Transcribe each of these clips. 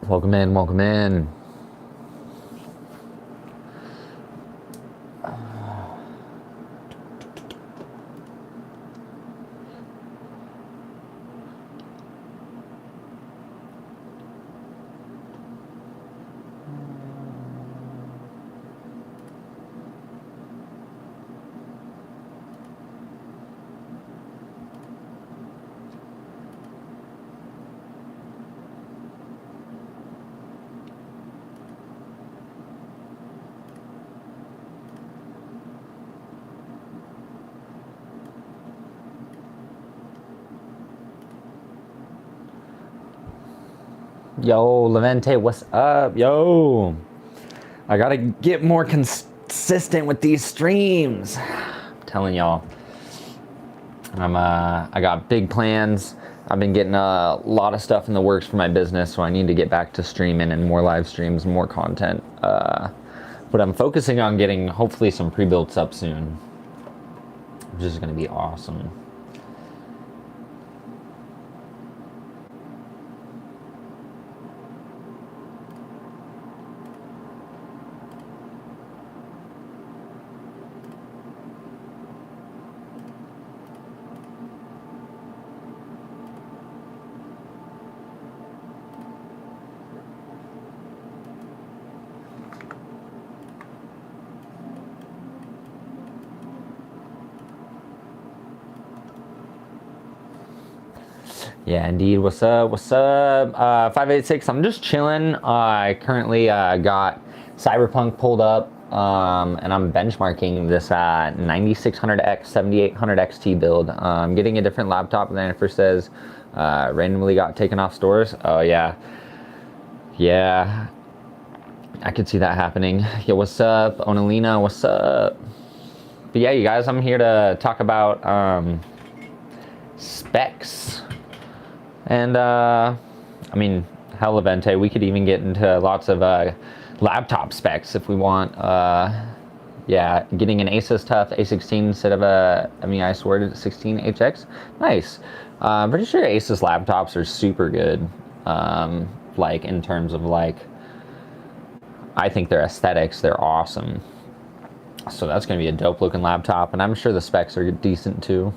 Welcome in, welcome in. Yo, Levente, what's up? Yo, I gotta get more consistent with these streams. I'm telling y'all, I got big plans. I've been getting a lot of stuff in the works for my business, so I need to get back to streaming and more live streams, more content. But I'm focusing on getting hopefully some pre-builts up soon, which is gonna be awesome. Yeah, indeed. What's up? What's up? 586. I'm just chilling. I currently got Cyberpunk pulled up, and I'm benchmarking this 9600X 7800 XT build. I'm getting a different laptop than it first says. Randomly got taken off stores. Oh yeah, yeah. I could see that happening. Yo, what's up, Onalina? What's up? But yeah, you guys, I'm here to talk about specs. And, I mean, hell, Levente, we could even get into lots of laptop specs if we want. Yeah, getting an Asus TUF A16 instead of a MEI Sword 16HX. Nice. I'm pretty sure Asus laptops are super good. Like, in terms of, like, I think their aesthetics, they're awesome. So that's going to be a dope-looking laptop, and I'm sure the specs are decent, too.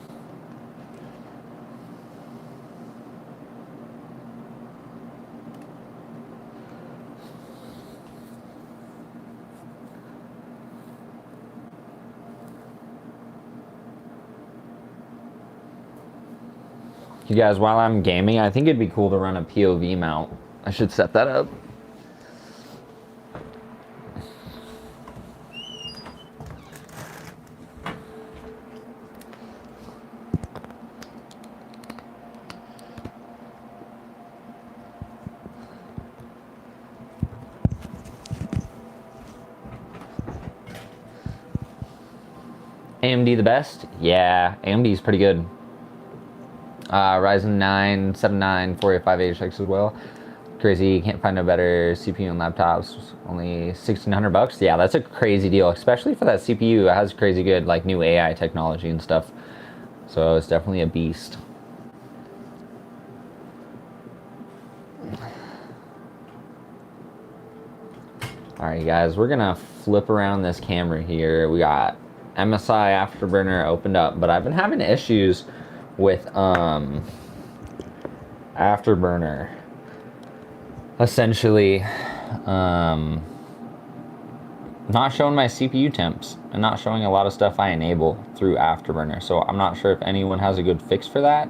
You guys, while I'm gaming, I think it'd be cool to run a POV mount. I should set that up. AMD the best? Yeah, AMD's pretty good. Ryzen 9 79 485HX as well. Crazy, can't find no better CPU and laptops. Only $1,600. Yeah, that's a crazy deal, especially for that CPU. It has crazy good like new AI technology and stuff. So it's definitely a beast. All right, guys, we're gonna flip around this camera here. We got MSI Afterburner opened up, but I've been having issues with Afterburner. Essentially, not showing my CPU temps and not showing a lot of stuff I enable through Afterburner. So I'm not sure if anyone has a good fix for that.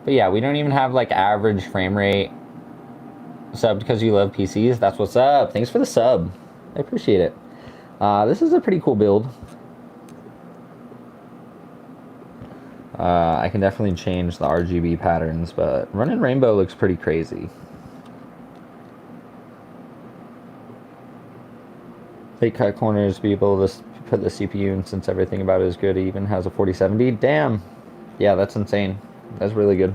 But yeah, we don't even have like average frame rate. Sub because you love PCs. That's what's up. Thanks for the sub. I appreciate it. This is a pretty cool build. I can definitely change the RGB patterns, but running rainbow looks pretty crazy. They cut corners, be able to put the CPU in since everything about it is good. It even has a 4070. Damn. Yeah, that's insane. That's really good.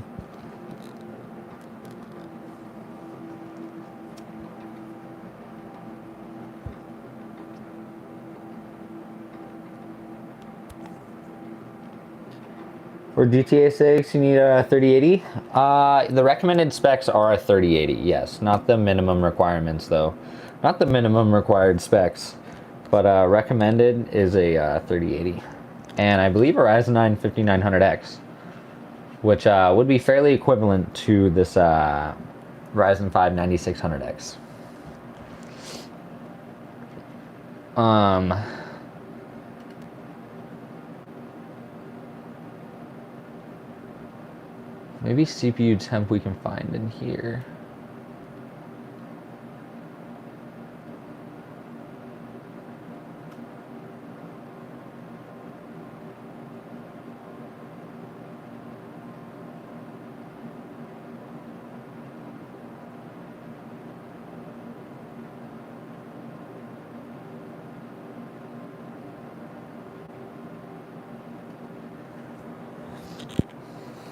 For GTA 6, you need a 3080. The recommended specs are a 3080, yes. Not the minimum requirements, though. Not the minimum required specs, but recommended is a 3080. And I believe a Ryzen 9 5900X, which would be fairly equivalent to this Ryzen 5 9600X. Maybe CPU temp we can find in here.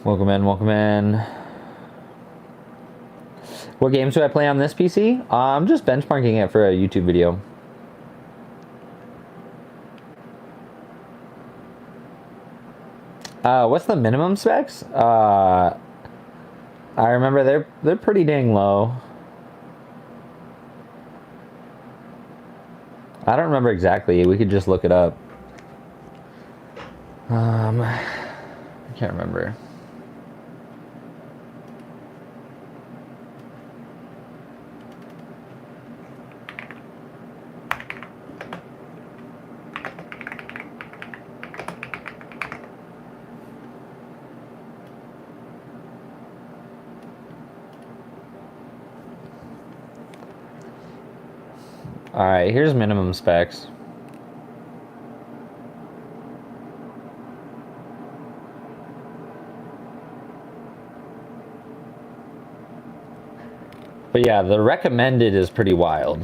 Welcome in, welcome in. What games do I play on this PC? I'm just benchmarking it for a YouTube video. What's the minimum specs? I remember they're pretty dang low. I don't remember exactly. We could just look it up. I can't remember. All right, here's minimum specs. But yeah, the recommended is pretty wild.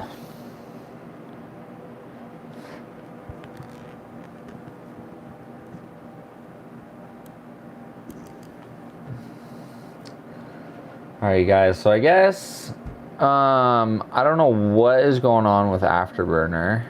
All right, guys, so I guess I don't know what is going on with Afterburner.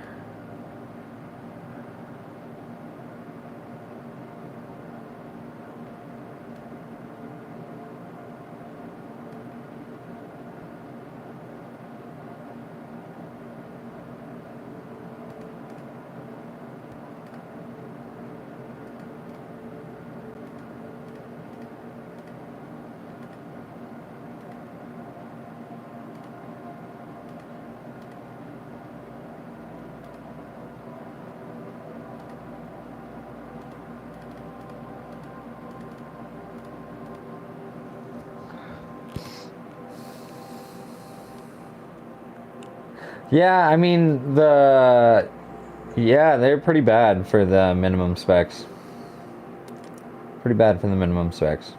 Yeah, I mean, they're pretty bad for the minimum specs. Pretty bad for the minimum specs.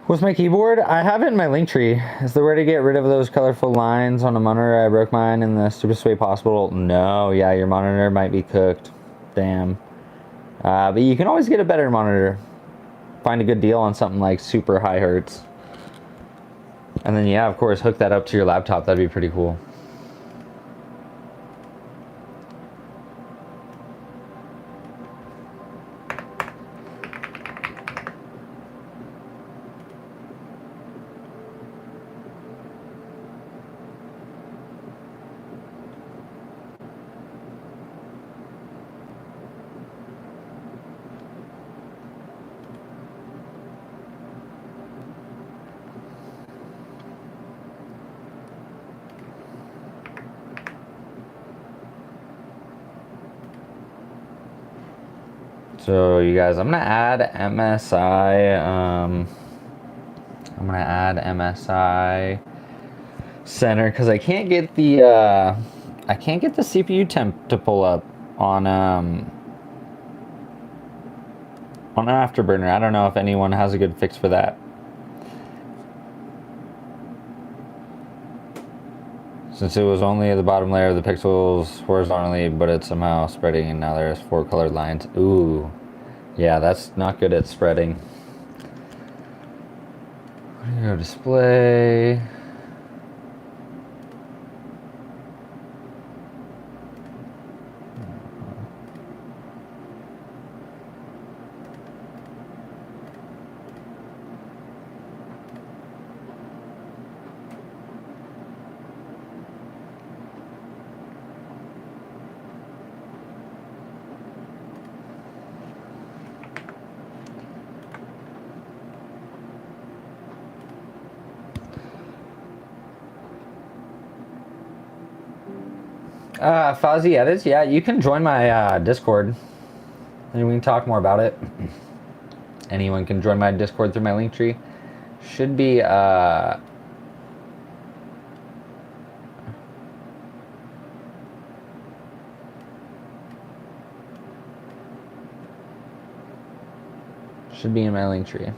With my keyboard, I have it in my link tree. Is there a way to get rid of those colorful lines on a monitor? I broke mine in the stupidest way possible. No, yeah, your monitor might be cooked. Damn. But you can always get a better monitor. Find a good deal on something like super high hertz. And then, yeah, of course, hook that up to your laptop. That'd be pretty cool. So you guys, I'm gonna add MSI. I'm gonna add MSI center because I can't get the CPU temp to pull up on Afterburner. I don't know if anyone has a good fix for that. Since it was only the bottom layer of the pixels horizontally, but it's somehow spreading, and now there's 4 colored lines. Ooh, yeah, that's not good at spreading. Audio display. Fuzzy edits, yeah, you can join my Discord and we can talk more about it. Anyone can join my Discord through my link tree. Should be in my link tree.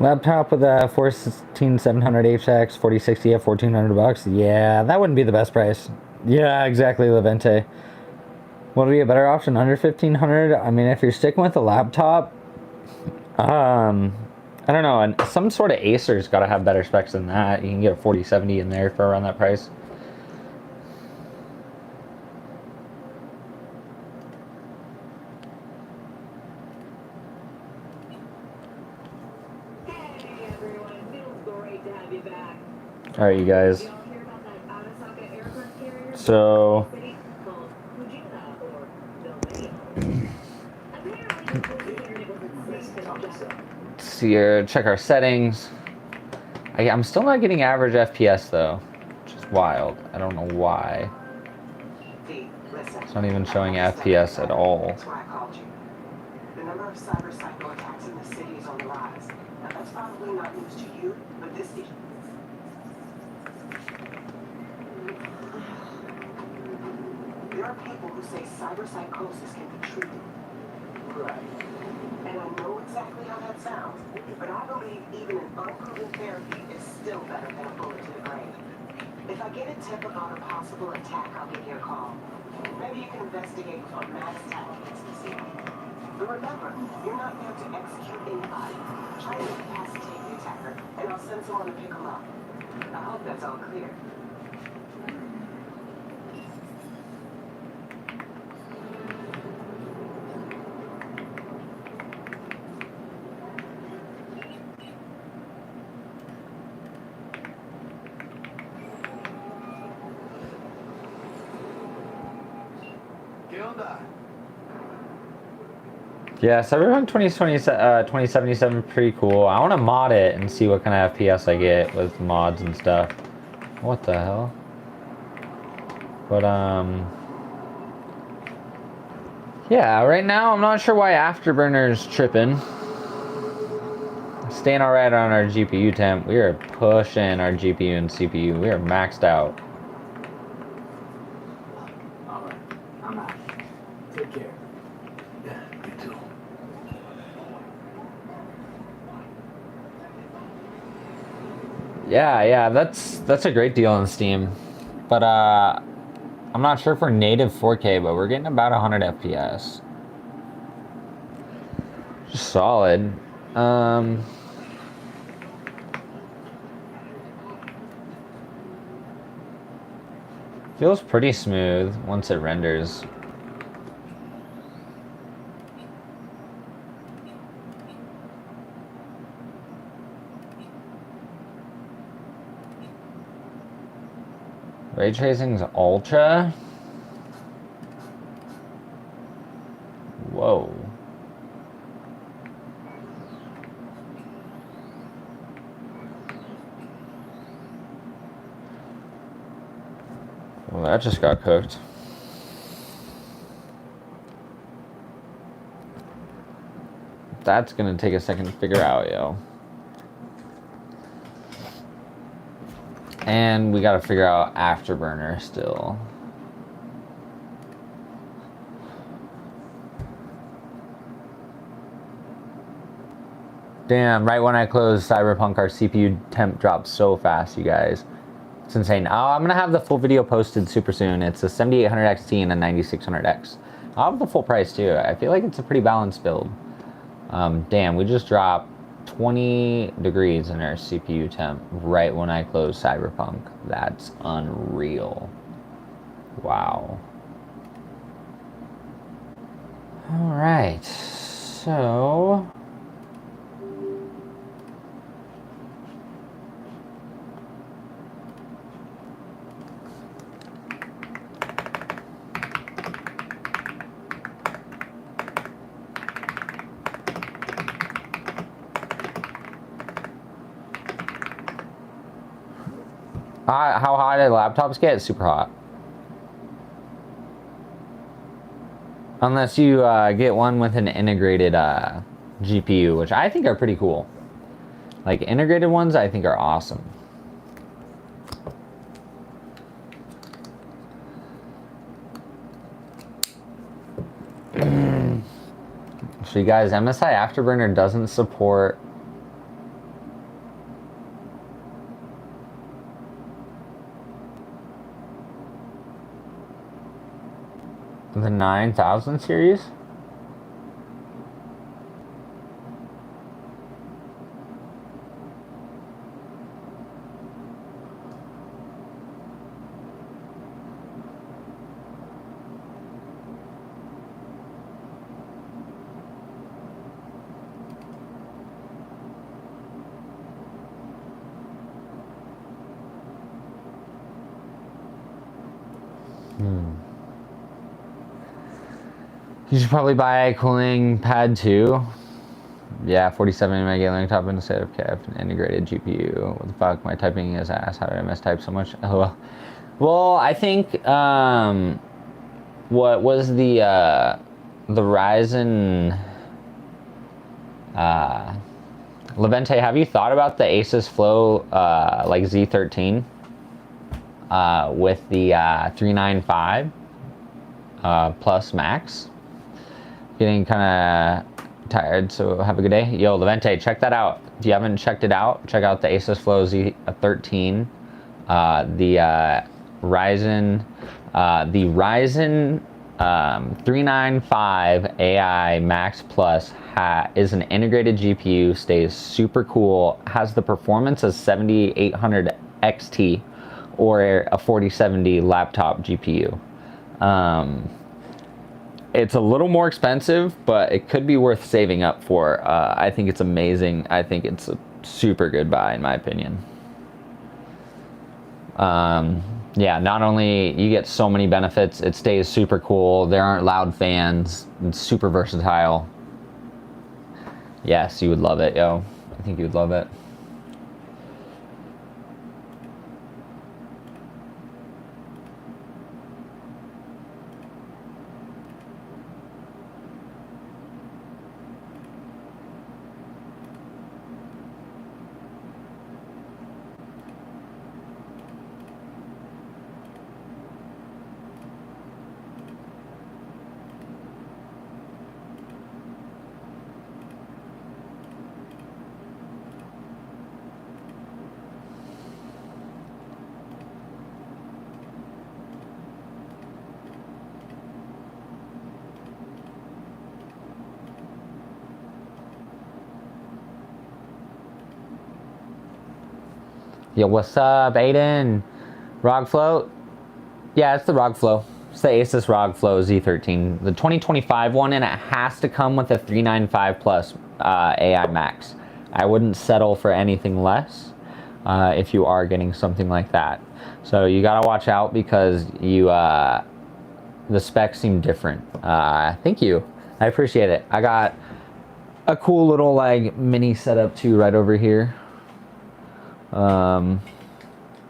Laptop with a 14700 HX 4060 at $1,400. Yeah, that wouldn't be the best price. Yeah, exactly, Levente. What would be a better option under 1500? I mean, if you're sticking with a laptop, I don't know. And some sort of Acer's got to have better specs than that. You can get a 4070 in there for around that price. All right, you guys. So, let's see here. Check our settings. I'm still not getting average FPS though, which is wild. I don't know why. It's not even showing FPS at all. That's why I called you. The number of cyber psycho attacks in the city is on the rise. Now that's probably not news to you, but this is... There are people who say cyberpsychosis can be treated. Right. And I know exactly how that sounds, but I believe even an unproven therapy is still better than a bullet to the brain. If I get a tip about a possible attack, I'll give you a call. Maybe you can investigate before mass attack hits the scene. But remember, you're not there to execute anybody. Try to incapacitate the attacker, and I'll send someone to pick him up. I hope that's all clear. Yeah, Cyberpunk 2077 pretty cool. I want to mod it and see what kind of FPS I get with mods and stuff. What the hell? But yeah, right now I'm not sure why Afterburner's tripping. Staying alright on our GPU temp. We are pushing our GPU and CPU. We are maxed out. Alright, I'm out. Take care. Yeah, you too. Yeah, that's a great deal on Steam. But I'm not sure for native 4K, but we're getting about 100 FPS. Just solid. Feels pretty smooth once it renders. Ray tracing's ultra. Whoa. Well, that just got cooked. That's gonna take a second to figure out, yo. And we gotta figure out Afterburner still. Damn, right when I close Cyberpunk, our CPU temp drops so fast, you guys. It's insane. Oh, I'm gonna have the full video posted super soon. It's a 7800 XT and a 9600X. I'll have the full price too. I feel like it's a pretty balanced build. Damn, we just dropped 20 degrees in our CPU temp right when I close Cyberpunk. That's unreal. Wow. All right, so... How hot do laptops get? Super hot. Unless you get one with an integrated GPU, which I think are pretty cool. Like, integrated ones I think are awesome. So you guys, MSI Afterburner doesn't support the 9000 series? You should probably buy a cooling pad too. Yeah, 47 mega laptop instead of an integrated GPU. What the fuck? My typing is ass. How did I mistype so much? Oh well, I think what was the Ryzen Levente, have you thought about the Asus Flow like Z13 with the 395 plus max? Getting kind of tired, so have a good day. Yo, Levente, check that out. If you haven't checked it out, check out the Asus Flow Z13. The Ryzen 395 AI Max Plus is an integrated GPU, stays super cool, has the performance of 7800 XT or a 4070 laptop GPU. It's a little more expensive, but it could be worth saving up for. I think it's amazing. I think it's a super good buy in my opinion. Yeah, not only you get so many benefits, it stays super cool. There aren't loud fans. It's super versatile. Yes, you would love it, yo. I think you would love it. Yo, what's up, Aiden? ROG Flow? Yeah, it's the ROG Flow. It's the Asus ROG Flow Z13. The 2025 one, and it has to come with a 395 plus AI Max. I wouldn't settle for anything less if you are getting something like that. So you gotta watch out because the specs seem different. Thank you. I appreciate it. I got a cool little like mini setup too right over here.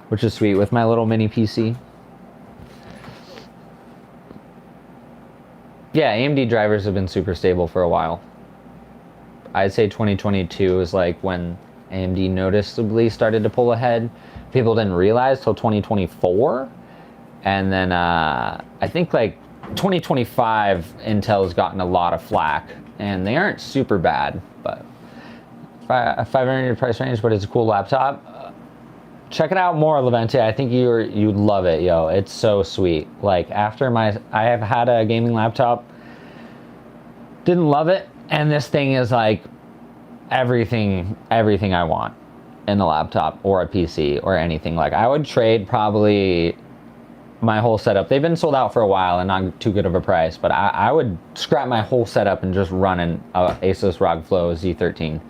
Which is sweet with my little mini PC. Yeah, AMD drivers have been super stable for a while. I'd say 2022 is like when AMD noticeably started to pull ahead. People didn't realize till 2024. And then I think like 2025 Intel's gotten a lot of flack and they aren't super bad, but 500 price range, but it's a cool laptop. Check it out more, Levente. I think you'd love it, yo. It's so sweet. Like after I have had a gaming laptop, didn't love it, and this thing is like everything I want in the laptop or a PC or anything. Like I would trade probably my whole setup. They've been sold out for a while and not too good of a price, but I would scrap my whole setup and just run an Asus ROG Flow Z13.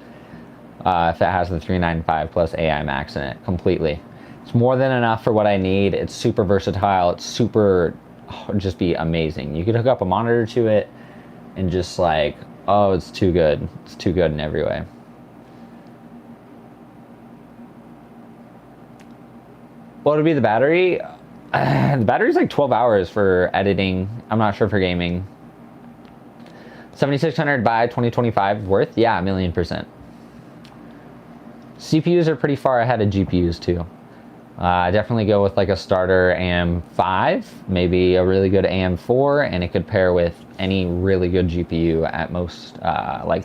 If it has the 395 plus AI Max in it completely. It's more than enough for what I need. It's super versatile. It's super, just be amazing. You could hook up a monitor to it and just like, oh, it's too good. It's too good in every way. What would be the battery? The battery's like 12 hours for editing. I'm not sure for gaming. 7600 by 2025 worth? Yeah, 1,000,000%. CPUs are pretty far ahead of GPUs too. Definitely go with like a starter AM5, maybe a really good AM4, and it could pair with any really good GPU at most, like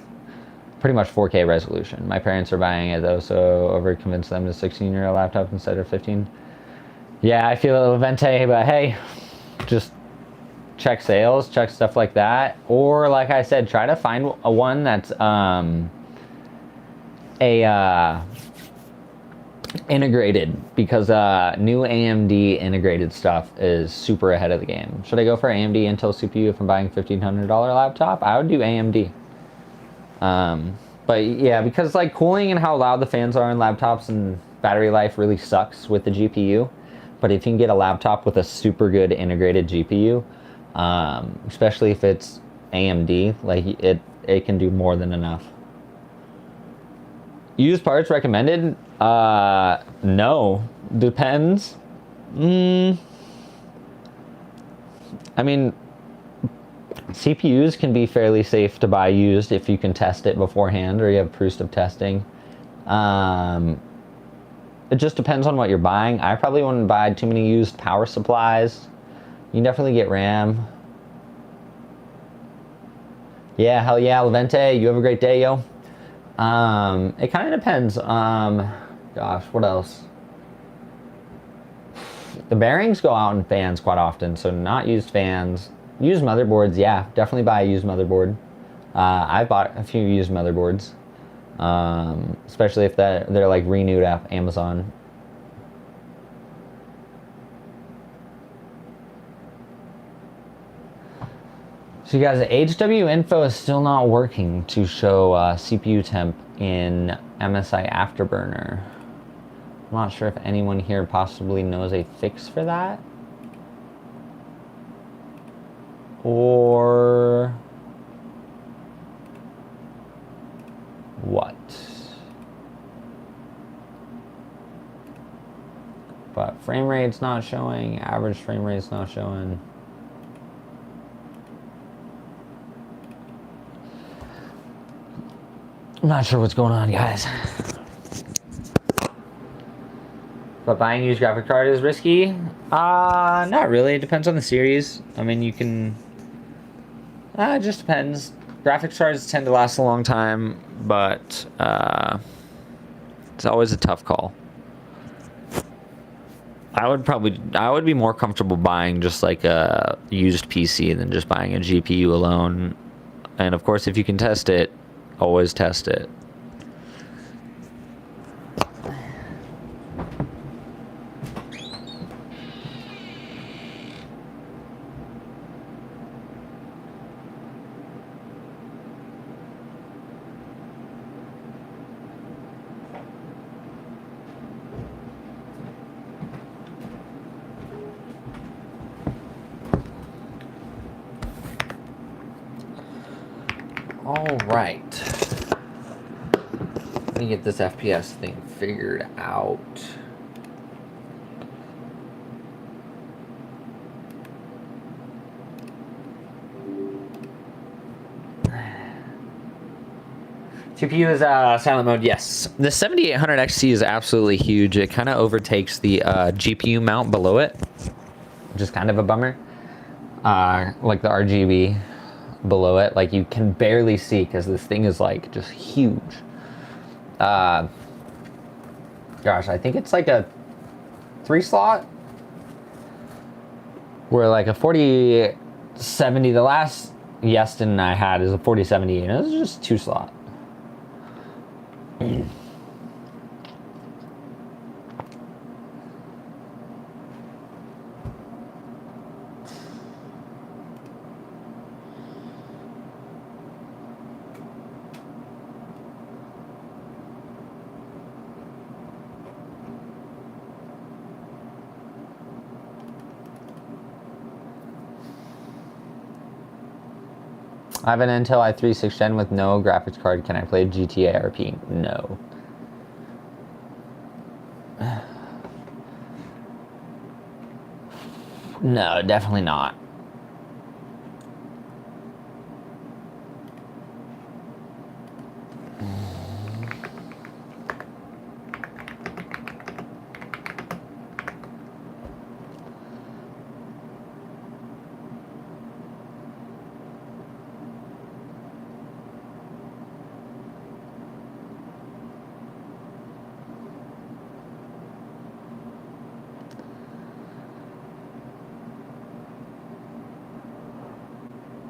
pretty much 4K resolution. My parents are buying it though, so over-convinced them to 16-year-old laptop instead of 15. Yeah, I feel a Levente, but hey, just check sales, check stuff like that. Or like I said, try to find a one that's integrated, because new AMD integrated stuff is super ahead of the game. Should I go for AMD Intel CPU if I'm buying $1,500 laptop? I would do AMD. But yeah, because like cooling and how loud the fans are in laptops and battery life really sucks with the GPU. But if you can get a laptop with a super good integrated GPU, especially if it's AMD, like it can do more than enough. Used parts recommended? No. Depends. I mean, CPUs can be fairly safe to buy used if you can test it beforehand or you have proofs of testing. It just depends on what you're buying. I probably wouldn't buy too many used power supplies. You can definitely get RAM. Yeah, hell yeah, Levente, you have a great day, yo. It kind of depends. Gosh, what else? The bearings go out in fans quite often, so not used fans. Used motherboards, yeah, definitely buy a used motherboard. I've bought a few used motherboards, especially if they're like renewed at Amazon. So you guys, HW info is still not working to show CPU temp in MSI Afterburner. I'm not sure if anyone here possibly knows a fix for that. Or what? But frame rate's not showing, average frame rate's not showing. I'm not sure what's going on, guys. But buying used graphic card is risky? Not really. It depends on the series. I mean, you can... it just depends. Graphics cards tend to last a long time, but it's always a tough call. I would be more comfortable buying just like a used PC than just buying a GPU alone. And of course, if you can test it, always test it. All right. Let me get this FPS thing figured out. CPU is silent mode, yes. The 7800 XT is absolutely huge. It kind of overtakes the GPU mount below it, which is kind of a bummer. Like the RGB below it, like you can barely see because this thing is like just huge. Gosh, I think it's like a 3-slot. Where like a 4070, the last Yeston I had is a 4070, and it was just 2-slot. I have an Intel i3 6th Gen with no graphics card. Can I play GTA RP? No. No, definitely not.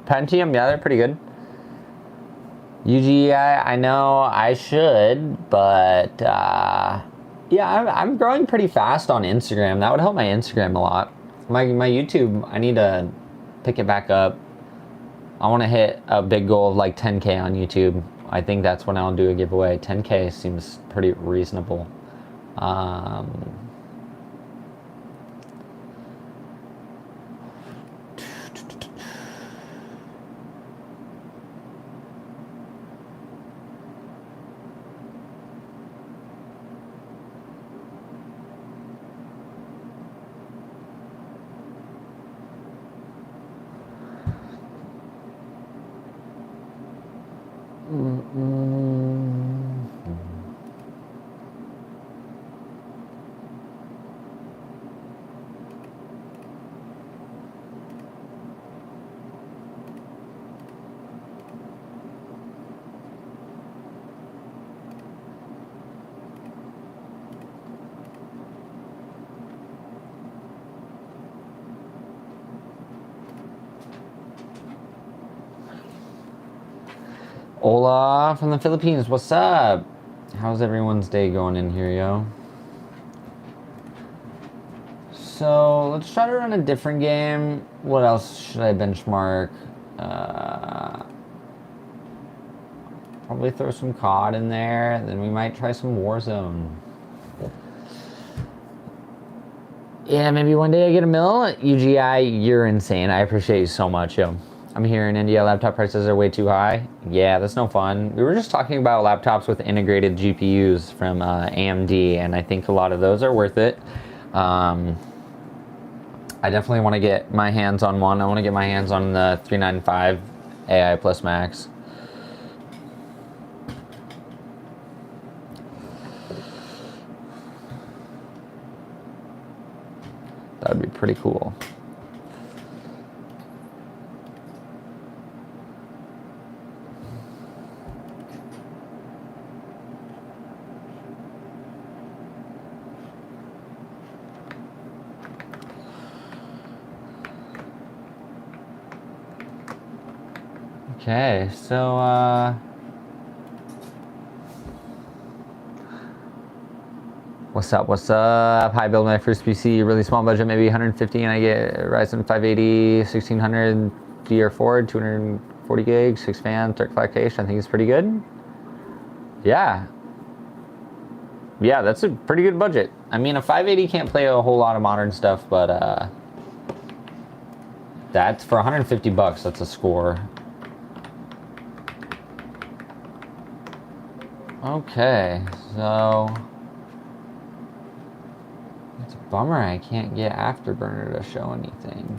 Pentium, yeah, they're pretty good. UGI, I know I should, but yeah, I'm growing pretty fast on Instagram. That would help my Instagram a lot. My YouTube, I need to pick it back up. I want to hit a big goal of like 10K on YouTube. I think that's when I'll do a giveaway. 10K seems pretty reasonable. Hola from the Philippines. What's up? How's everyone's day going in here, yo? So let's try to run a different game. What else should I benchmark? Probably throw some COD in there. Then we might try some Warzone. Yeah, maybe one day I get a mill. UGI, you're insane. I appreciate you so much, yo. I'm here in India. Laptop prices are way too high. Yeah, that's no fun. We were just talking about laptops with integrated GPUs from AMD, and I think a lot of those are worth it. I definitely want to get my hands on one. I want to get my hands on the 395 AI Plus Max. That would be pretty cool. Okay, so what's up? What's up? Hi, build my first PC, really small budget, maybe 150, and I get Ryzen 580, 1600 DR4, 240 gigs, 6 fans, 35 cache. I think it's pretty good. Yeah. Yeah, that's a pretty good budget. I mean, a 580 can't play a whole lot of modern stuff, but that's for 150 bucks. That's a score. Okay, so it's a bummer I can't get Afterburner to show anything.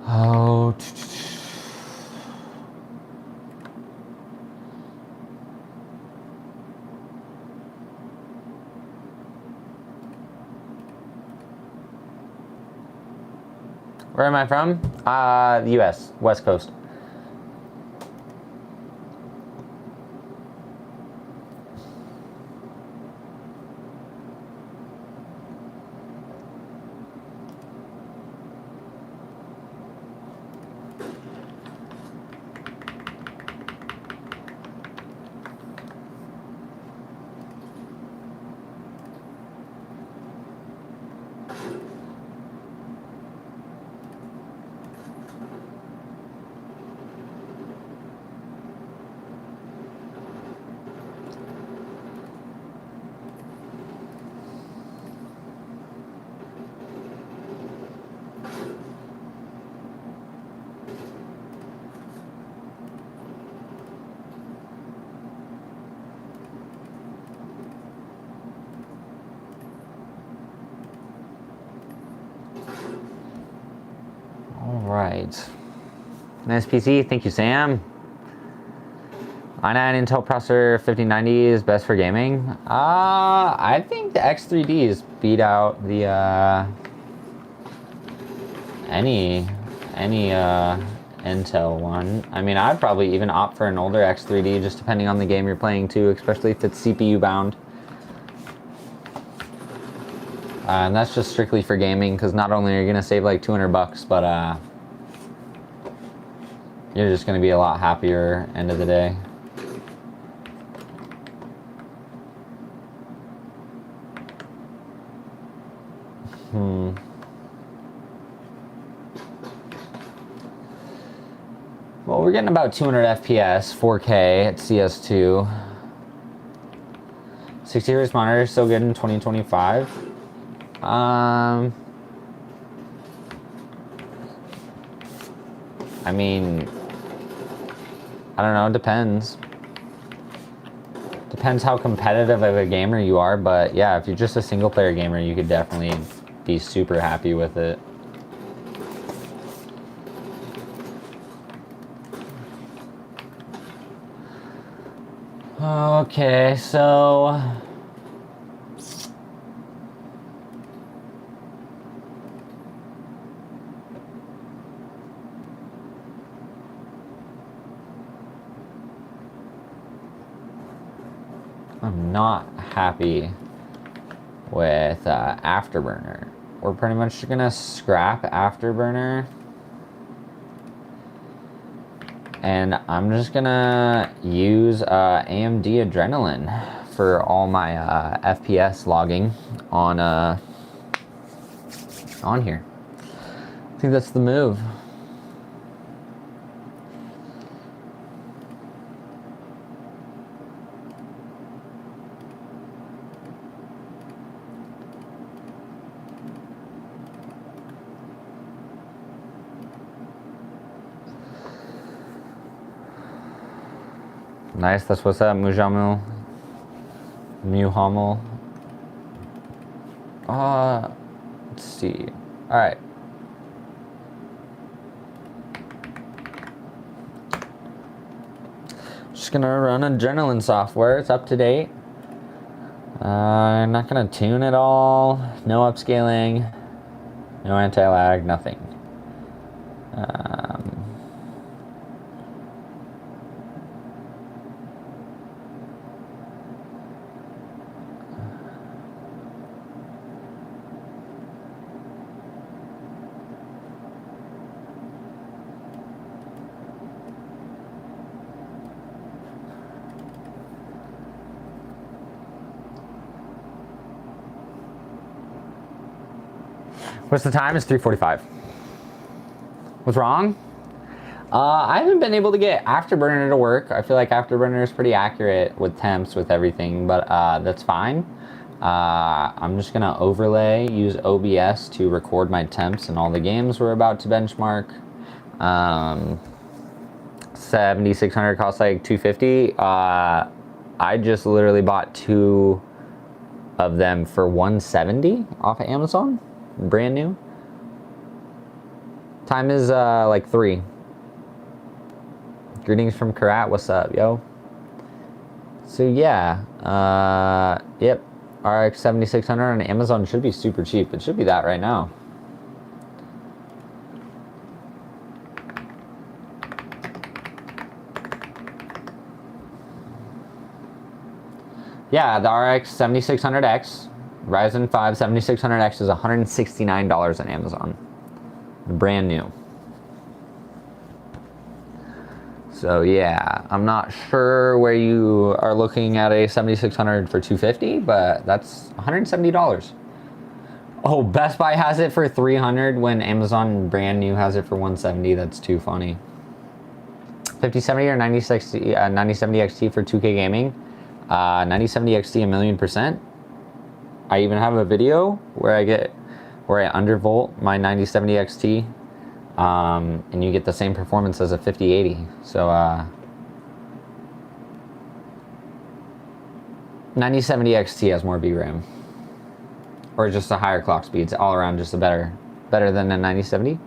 Oh, where am I from? The US, West Coast. All right. Nice PC. Thank you, Sam. i9 Intel processor 5090 is best for gaming. I think the X3Ds beat out the any Intel one. I mean, I'd probably even opt for an older X3D, just depending on the game you're playing too, especially if it's CPU bound. And that's just strictly for gaming, because not only are you gonna save like 200 bucks, but you're just gonna be a lot happier end of the day. Well, we're getting about 200 FPS, 4K at CS2. 60 Hz monitor is still good in 2025. I mean, I don't know, it depends. Depends how competitive of a gamer you are, but yeah, if you're just a single player gamer, you could definitely be super happy with it. Okay, so I'm not happy with Afterburner. We're pretty much gonna scrap Afterburner, and I'm just gonna use AMD Adrenaline for all my FPS logging on here. I think that's the move. Nice, that's what's up, Mujamu. Muhammel. Let's see. Alright. Just gonna run Adrenaline software, it's up to date. I'm not gonna tune it all. No upscaling. No anti-lag, nothing. What's the time? It's 3:45. What's wrong? I haven't been able to get Afterburner to work. I feel like Afterburner is pretty accurate with temps, with everything, but that's fine. I'm just gonna overlay, use OBS to record my temps and all the games we're about to benchmark. 7600 costs like 250. I just literally bought 2 of them for 170 off of Amazon. Brand new. Time is like 3. Greetings from Karat. What's up, yo? So yeah, yep. RX 7600 on Amazon should be super cheap. It should be that right now. Yeah, the RX 7600X. Ryzen 5 7600X is $169 on Amazon. Brand new. So yeah, I'm not sure where you are looking at a 7600 for $250, but that's $170. Oh, Best Buy has it for $300 when Amazon brand new has it for $170. That's too funny. 5070 or 9070 XT for 2K gaming. 9070 XT 1,000,000%. I even have a video where I undervolt my 9070 XT, and you get the same performance as a 5080. So 9070 XT has more VRAM, or just a higher clock speeds all around, just a better than a 9070.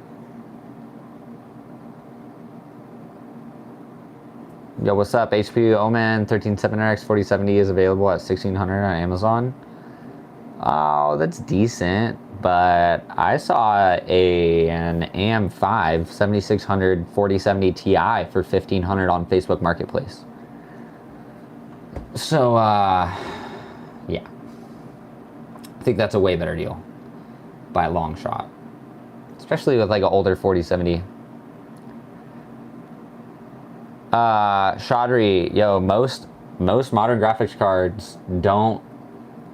Yo, what's up? HP Omen 13700X 4070 is available at $1,600 on Amazon. Oh, that's decent, but I saw an AM5 7600 4070 Ti for $1,500 on Facebook Marketplace. So, yeah. I think that's a way better deal by a long shot, especially with like an older 4070. Chaudhry, yo, most modern graphics cards don't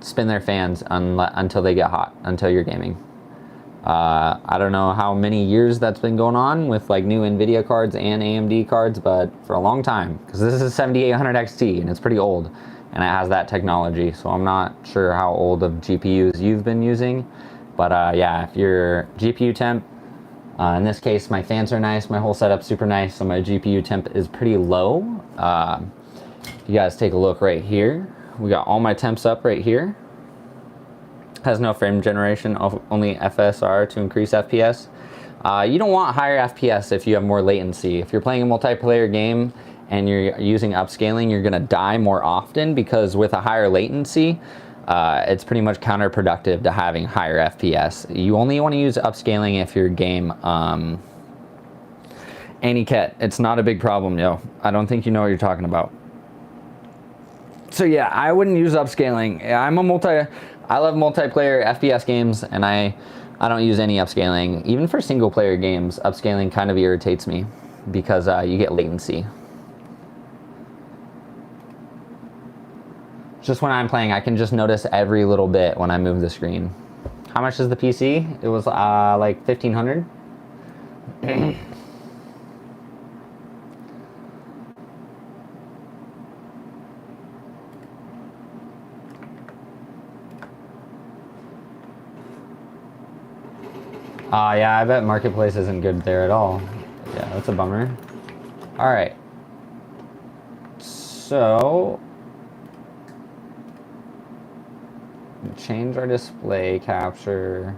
spin their fans until they get hot, until you're gaming. I don't know how many years that's been going on with like new NVIDIA cards and AMD cards, but for a long time, because this is a 7800 XT and it's pretty old and it has that technology. So I'm not sure how old of GPUs you've been using, but yeah, if your GPU temp, in this case, my fans are nice, my whole setup's super nice, so my GPU temp is pretty low. You guys take a look right here. We got all my temps up right here. Has no frame generation, only FSR to increase FPS. You don't want higher FPS if you have more latency. If you're playing a multiplayer game and you're using upscaling, you're gonna die more often, because with a higher latency, it's pretty much counterproductive to having higher FPS. You only want to use upscaling if your game, Aniket, it's not a big problem, yo. I don't think you know what you're talking about. So yeah, I wouldn't use upscaling. I love multiplayer FPS games, and I don't use any upscaling. Even for single player games, upscaling kind of irritates me because you get latency. Just when I'm playing, I can just notice every little bit when I move the screen. How much is the PC? It was like 1,500. Yeah, I bet Marketplace isn't good there at all. Yeah, that's a bummer. All right. So, change our display capture.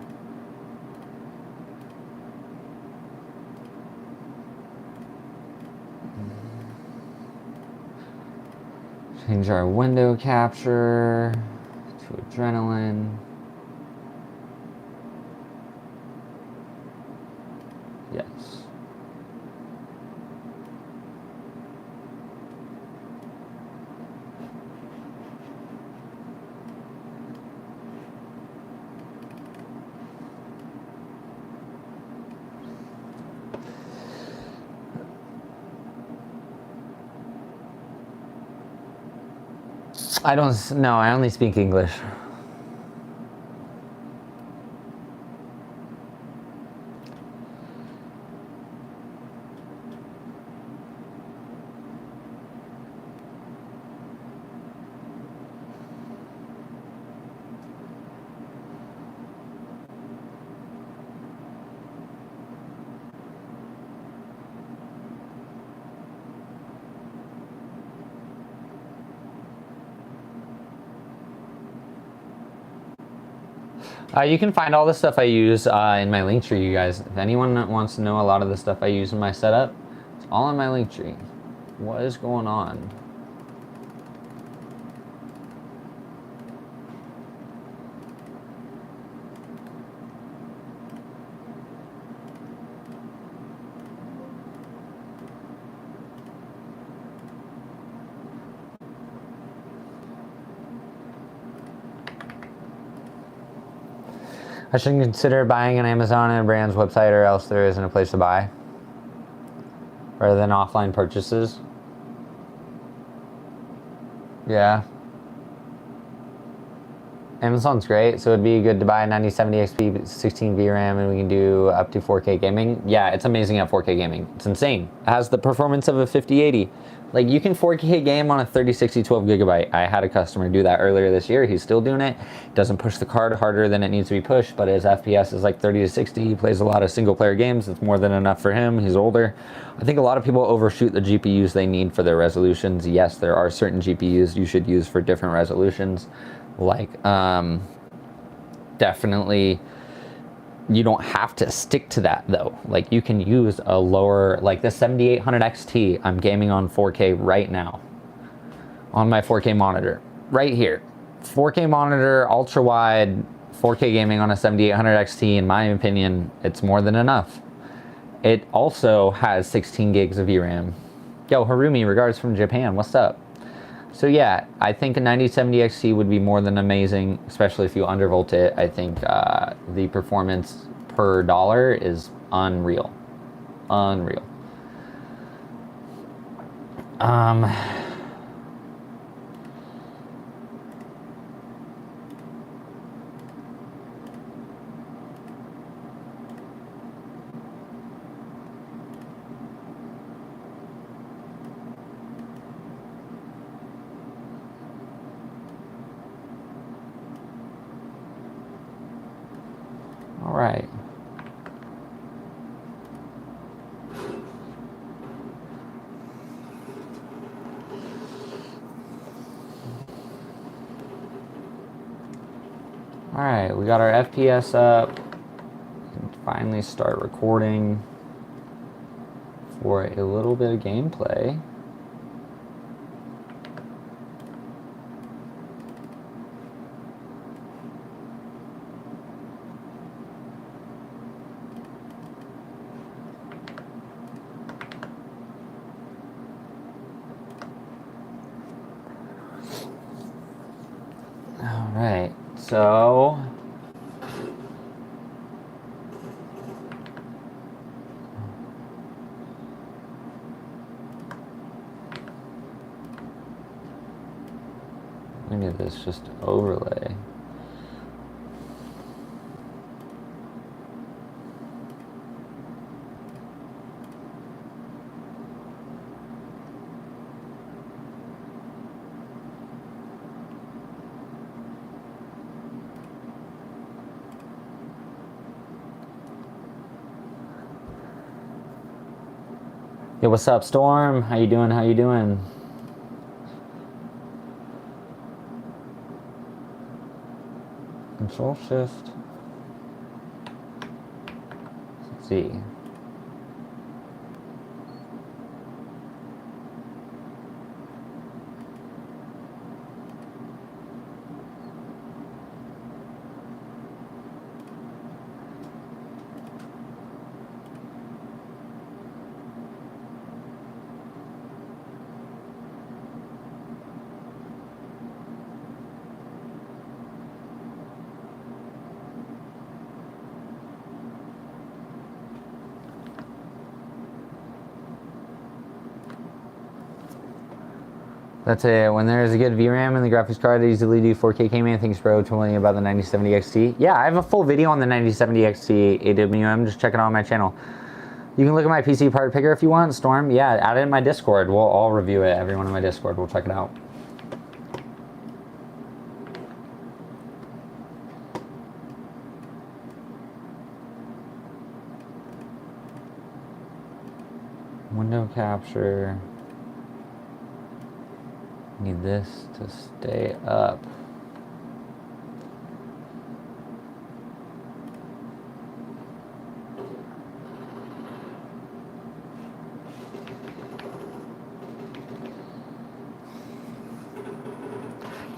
Change our window capture to adrenaline. Yes. I only speak English. You can find all the stuff I use in my link tree, you guys. If anyone wants to know a lot of the stuff I use in my setup, it's all in my link tree. What is going on? I should consider buying on Amazon and a brand's website, or else there isn't a place to buy, rather than offline purchases. Yeah. Amazon's great, so it'd be good to buy a 9070 XP 16 VRAM, and we can do up to 4K gaming. Yeah, it's amazing at 4K gaming. It's insane. It has the performance of a 5080. Like, you can 4K game on a 3060 12 gigabyte. I had a customer do that earlier this year. He's still doing it. Doesn't push the card harder than it needs to be pushed, but his FPS is like 30 to 60. He plays a lot of single player games. It's more than enough for him. He's older. I think a lot of people overshoot the GPUs they need for their resolutions. Yes, there are certain GPUs you should use for different resolutions. Like, definitely, you don't have to stick to that though. Like, you can use a lower, like the 7800 XT. I'm gaming on 4K right now on my 4K monitor right here. 4K monitor, ultra wide, 4K gaming on a 7800 XT. In my opinion, it's more than enough. It also has 16 gigs of VRAM. Yo, Harumi, regards from Japan. What's up? So yeah, I think a 9070 XT would be more than amazing, especially if you undervolt it. I think the performance per dollar is unreal. Unreal. All right. All right, we got our FPS up. We can finally start recording for a little bit of gameplay. All right, so we need this just to overlay. Yo, what's up, Storm? How you doing? How you doing? Control Shift Z. That's it. When there's a good VRAM in the graphics card, they easily do 4K gaming. Thanks, bro. Telling me about the 9070 XT. Yeah, I have a full video on the 9070 XT AWM. Just check it out on my channel. You can look at my PC part picker if you want, Storm. Yeah, add it in my Discord. We'll all review it. Everyone in my Discord. We'll check it out. Window capture. Need this to stay up.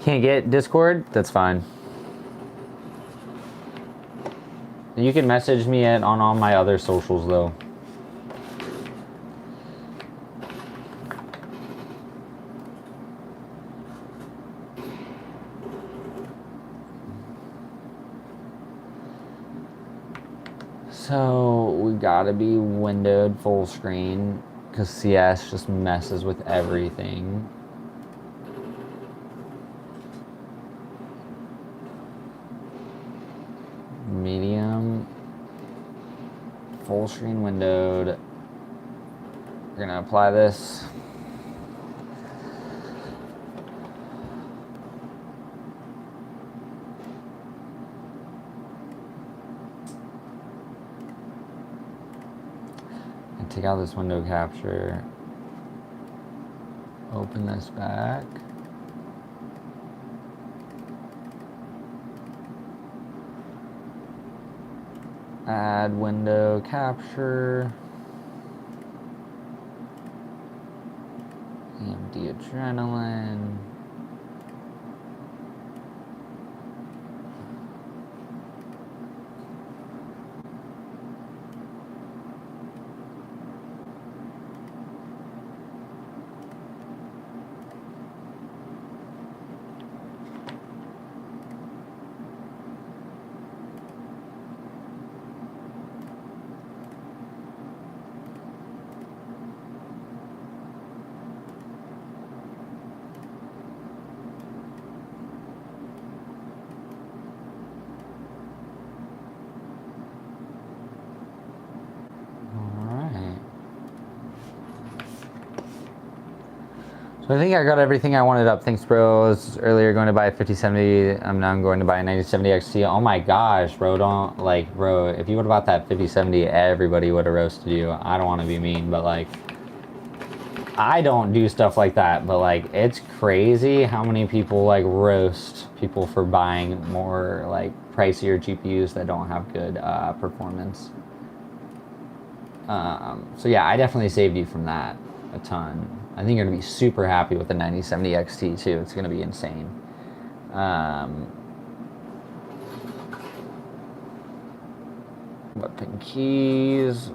Can't get Discord? That's fine. You can message me on all my other socials though. So we gotta be windowed full screen because CS just messes with everything. Medium, full screen windowed. We're gonna apply this. Take out this window capture, open this back, add window capture, AMD Adrenaline, So I think I got everything I wanted up. Thanks, bro. I was earlier going to buy a 5070. Now I'm going to buy a 9070 XT. Oh my gosh, bro. Don't, like, bro, if you would have bought that 5070, everybody would have roasted you. I don't want to be mean, but, like, I don't do stuff like that. But, like, it's crazy how many people, like, roast people for buying more, like, pricier GPUs that don't have good performance. So, yeah, I definitely saved you from that a ton. I think you're going to be super happy with the 9070 XT too. It's going to be insane. Button keys.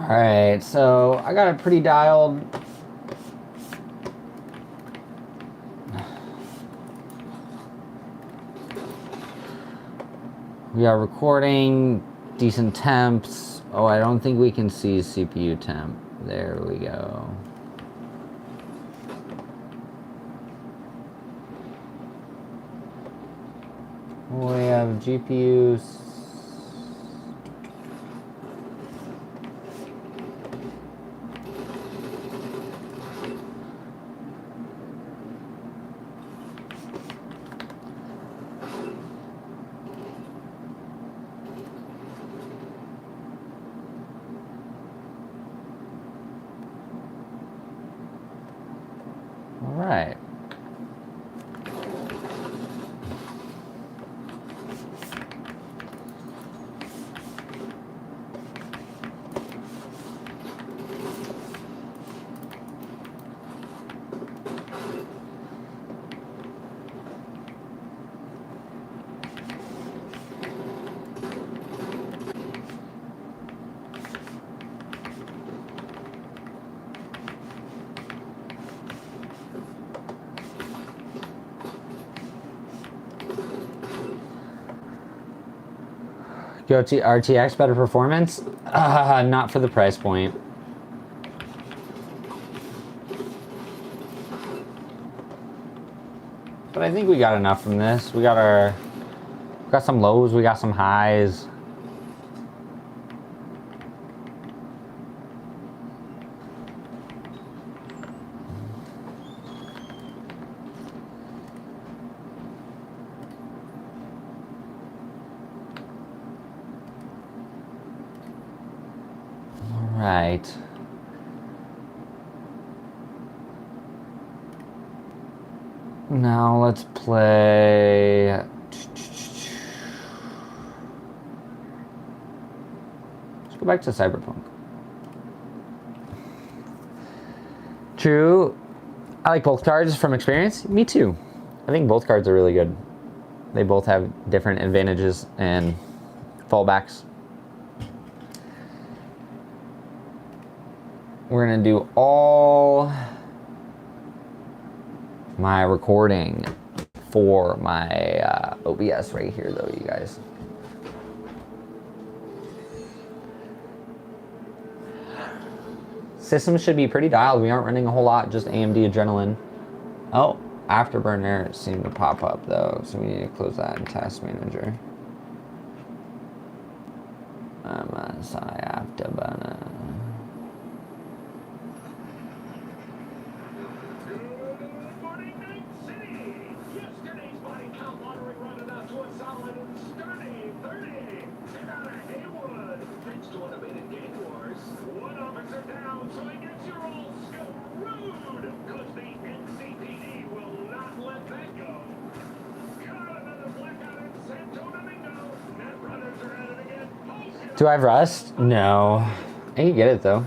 Alright, so I got it pretty dialed. We are recording, decent temps. Oh, I don't think we can see CPU temp. There we go. We have GPUs. All right. Go to RTX, better performance? Not for the price point. But I think we got enough from this. We got some lows, we got some highs. Right. Now let's play. Let's go back to Cyberpunk. True. I like both cards from experience. Me too. I think both cards are really good. They both have different advantages and fallbacks. We're gonna do all my recording for my OBS right here though, you guys. Systems should be pretty dialed. We aren't running a whole lot, just AMD Adrenalin. Oh, Afterburner seemed to pop up though, so we need to close that in Task Manager. MSI Afterburner. Do I have Rust? No. I can get it though.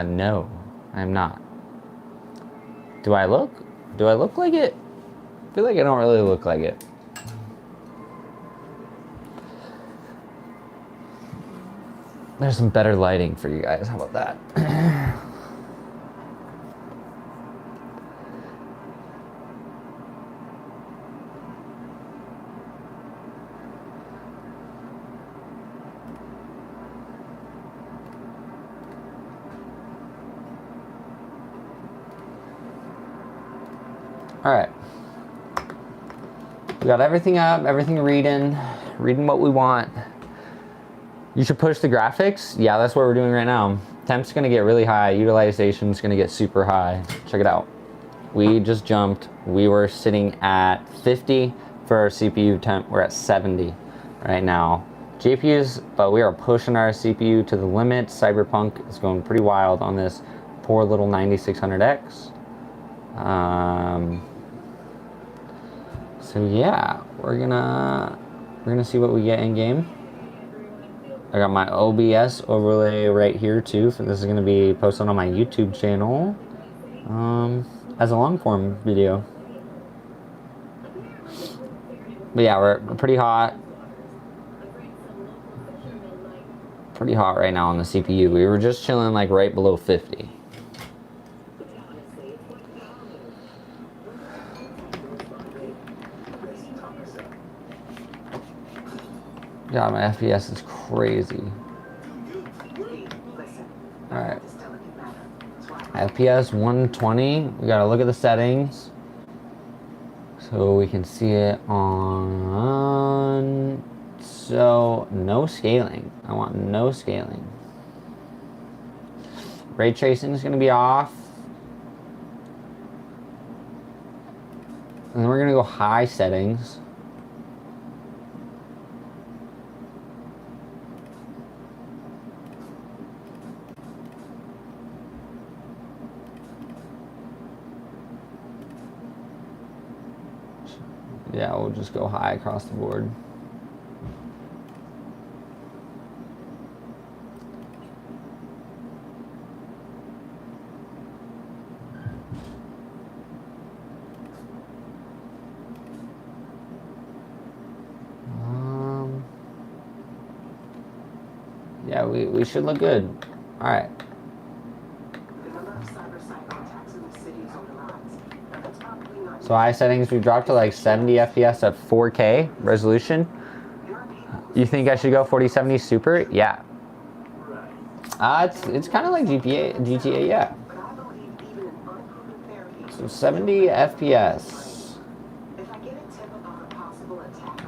No, I'm not. Do I look? Do I look like it? I feel like I don't really look like it. There's some better lighting for you guys. How about that? All right. We got everything up, everything reading what we want. You should push the graphics. Yeah, that's what we're doing right now. Temp's gonna get really high. Utilization's gonna get super high. Check it out. We just jumped. We were sitting at 50 for our CPU temp. We're at 70 right now. GPUs, but we are pushing our CPU to the limit. Cyberpunk is going pretty wild on this. poor little 9600X. So yeah, we're gonna see what we get in game. I got my OBS overlay right here too. So this is gonna be posted on my YouTube channel as a long form video. But yeah, we're pretty hot. Pretty hot right now on the CPU. We were just chilling like right below 50. God, my FPS is crazy. Alright. FPS 120. We gotta look at the settings. So we can see it on. So no scaling. I want no scaling. Ray tracing is gonna be off. And then we're gonna go high settings. Yeah, we'll just go high across the board. Yeah, we should look good. All right. So high settings, we dropped to like 70 FPS at 4K resolution. You think I should go 4070 Super? Yeah. It's kind of like GTA, yeah. So 70 FPS.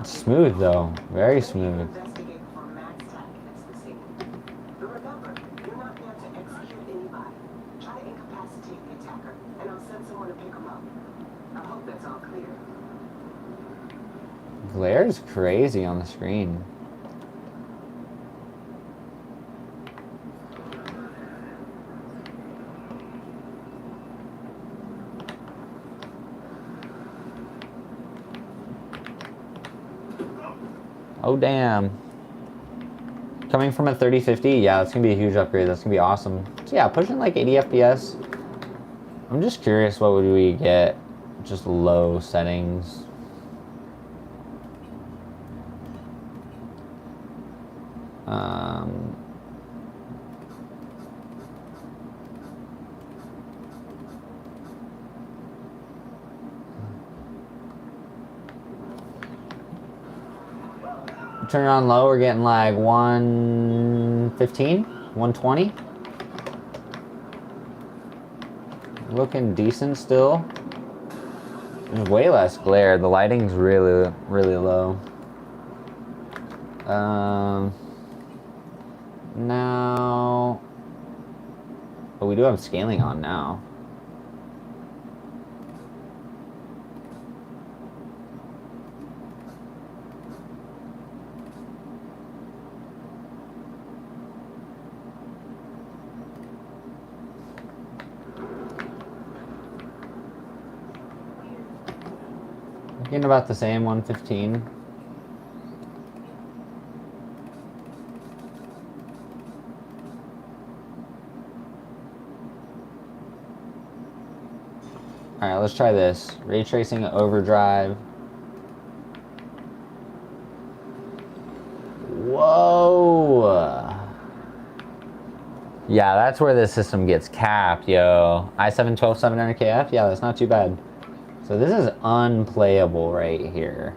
It's smooth though, very smooth. Glare is crazy on the screen. Oh damn. Coming from a 3050, yeah, that's gonna be a huge upgrade. That's gonna be awesome. So yeah, pushing like 80 FPS. I'm just curious, what would we get? Just low settings. Turn it on low, we're getting like 115, 120. Looking decent still. There's way less glare. The lighting's really, really low. Now, but we do have scaling on now. Getting about the same, 115. Alright, let's try this. Ray tracing overdrive. Whoa! Yeah, that's where the system gets capped, yo. i7 12700KF? Yeah, that's not too bad. So this is unplayable right here.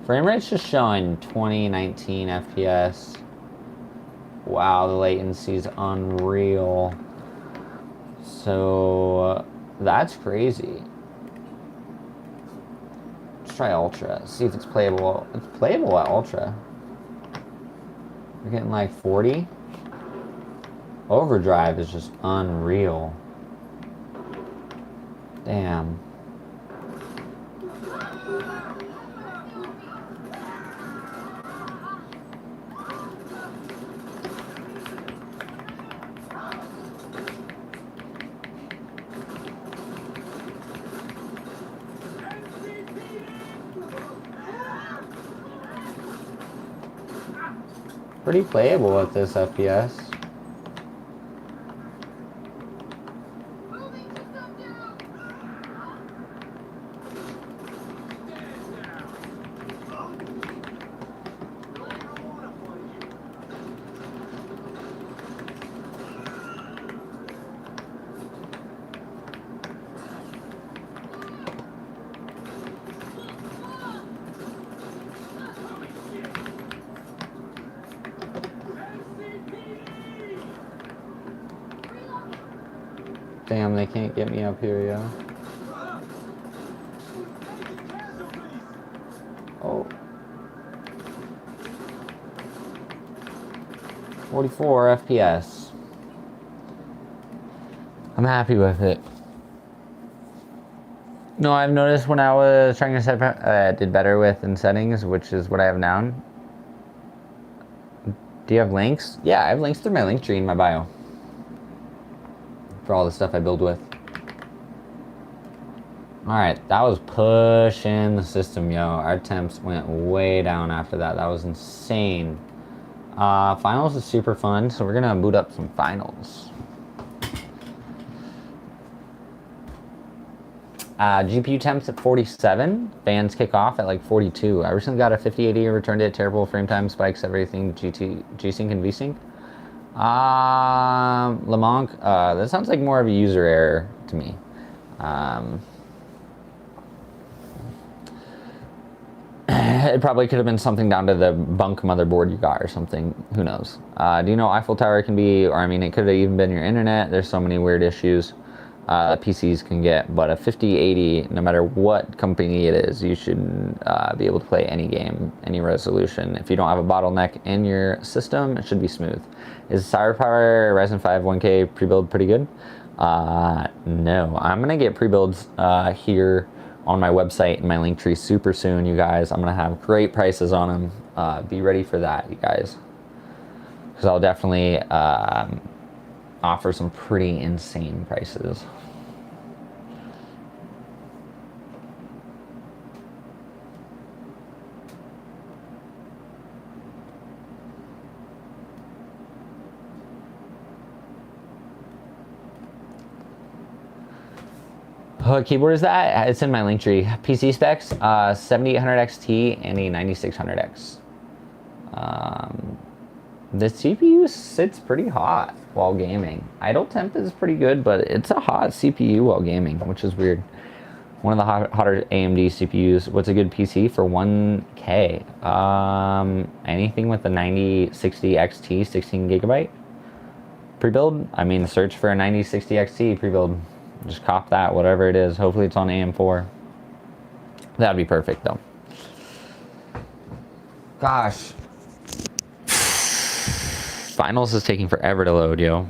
Frame rate's just showing 2019 FPS. Wow, the latency's unreal. So that's crazy. Let's try Ultra. See if it's playable. It's playable at Ultra. We're getting like 40. Overdrive is just unreal. Damn. Pretty playable at this FPS. Damn, they can't get me up here, yo. Oh. 44 FPS. I'm happy with it. No, I've noticed when I was trying to set, did better with in settings, which is what I have now. Do you have links? Yeah, I have links through my link tree in my bio. For all the stuff I build with. Alright, that was pushing the system, yo. Our temps went way down after that. That was insane. Finals is super fun, so we're gonna boot up some finals. GPU temps at 47. Fans kick off at like 42. I recently got a 5080, returned it, terrible frame time spikes, everything, G-Sync and V-Sync. Lamonk, that sounds like more of a user error to me. It probably could have been something down to the bunk motherboard you got or something. Who knows? Do you know Eiffel Tower can be, or I mean, it could have even been your internet. There's so many weird issues PCs can get, but a 5080, no matter what company it is, you should be able to play any game, any resolution. If you don't have a bottleneck in your system, it should be smooth. Is Cyberpower Ryzen 5 1K pre-build pretty good? No, I'm gonna get pre-builds here on my website and my link tree super soon, you guys. I'm gonna have great prices on them. Be ready for that, you guys, because I'll definitely offer some pretty insane prices. What keyboard is that? It's in my link tree. PC specs, 7800 XT and a 9600X. The CPU sits pretty hot while gaming. Idle temp is pretty good, but it's a hot CPU while gaming, which is weird. One of the hotter AMD CPUs. What's a good PC for 1K? Anything with a 9060 XT, 16 gigabyte pre-build. I mean, search for a 9060 XT pre-build. Just cop that, whatever it is. Hopefully it's on AM4. That'd be perfect though. Gosh. Finals is taking forever to load, yo.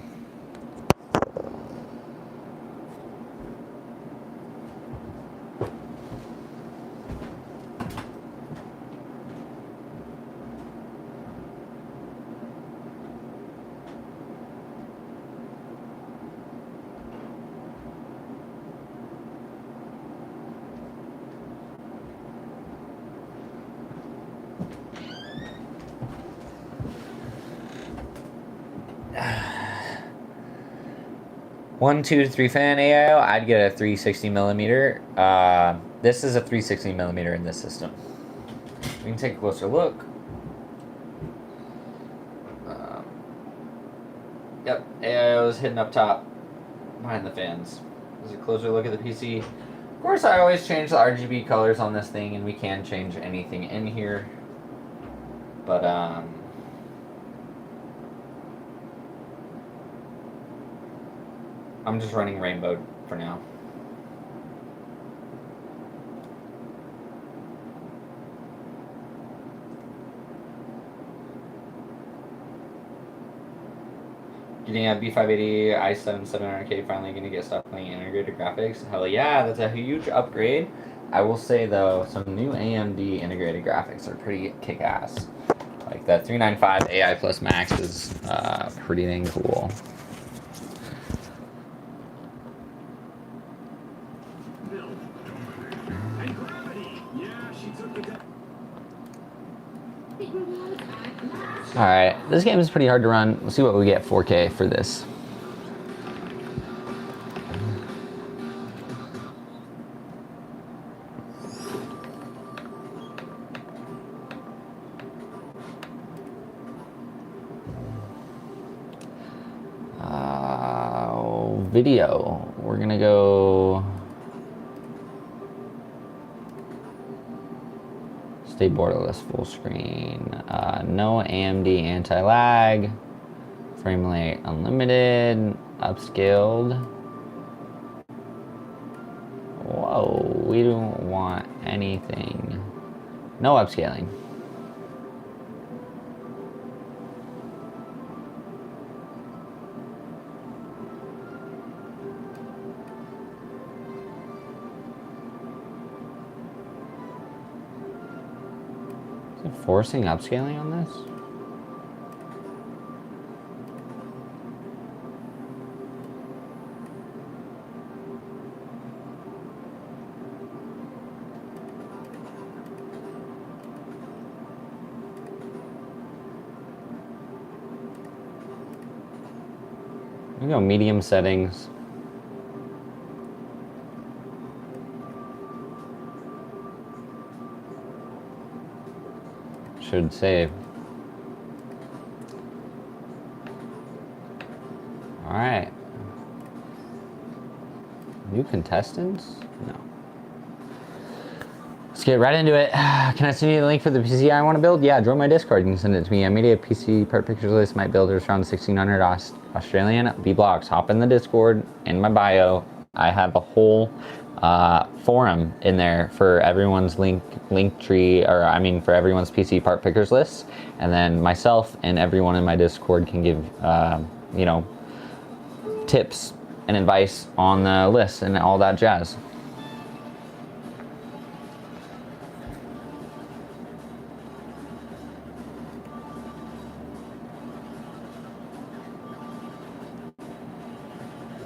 One, 2 to 3 fan AIO, I'd get a 360 millimeter. This is a 360 millimeter in this system. We can take a closer look. Yep, AIO is hidden up top behind the fans. This is a closer look at the PC. Of course, I always change the RGB colors on this thing, and we can change anything in here. But, I'm just running rainbow for now. Getting a B580 i7 700K finally gonna get stuff playing integrated graphics. Hell yeah, that's a huge upgrade. I will say though, some new AMD integrated graphics are pretty kick-ass. Like that 395 AI Plus Max is pretty dang cool. Alright, this game is pretty hard to run. Let's see what we get 4K for this. Video. We're gonna go stay borderless full screen. No AMD anti-lag. Frame rate unlimited. Upscaled. Whoa, we don't want anything. No upscaling. Forcing upscaling on this? We go medium settings. Should save. All right. New contestants? No. Let's get right into it. Can I send you the link for the PC I want to build? Yeah, join my Discord. You can send it to me. I made a PC part pictures list. My builders around 1,600 Australian B blocks. Hop in the Discord in my bio. I have a whole forum in there for everyone's link tree, or I mean for everyone's PC part pickers list, and then myself and everyone in my Discord can give you know, tips and advice on the list and all that jazz.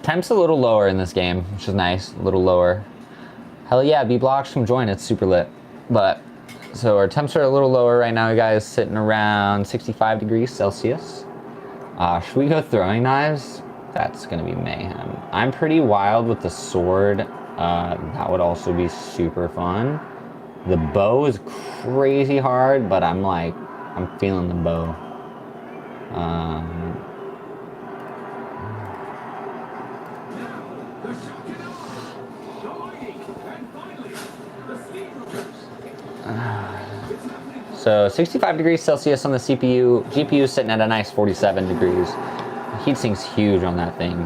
Temp's a little lower in this game, which is nice, a little lower. Hell yeah, B blocks, come join, it's super lit. But, so our temps are a little lower right now, guys, sitting around 65 degrees Celsius. Should we go throwing knives? That's gonna be mayhem. I'm pretty wild with the sword. That would also be super fun. The bow is crazy hard, but I'm feeling the bow. So 65 degrees Celsius on the CPU. GPU is sitting at a nice 47 degrees. Heatsink's huge on that thing.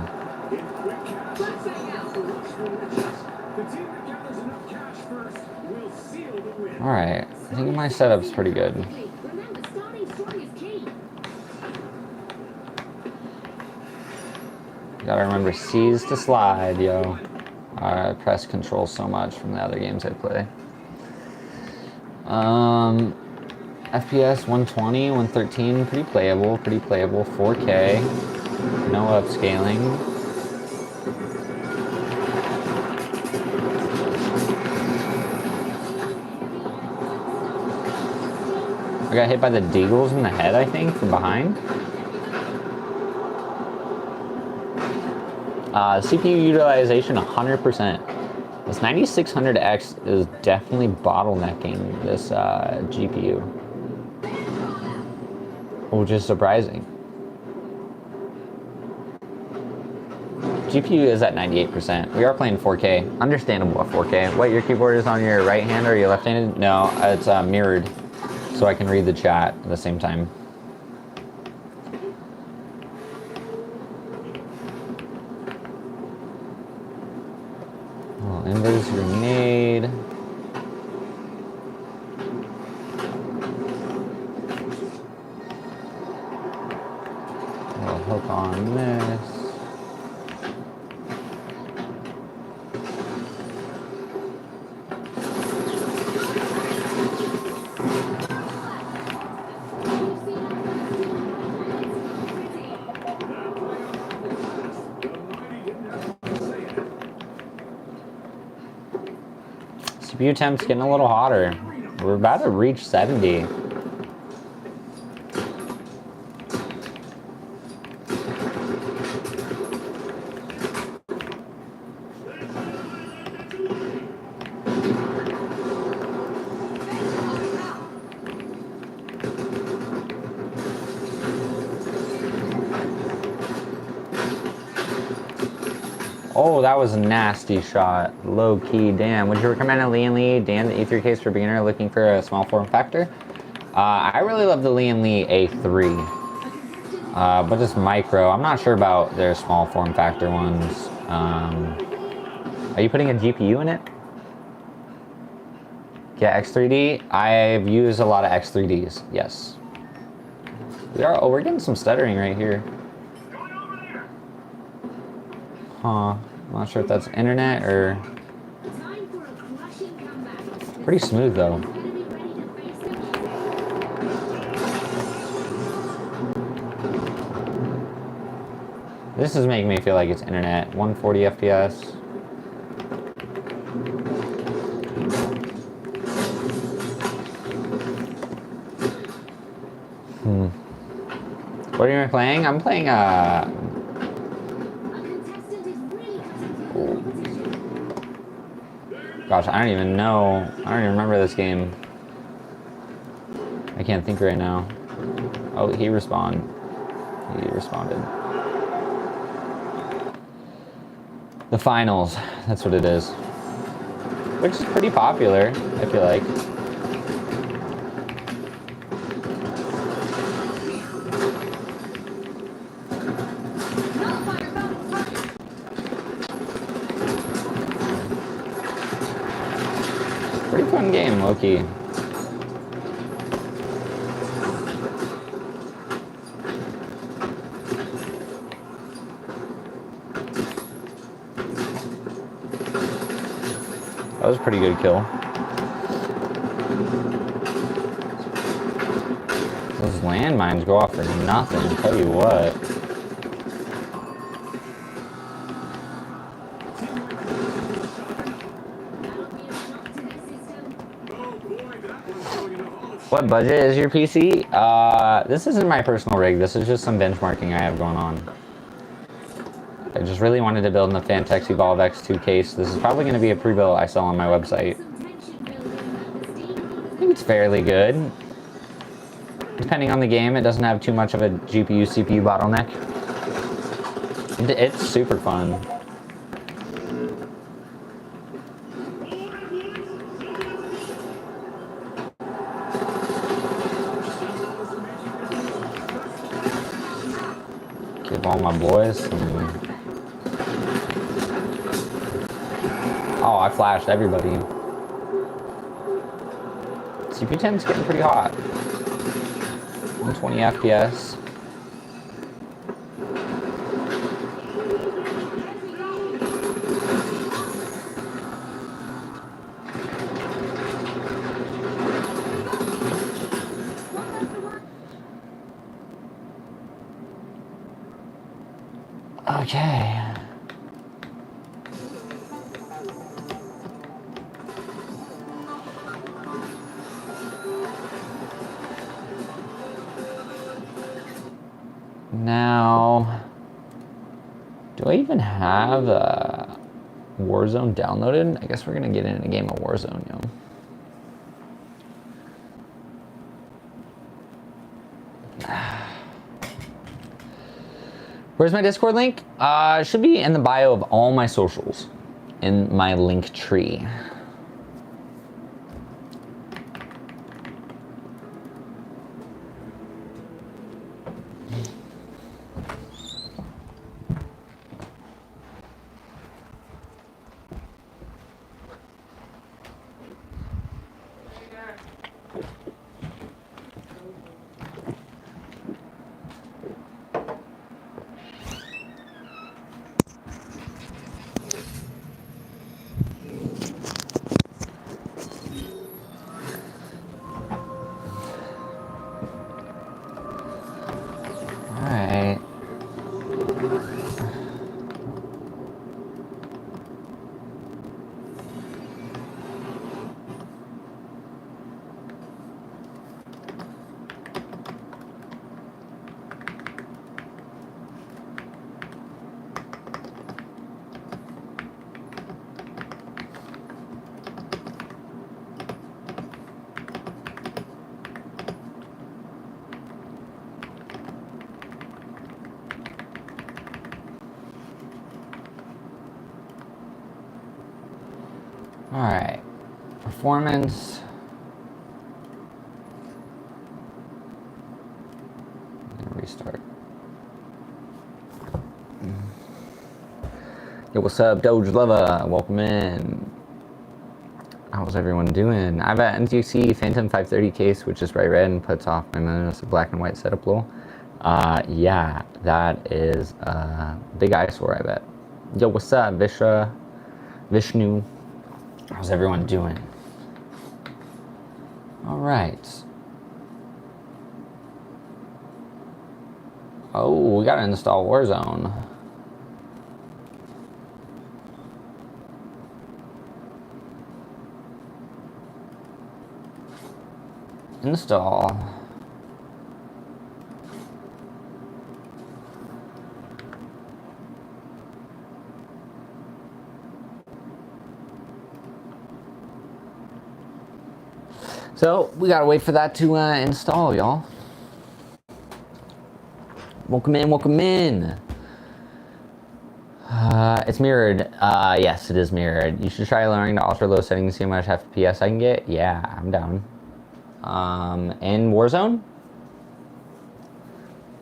Alright, I think my setup's pretty good. Gotta remember C's to slide, yo. I press control so much from the other games I play. FPS 120, 113, pretty playable, 4K, no upscaling. I got hit by the deagles in the head, I think, from behind. CPU utilization 100%. This 9600X is definitely bottlenecking this GPU, which is surprising. GPU is at 98%. We are playing 4K. Understandable at 4K. What, your keyboard is on your right hand or your left handed? No, it's mirrored, so I can read the chat at the same time. Inverse grenade. I'll hook on this. CPU temp's getting a little hotter. We're about to reach 70. Oh, that was a nasty shot. Low key, damn. Would you recommend a Lee & Lee Dan the E3 case for beginner looking for a small form factor? I really love the Lee & Lee A3. But just micro. I'm not sure about their small form factor ones. Are you putting a GPU in it? Yeah, X3D. I've used a lot of X3Ds. Yes. We're getting some stuttering right here. Huh. I'm not sure if that's internet or... Pretty smooth though. This is making me feel like it's internet. 140 FPS. What are you playing? I'm playing Gosh, I don't even know. I don't even remember this game. I can't think right now. Oh, he responded. The Finals. That's what it is. Which is pretty popular, I feel like. Pretty fun game, low-key. That was a pretty good kill. Those landmines go off for nothing, I'll tell you what. What budget is your PC? This isn't my personal rig. This is just some benchmarking I have going on. I just really wanted to build in the Fantex Evolve X2 case. This is probably going to be a pre-built I sell on my website. I think it's fairly good. Depending on the game, it doesn't have too much of a GPU-CPU bottleneck. It's super fun. Give all my boys some... Oh, I flashed everybody. CP10's getting pretty hot. 120 FPS. Okay. Now, do I even have Warzone downloaded? I guess we're gonna get in a game of Warzone, yo. Where's my Discord link? It should be in the bio of all my socials, in my link tree. All right, performance. I'm gonna restart. Yo, what's up, Doge Lava? Welcome in. How's everyone doing? I have an NTXT Phantom 530 case, which is bright red and puts off my notice of black and white setup low. Yeah, that is a big eyesore, I bet. Yo, what's up, Vishnu? How's everyone doing? All right. Oh, we gotta install Warzone. Install. So we gotta wait for that to install, y'all. Welcome in, welcome in. It's mirrored. Yes, it is mirrored. You should try lowering to ultra low settings, see how much FPS I can get. Yeah, I'm down. In Warzone,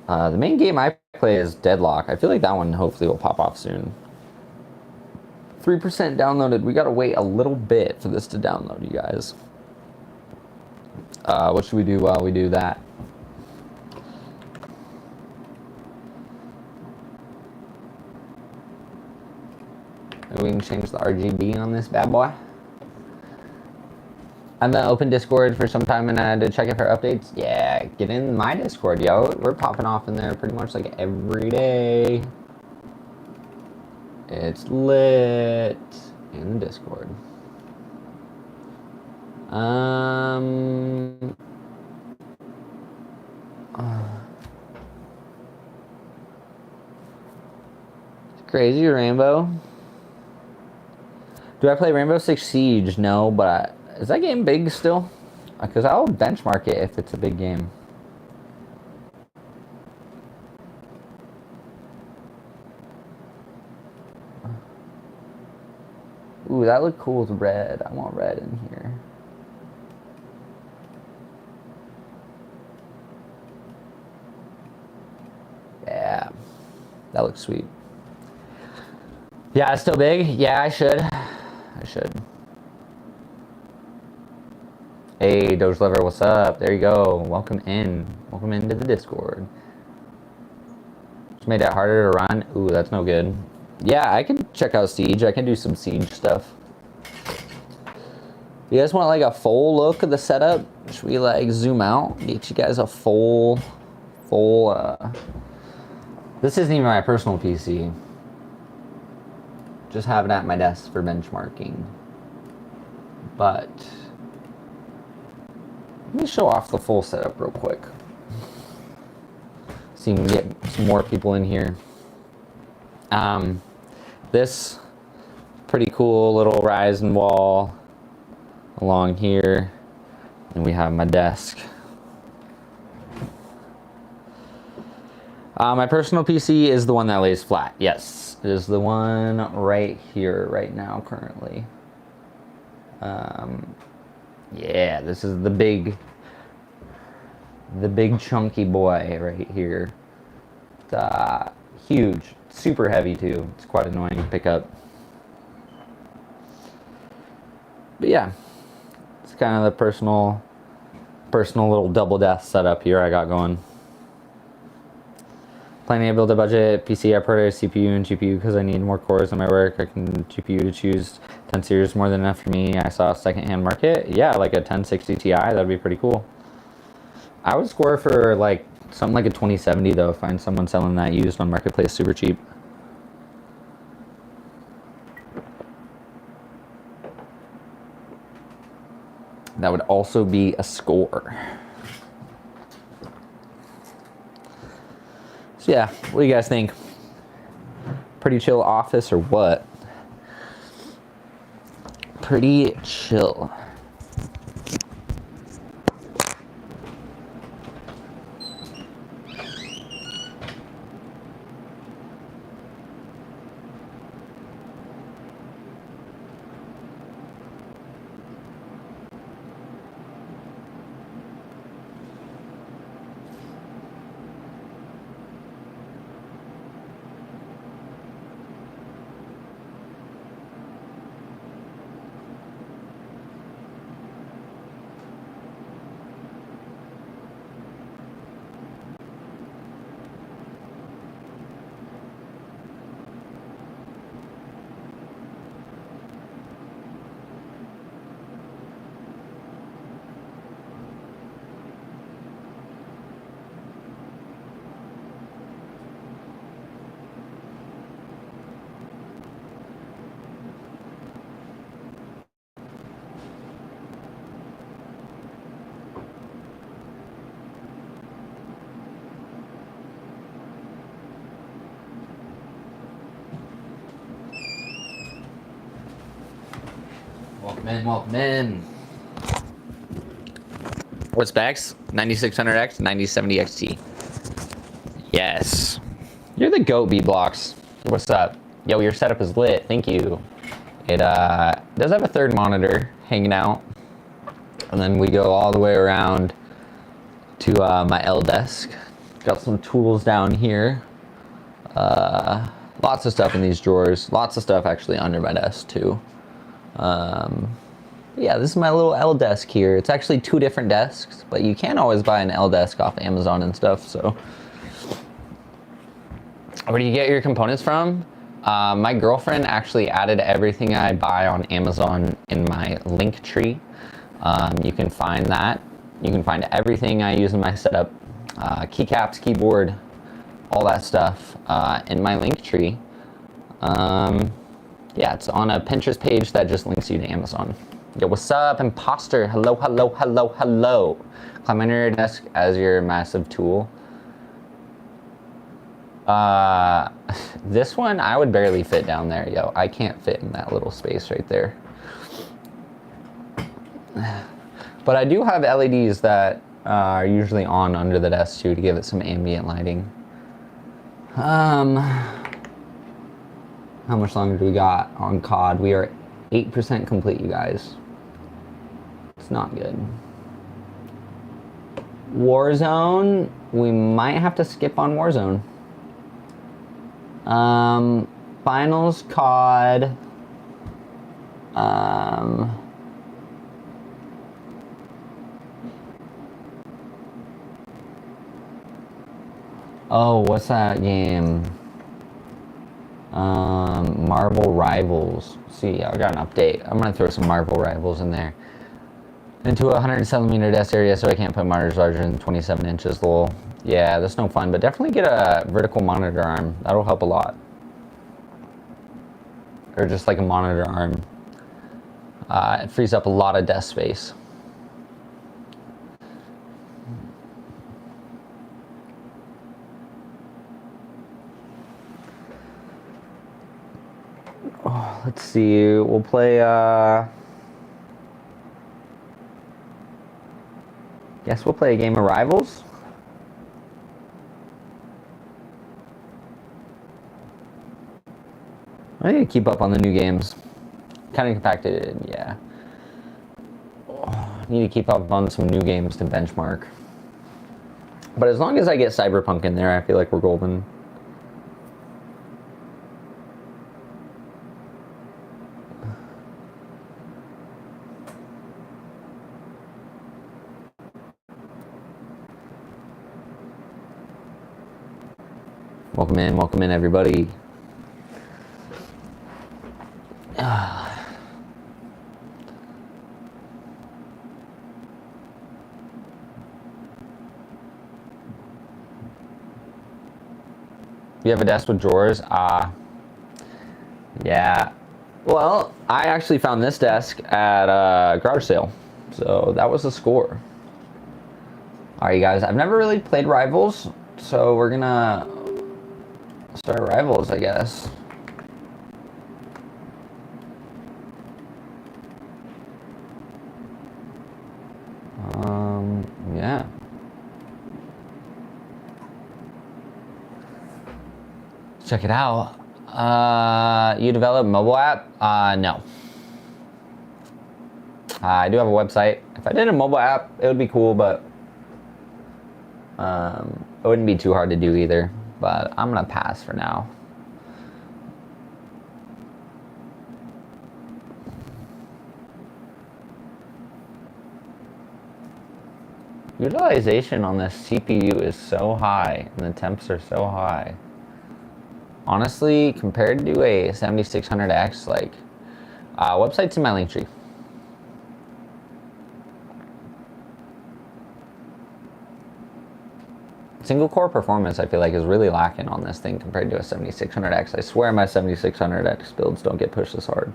the main game I play is Deadlock. I feel like that one hopefully will pop off soon. 3% downloaded. We gotta wait a little bit for this to download, you guys. What should we do while we do that? Maybe we can change the RGB on this bad boy. I'm gonna open Discord for some time and to check it for updates. Yeah, get in my Discord, yo. We're popping off in there pretty much like every day. It's lit in the Discord. Crazy Rainbow. Do I play Rainbow Six Siege? No, but is that game big still? Because I'll benchmark it if it's a big game. Ooh, that looked cool with red. I want red in here. Yeah, that looks sweet. Yeah, it's still big. Yeah, I should. Hey, Doge Lover, what's up? There you go. Welcome in. Welcome into the Discord. Just made it harder to run. Ooh, that's no good. Yeah, I can check out Siege. I can do some Siege stuff. You guys want like a full look of the setup? Should we like zoom out? Get you guys a full, this isn't even my personal PC. Just have it at my desk for benchmarking. But let me show off the full setup real quick. So you can get some more people in here. This pretty cool little Ryzen wall along here. And we have my desk. My personal PC is the one that lays flat. Yes, it is the one right here, right now, currently. Yeah, this is the big chunky boy right here. It's huge, super heavy too. It's quite annoying to pick up. But yeah, it's kind of the personal little double desk setup here I got going. Planning to build a budget PC. I prioritize CPU and GPU because I need more cores in my work. I can GPU to choose 10 series more than enough for me. I saw a secondhand market. Yeah, like a 1060 Ti. That'd be pretty cool. I would score for like something like a 2070 though. Find someone selling that used on Marketplace super cheap. That would also be a score. So yeah, what do you guys think? Pretty chill office or what? Pretty chill. welcome in. What specs? 9600X, 9070 XT. Yes. You're the GOAT, B-Blocks. What's up? Yo, your setup is lit. Thank you. It does have a third monitor hanging out. And then we go all the way around to my L desk. Got some tools down here. Lots of stuff in these drawers. Lots of stuff actually under my desk too. Yeah, this is my little L desk here. It's actually 2 different desks, but you can always buy an L desk off Amazon and stuff, so. Where do you get your components from? My girlfriend actually added everything I buy on Amazon in my link tree. You can find that. You can find everything I use in my setup, keycaps, keyboard, all that stuff in my link tree. Yeah, it's on a Pinterest page that just links you to Amazon. Yo, what's up, imposter? Hello, hello, hello, hello. Climb under your desk as your massive tool. This one, I would barely fit down there, yo. I can't fit in that little space right there. But I do have LEDs that are usually on under the desk too to give it some ambient lighting. How much longer do we got on COD? We are 8% complete, you guys. It's not good. Warzone, we might have to skip on Warzone. Finals, COD. Oh, what's that game? Marvel Rivals. See, I got an update. I'm gonna throw some Marvel Rivals in there. Into a 107mm desk area so I can't put monitors larger than 27 inches. Lol. Yeah, that's no fun, but definitely get a vertical monitor arm. That'll help a lot. Or just like a monitor arm. It frees up a lot of desk space. Oh, let's see, we'll play, guess we'll play a game of Rivals. I need to keep up on the new games. Kind of compacted, yeah. Oh, need to keep up on some new games to benchmark. But as long as I get Cyberpunk in there, I feel like we're golden. Welcome in, everybody. You have a desk with drawers? Yeah. Well, I actually found this desk at a garage sale, so that was the score. All right, you guys, I've never really played Rivals, so we're gonna start Rivals, I guess. Yeah. Check it out. You develop a mobile app? No. I do have a website. If I did a mobile app, it would be cool, but it wouldn't be too hard to do either. But I'm gonna pass for now. Utilization on this CPU is so high, and the temps are so high. Honestly, compared to a 7600X, like, website's in my link tree. Single core performance, I feel like, is really lacking on this thing compared to a 7600X. I swear my 7600X builds don't get pushed this hard.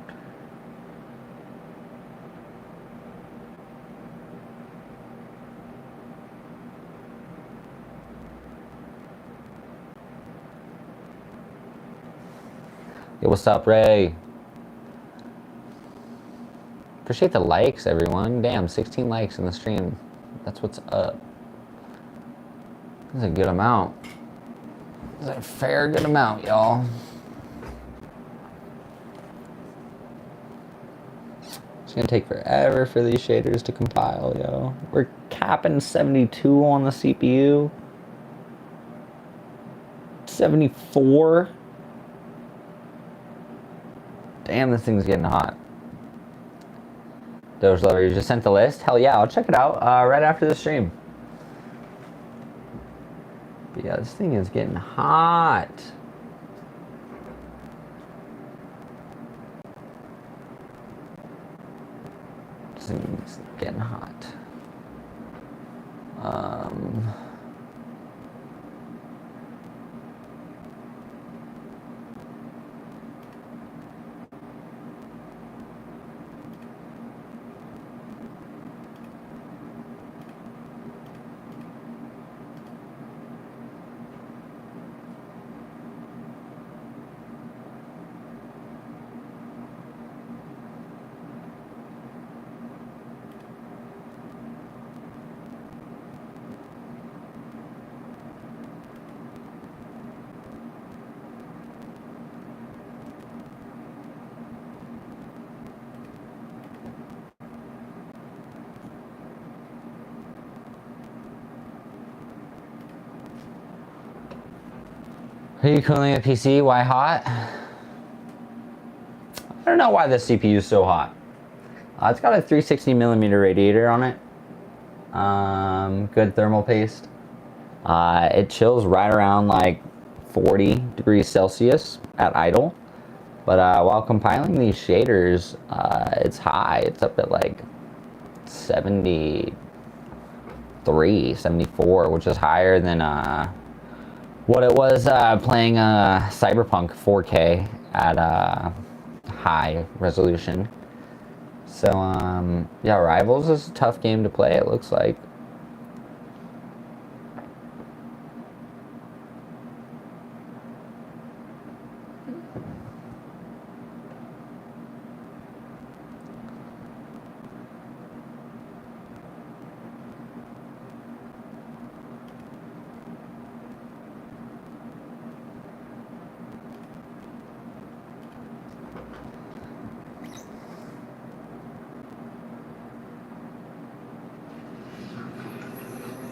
Yo, what's up, Ray? Appreciate the likes, everyone. Damn, 16 likes in the stream. That's what's up. That's a good amount. That's a fair good amount, y'all. It's gonna take forever for these shaders to compile, yo. We're capping 72 on the CPU. 74. Damn, this thing's getting hot. Doge Lover, you just sent the list? Hell yeah, I'll check it out right after the stream. But yeah, this thing is getting hot. This thing's getting hot. Are you cooling a PC? Why hot? I don't know why this CPU is so hot. It's got a 360mm radiator on it. Good thermal paste. It chills right around like 40 degrees Celsius at idle. But while compiling these shaders, it's high. It's up at like 73, 74, which is higher than what it was playing Cyberpunk 4K at high resolution. So yeah, Rivals is a tough game to play, it looks like.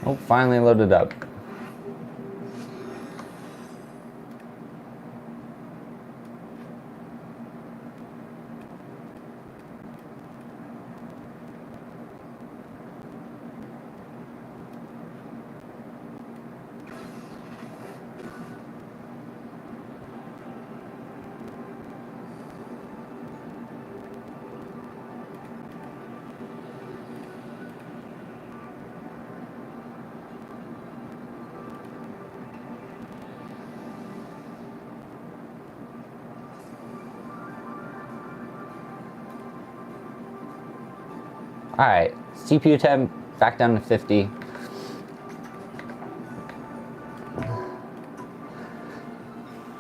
Oh, finally loaded up. All right, CPU temp back down to 50.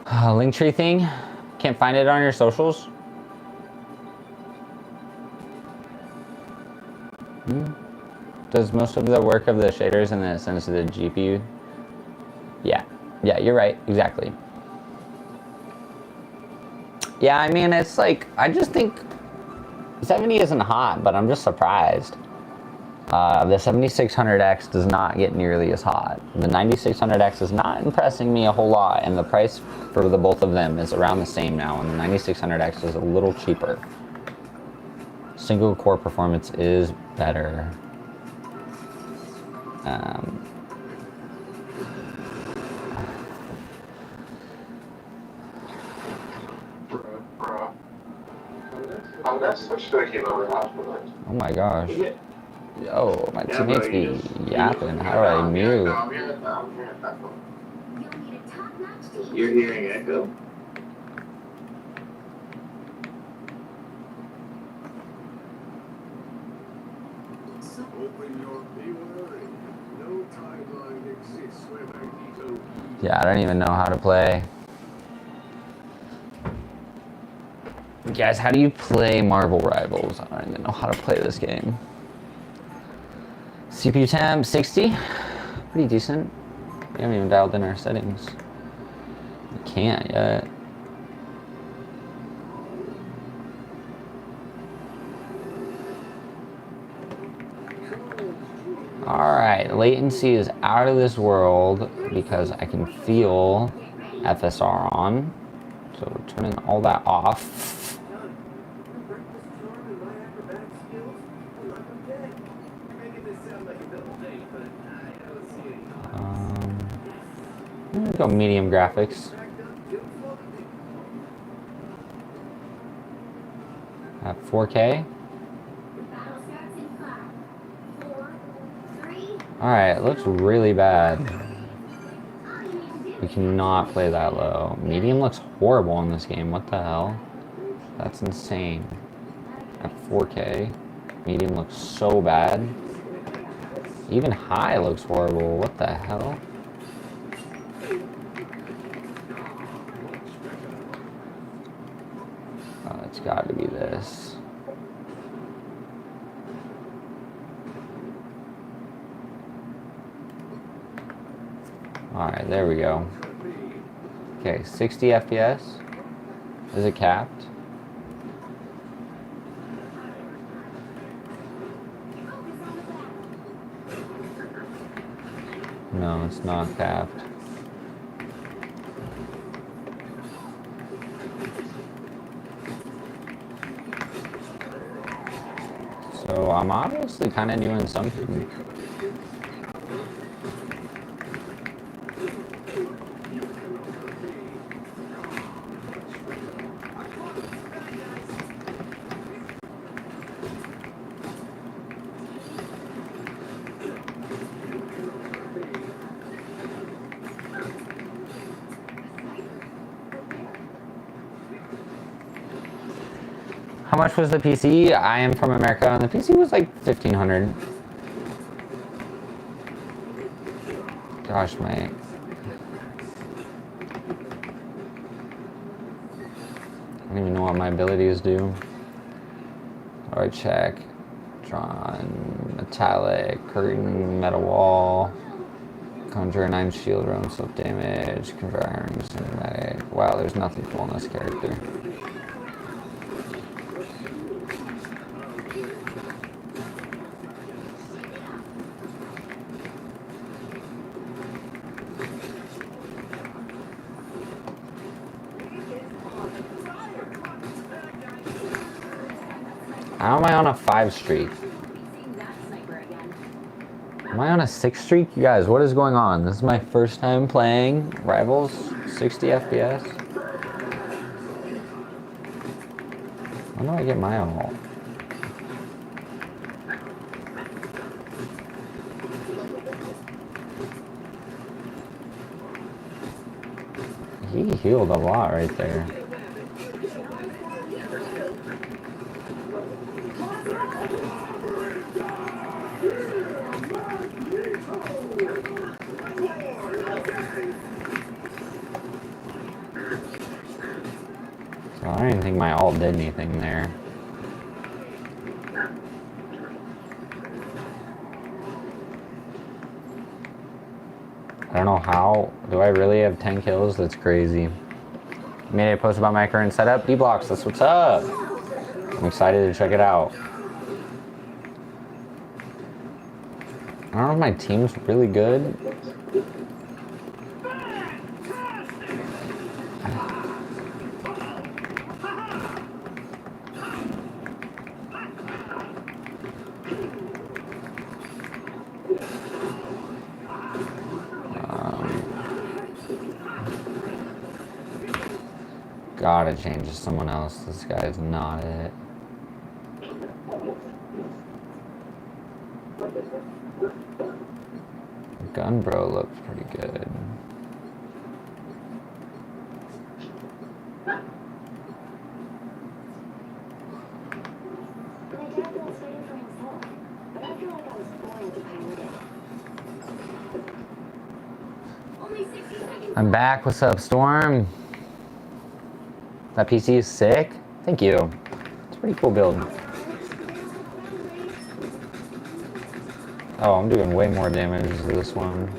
Linktree thing, can't find it on your socials. Does most of the work of the shaders and then it sends to the GPU? Yeah, you're right, exactly. Yeah, I mean, it's like, I just think 70 isn't hot, but I'm just surprised. The 7600X does not get nearly as hot. The 9600X is not impressing me a whole lot, and the price for the both of them is around the same now, and the 9600X is a little cheaper. Single core performance is better. Oh my gosh. Yo, my teammates be yapping. How do I mute? You're hearing echo? Yeah, I don't even know how to play. Guys, how do you play Marvel Rivals? I don't even know how to play this game. CPU temp 60, pretty decent. We haven't even dialed in our settings. We can't yet. Alright, latency is out of this world because I can feel FSR on. So we're turning all that off. I'm gonna go medium graphics. At 4K. Alright, it looks really bad. We cannot play that low. Medium looks horrible in this game. What the hell? That's insane. At 4K. Medium looks so bad. Even high looks horrible. What the hell? Oh, it's got to be this. Alright, there we go. Okay, 60 FPS. Is it capped? No, it's not capped. So I'm obviously kind of doing something. How much was the PC? I am from America, and the PC was like $1,500. Gosh, mate. I don't even know what my abilities do. Or check. Drawn, metallic, curtain, metal wall, conjure 9 shield room, self damage, confirm, cinematic. Wow, there's nothing cool in this character. How am I on a 5 streak? Am I on a 6 streak? You guys, what is going on? This is my first time playing Rivals, 60 FPS. How do I get my ult? He healed a lot right there. So I don't even think my ult did anything there. I don't know how. Do I really have 10 kills? That's crazy. Made a post about my current setup. D-Blocks, that's what's up. I'm excited to check it out. I don't know if my team's really good. Gotta change to someone else. This guy's not it. Gun Bro looks pretty good. I'm back. What's up, Storm? That PC is sick. Thank you. It's a pretty cool build. Oh, I'm doing way more damage to this one.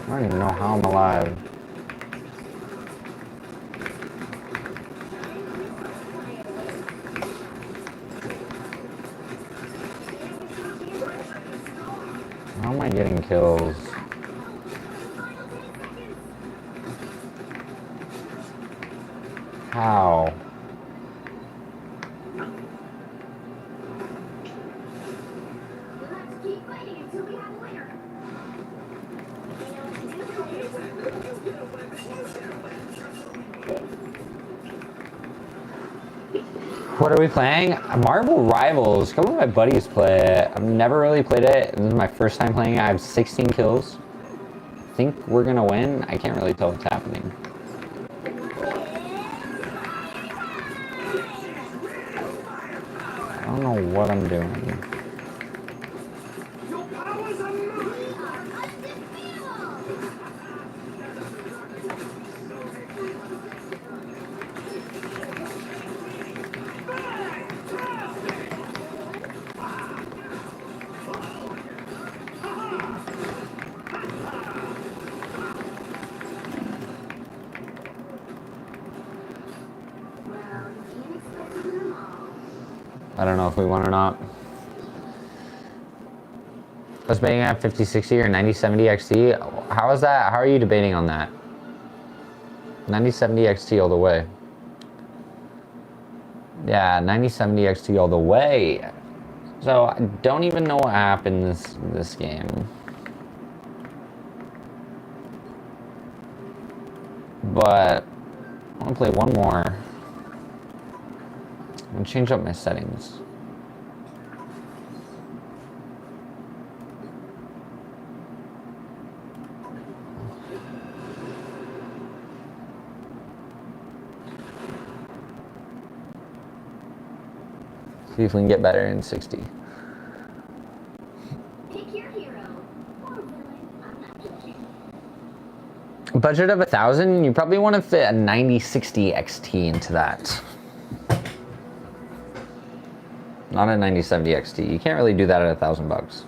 I don't even know how I'm alive. How am I getting kills? How? Let's keep fighting until we have a winner. What are we playing? Marvel Rivals. A couple of my buddies play it. I've never really played it. This is my first time playing it. I have 16 kills. I think we're gonna win. I can't really tell what's happening. I don't know what I'm doing. I don't know if we won or not. I was debating at 5060 or 9070 XT. How is that? How are you debating on that? 9070 XT all the way. Yeah, 9070 XT all the way. So I don't even know what happened this game. But I want to play one more. I'm gonna change up my settings. See if we can get better in 60. Pick your hero. Or villain. I'm not judging. Budget of 1,000, you probably want to fit a 9060 XT into that. Not a 9070 XT. You can't really do that at $1,000.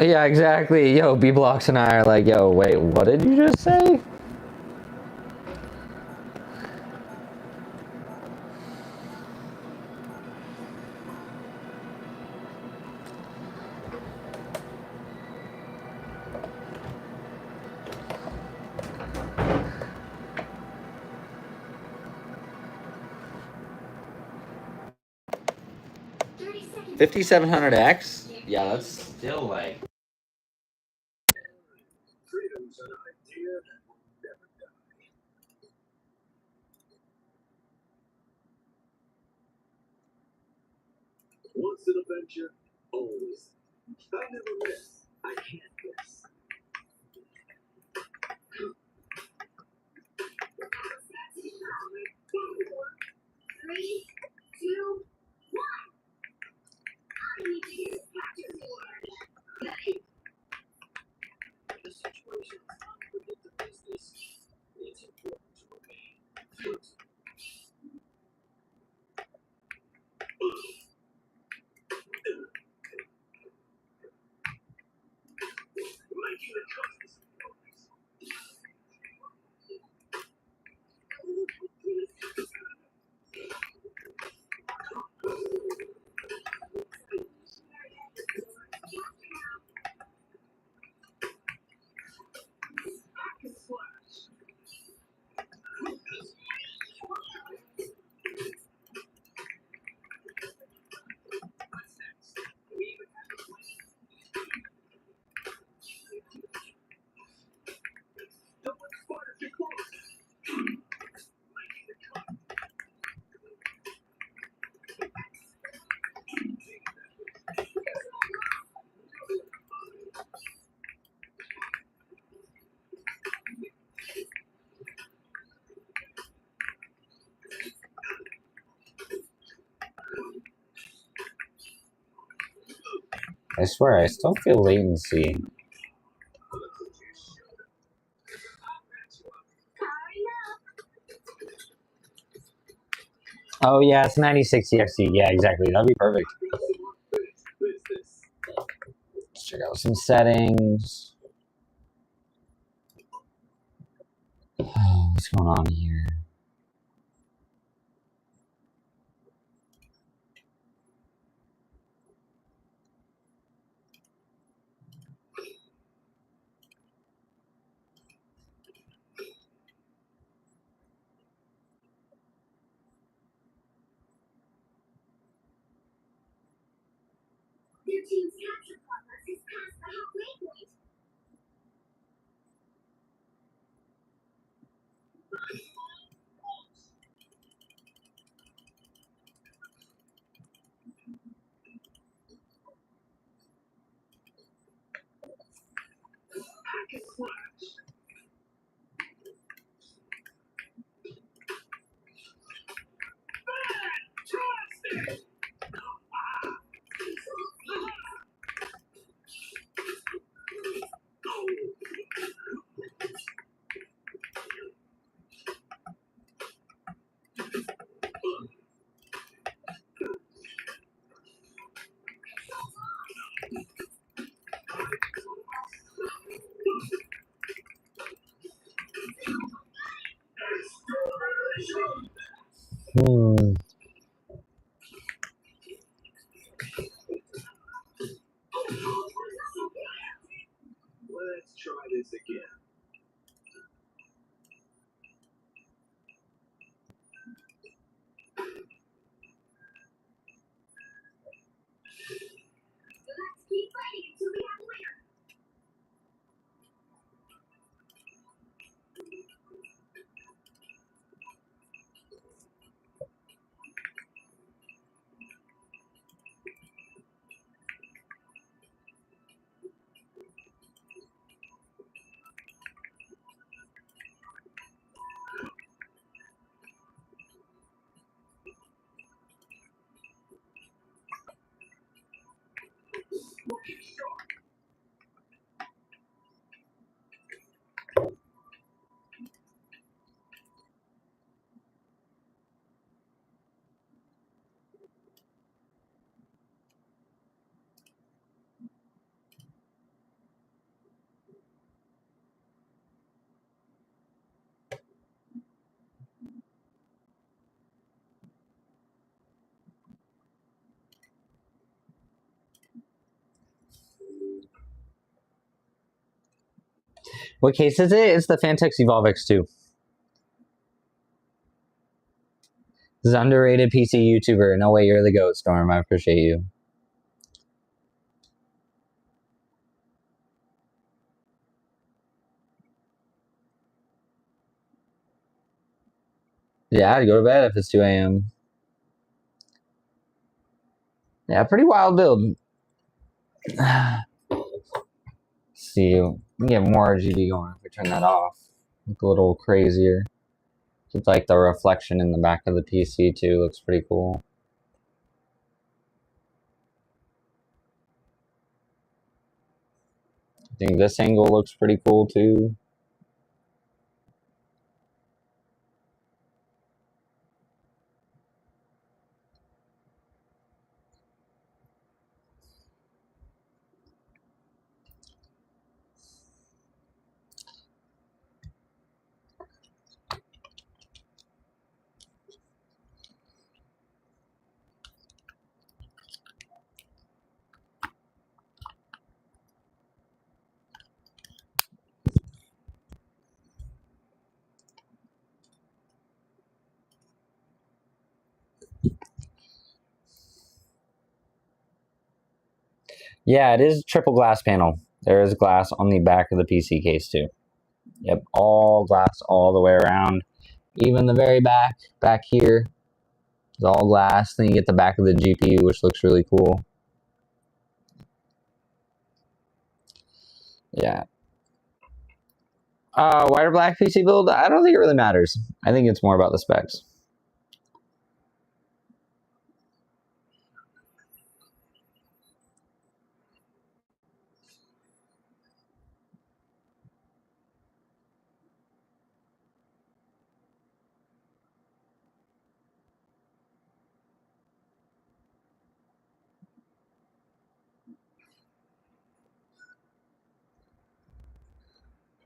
Yeah, exactly. Yo, B-Blocks and I are like, yo, wait, what did you just say? $30 5700X? Yeah, that's still like... Freedom's an idea that will never die. Once an adventure, always. I never miss. I can't miss. Three, two, one. I need to use capture board. The situation is unpredictable as this. It's important to remain flexible. Making a choice. I swear, I still feel latency. Oh yeah, it's 96 CFC. Yeah, exactly. That'd be perfect. Let's check out some settings. What's going on here? Their team's capture progress is past the halfway point. Let's try this again. Let's keep fighting until we have a winner. What case is it? It's the Fantex Evolve X2. This is underrated PC YouTuber. No way, you're the GOAT, Storm. I appreciate you. Yeah, I'd go to bed if it's 2 a.m. Yeah, pretty wild build. See, we can get more RGB going if we turn that off. Look a little crazier. Keep like the reflection in the back of the PC too. Looks pretty cool. I think this angle looks pretty cool too. Yeah, it is triple glass panel. There is glass on the back of the PC case too. Yep, all glass all the way around. Even the very back here, is all glass. Then you get the back of the GPU, which looks really cool. Yeah. White or black PC build? I don't think it really matters. I think it's more about the specs.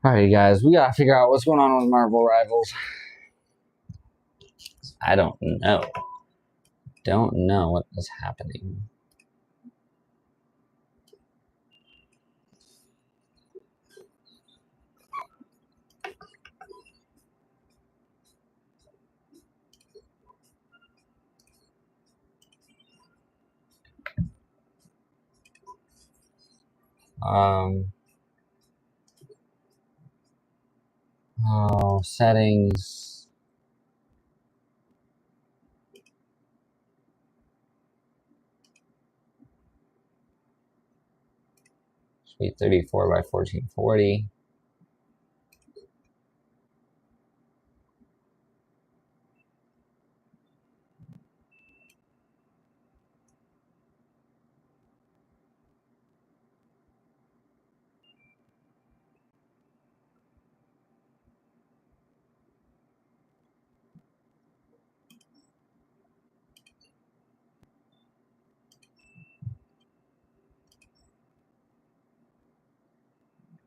Alright, guys, we gotta figure out what's going on with Marvel Rivals. I don't know. Don't know what is happening. Oh, settings. Sweet 34 by 1440.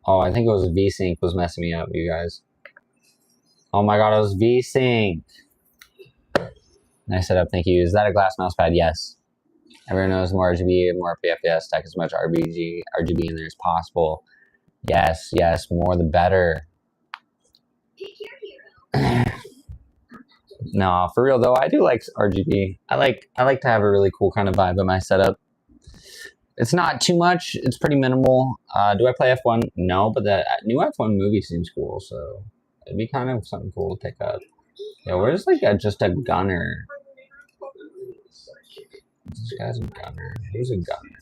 Oh, I think it was VSync was messing me up, you guys. Oh my god, it was VSync. Nice setup, thank you. Is that a glass mouse pad? Yes. Everyone knows more RGB, more FPS, stack as much RGB in there as possible. Yes, yes, more the better. No, for real though, I do like RGB. I like to have a really cool kind of vibe in my setup. It's not too much. It's pretty minimal. Do I play F1? No, but the new F1 movie seems cool, so it'd be kind of something cool to pick up. Yeah, where's like just a gunner? This guy's a gunner. Who's a gunner?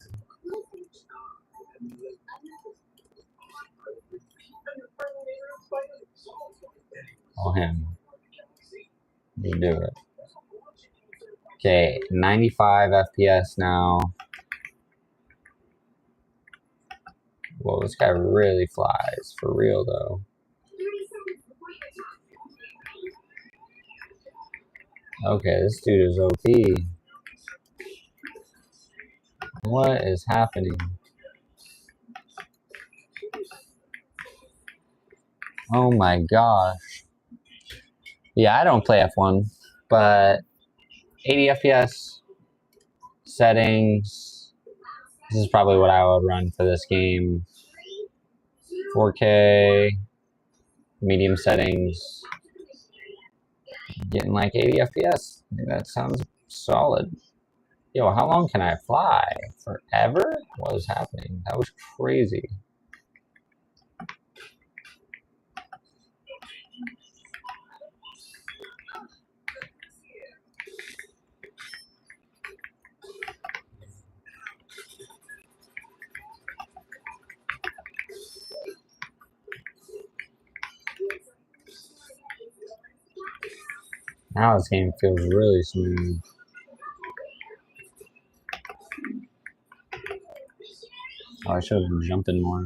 Oh, him. You do it. Okay, 95 FPS now. Whoa, this guy really flies. For real, though. Okay, this dude is OP. What is happening? Oh my gosh. Yeah, I don't play F1, but 80 FPS settings. This is probably what I would run for this game. 4K, medium settings. Getting like 80 FPS. I think that sounds solid. Yo, how long can I fly? Forever? What is happening? That was crazy. Now this game feels really smooth. Oh, I should have been jumping more.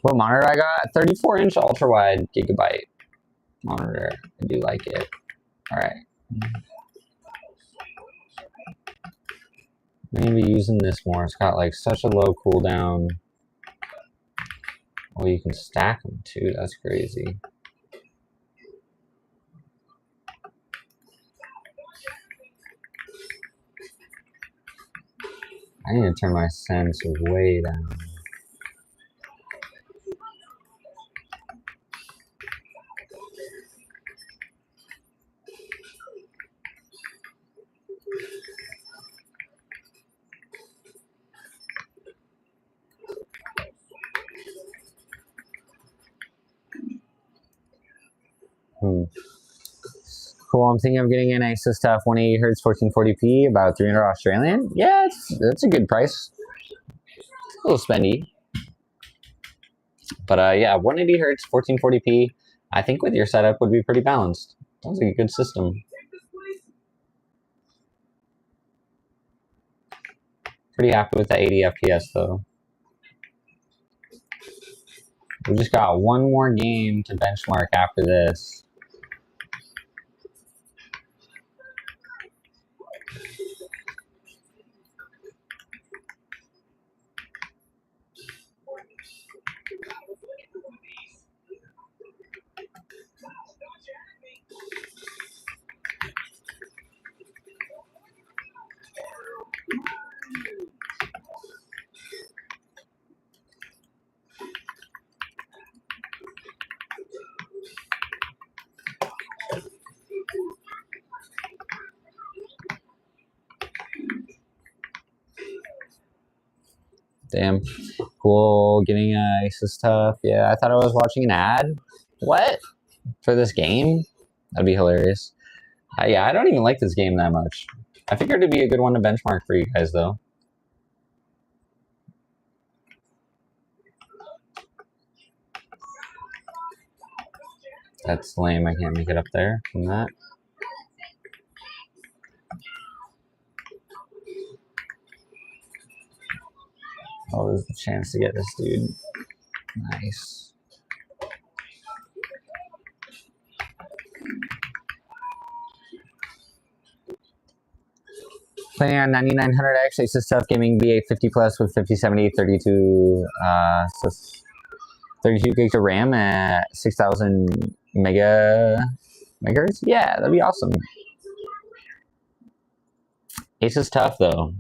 What monitor I got? 34-inch ultra-wide gigabyte monitor. I do like it. Alright. I'm gonna be using this more. It's got like such a low cooldown. Oh, you can stack them too. That's crazy. I need to turn my sense way down. Cool. I'm thinking of getting an Asus stuff 180 Hz 1440p, about 300 Australian. Yeah, that's a good price. It's a little spendy. But yeah, 180 Hz 1440p. I think with your setup would be pretty balanced. Sounds like a good system. Pretty happy with the 80 FPS though. We just got one more game to benchmark after this. Damn. Cool. Getting Aces tough. Yeah, I thought I was watching an ad. What? For this game? That'd be hilarious. Yeah, I don't even like this game that much. I figured it'd be a good one to benchmark for you guys, though. That's lame. I can't make it up there from that. Oh, there's the chance to get this dude. Nice. Playing on 9900X, Asus Tough Gaming B850 Plus with 5070, 32, 32 gigs of RAM at 6,000 megahertz? Yeah, that'd be awesome. Asus Tough, though.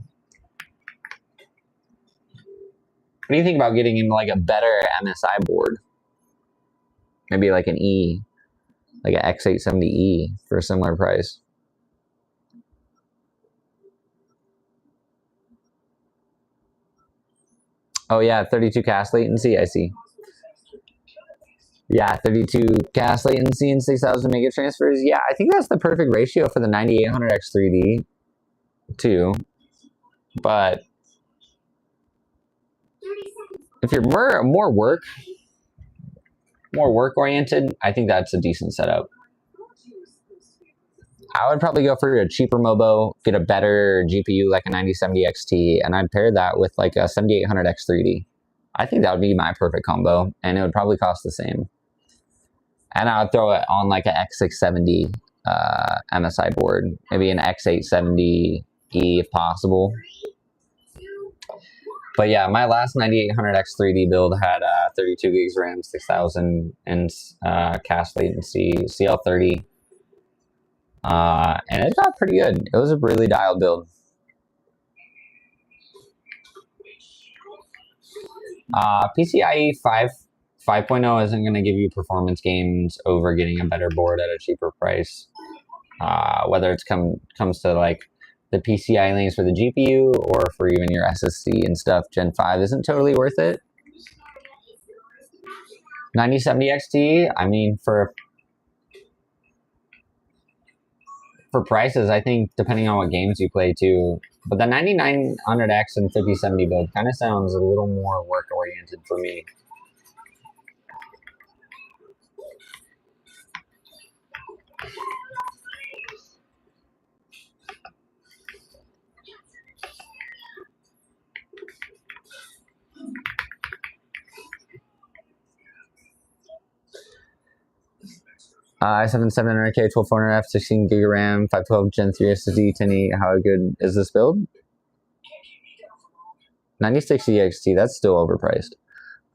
What do you think about getting him like a better MSI board? Maybe like an E, like an X870E for a similar price. Oh yeah, 32 cast latency, I see. Yeah, 32 cast latency and 6,000 mega transfers. Yeah, I think that's the perfect ratio for the 9800X 3D too. But if you're more work oriented, I think that's a decent setup. I would probably go for a cheaper MOBO, get a better GPU like a 9070 XT, and I'd pair that with like a 7800X 3D. I think that would be my perfect combo, and it would probably cost the same. And I would throw it on like an X670 MSI board, maybe an X870E if possible. But yeah, my last 9800X 3D build had 32 gigs RAM, 6,000 and cache latency, CL30. And it got pretty good. It was a really dialed build. PCIe 5.0 isn't going to give you performance gains over getting a better board at a cheaper price. Whether it comes to like the PCI lanes for the GPU or for even your SSD and stuff, Gen 5 isn't totally worth it. 9070 XT, I mean, for prices, I think, depending on what games you play too. But the 9900X and 5070 build kind of sounds a little more work-oriented for me. i7 700K, 12400F, 16 gig of RAM, 512 Gen 3 SSD, 1080. How good is this build? 9060 XT, that's still overpriced.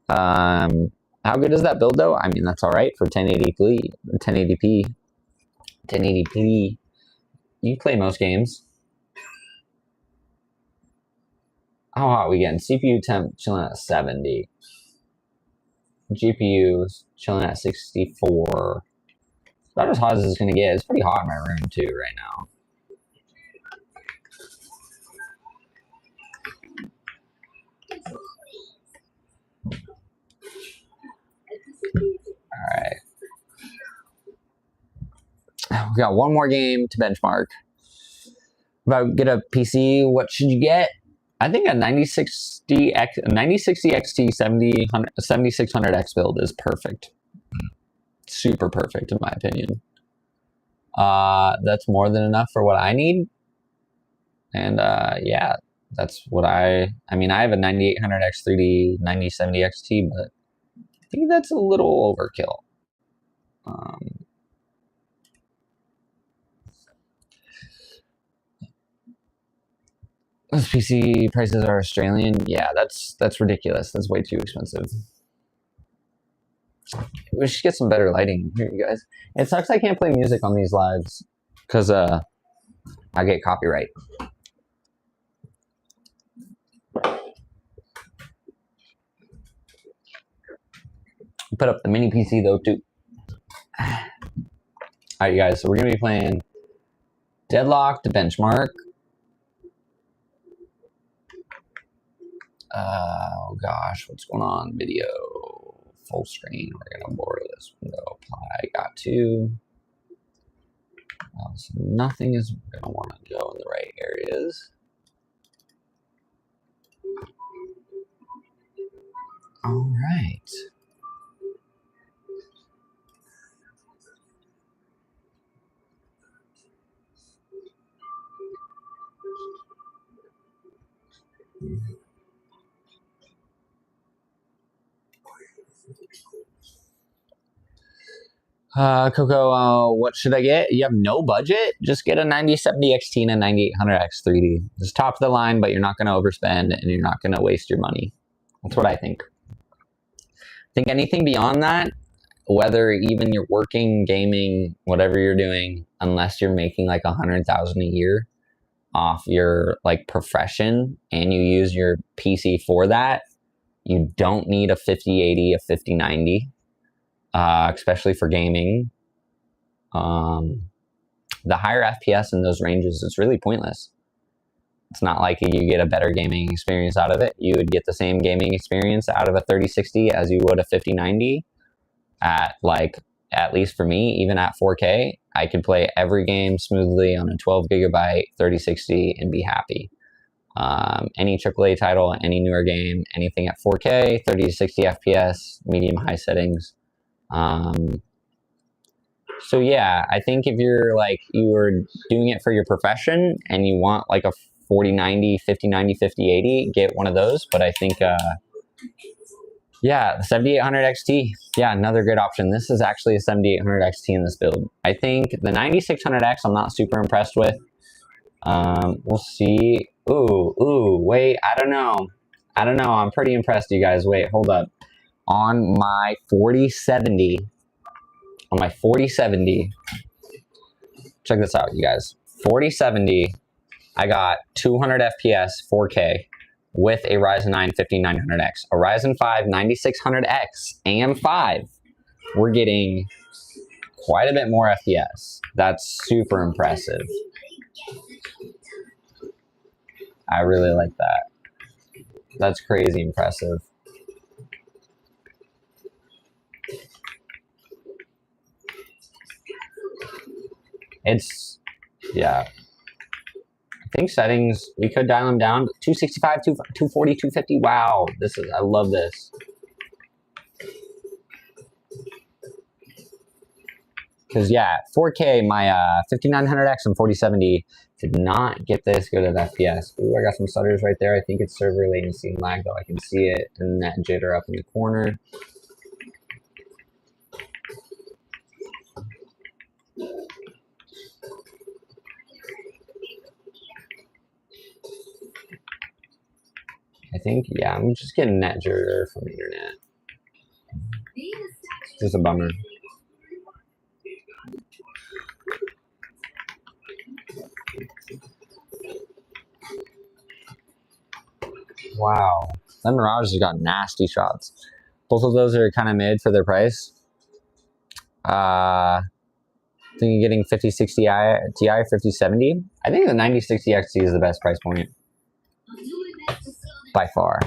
How good is that build though? I mean, that's all right for 1080p. 1080p. You play most games. How hot we getting? CPU temp chilling at 70. GPU chilling at 64. About as hot as it's gonna get. It's pretty hot in my room too right now. Alright. We got one more game to benchmark. If I get a PC, what should you get? I think a 9060 XT 7600X build is perfect. Super perfect in my opinion. That's more than enough for what I need. And yeah, that's what I mean, I have a 9800X 3D 9070 XT, but I think that's a little overkill. Those PC prices are Australian. Yeah, that's ridiculous. That's way too expensive. We should get some better lighting here, you guys. It sucks I can't play music on these lives because I get copyright. Put up the mini PC though too. Alright, you guys. So we're gonna be playing Deadlock to benchmark. Oh gosh, what's going on? Video full screen. We're gonna border this window. Apply. Got to. So nothing is gonna want to go in the right areas. All right. Coco, what should I get? You have no budget? Just get a 9070 XT and a 9800X 3D. Just top of the line, but you're not going to overspend and you're not going to waste your money. That's what I think. I think anything beyond that, whether even you're working, gaming, whatever you're doing, unless you're making like 100,000 a year off your like profession and you use your PC for that, you don't need a 5080, a 5090. Especially for gaming. The higher FPS in those ranges is really pointless. It's not like you get a better gaming experience out of it. You would get the same gaming experience out of a 3060 as you would a 5090 at least for me, even at 4K, I could play every game smoothly on a 12 gigabyte 3060 and be happy. Any AAA title, any newer game, anything at 4K, 30 to 60 FPS, medium high settings. So yeah, I think if you're like, you are doing it for your profession and you want like a 4090, 5090, 5080, get one of those. But I think, yeah, the 7800 XT, yeah, another good option. This is actually a 7800 XT in this build. I think the 9600X, I'm not super impressed with. We'll see. Ooh, wait, I don't know. I'm pretty impressed, you guys. Wait, hold up. On my 4070, check this out, you guys. 4070, I got 200 FPS, 4K, with a Ryzen 9 5900X. A Ryzen 5 9600X AM5, we're getting quite a bit more FPS. That's super impressive. I really like that. That's crazy impressive. It's, yeah. I think settings, we could dial them down. 265, 240, 250. Wow, I love this. Because yeah, 4K, my 5900X and 4070 did not get this good of FPS. Ooh, I got some stutters right there. I think it's server latency and lag, though. I can see it, and that jitter up in the corner. I think, yeah, I'm just getting net jitter from the internet. Just a bummer. Wow, that Mirage has got nasty shots. Both of those are kind of mid for their price. I think you're getting 5060 Ti or 5070. I think the 9060 XT is the best price point by far.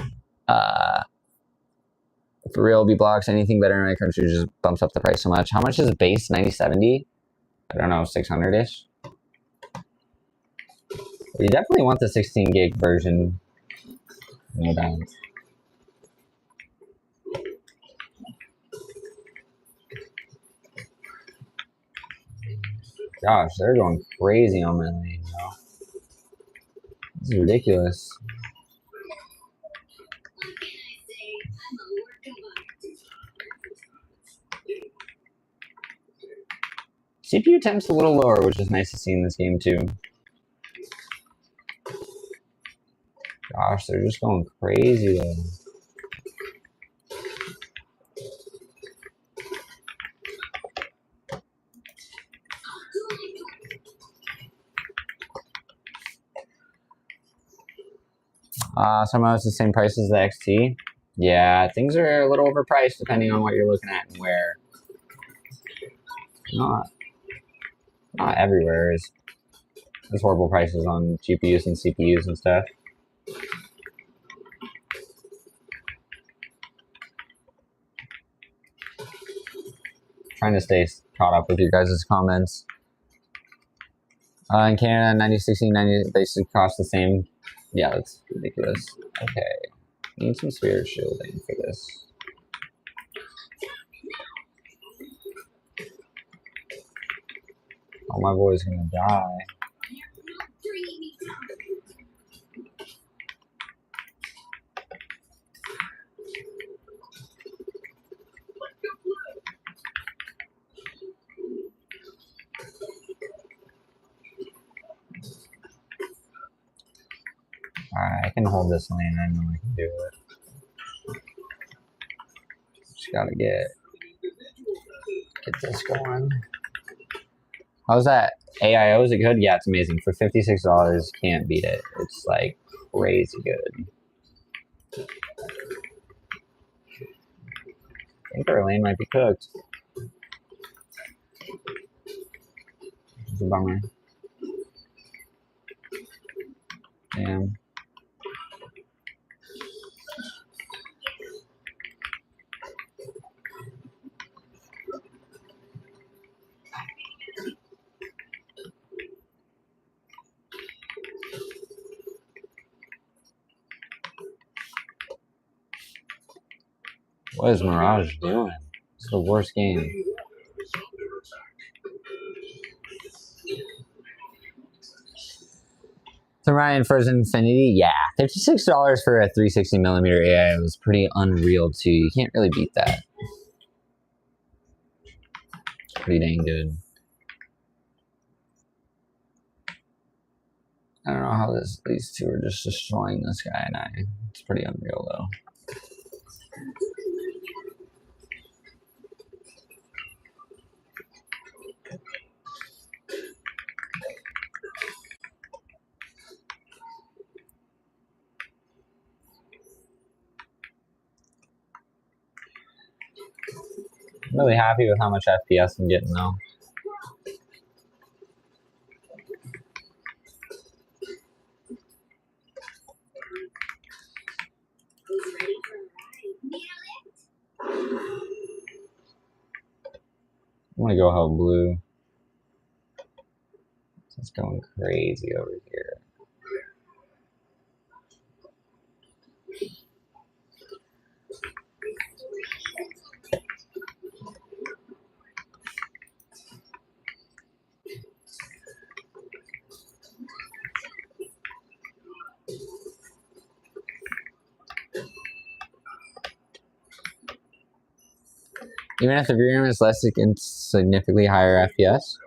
For real, B blocks, anything better in my country just bumps up the price so much. How much is a base 9070? I don't know, 600-ish. You definitely want the 16 gig version. No doubt. Gosh, they're going crazy on my lane now. This is ridiculous. CPU temp's a little lower, which is nice to see in this game too. Gosh, they're just going crazy though. Somehow it's the same price as the XT. Yeah, things are a little overpriced depending on what you're looking at and where. Not everywhere is. There's horrible prices on GPUs and CPUs and stuff. Trying to stay caught up with you guys' comments. In Canada, 9060, 90 basically cost the same. Yeah, that's ridiculous. Okay. Need some spirit shielding for this. Oh, my boy's gonna die. Alright, I can hold this lane. I know I can do it. Just gotta get this going. How's that? AIO, is it good? Yeah, it's amazing. For $56, can't beat it. It's like crazy good. I think our lane might be cooked. It's a bummer. Damn. What is Mirage doing? It's the worst game. So Ryan, Frozen Infinity, yeah, $56 for a 360mm AI was pretty unreal too. You can't really beat that. Pretty dang good. I don't know how these two are just destroying this guy and I. It's pretty unreal though. I'm really happy with how much FPS I'm getting though. I'm gonna go help blue. It's going crazy over here. Even if the VRAM is less, it can significantly higher FPS.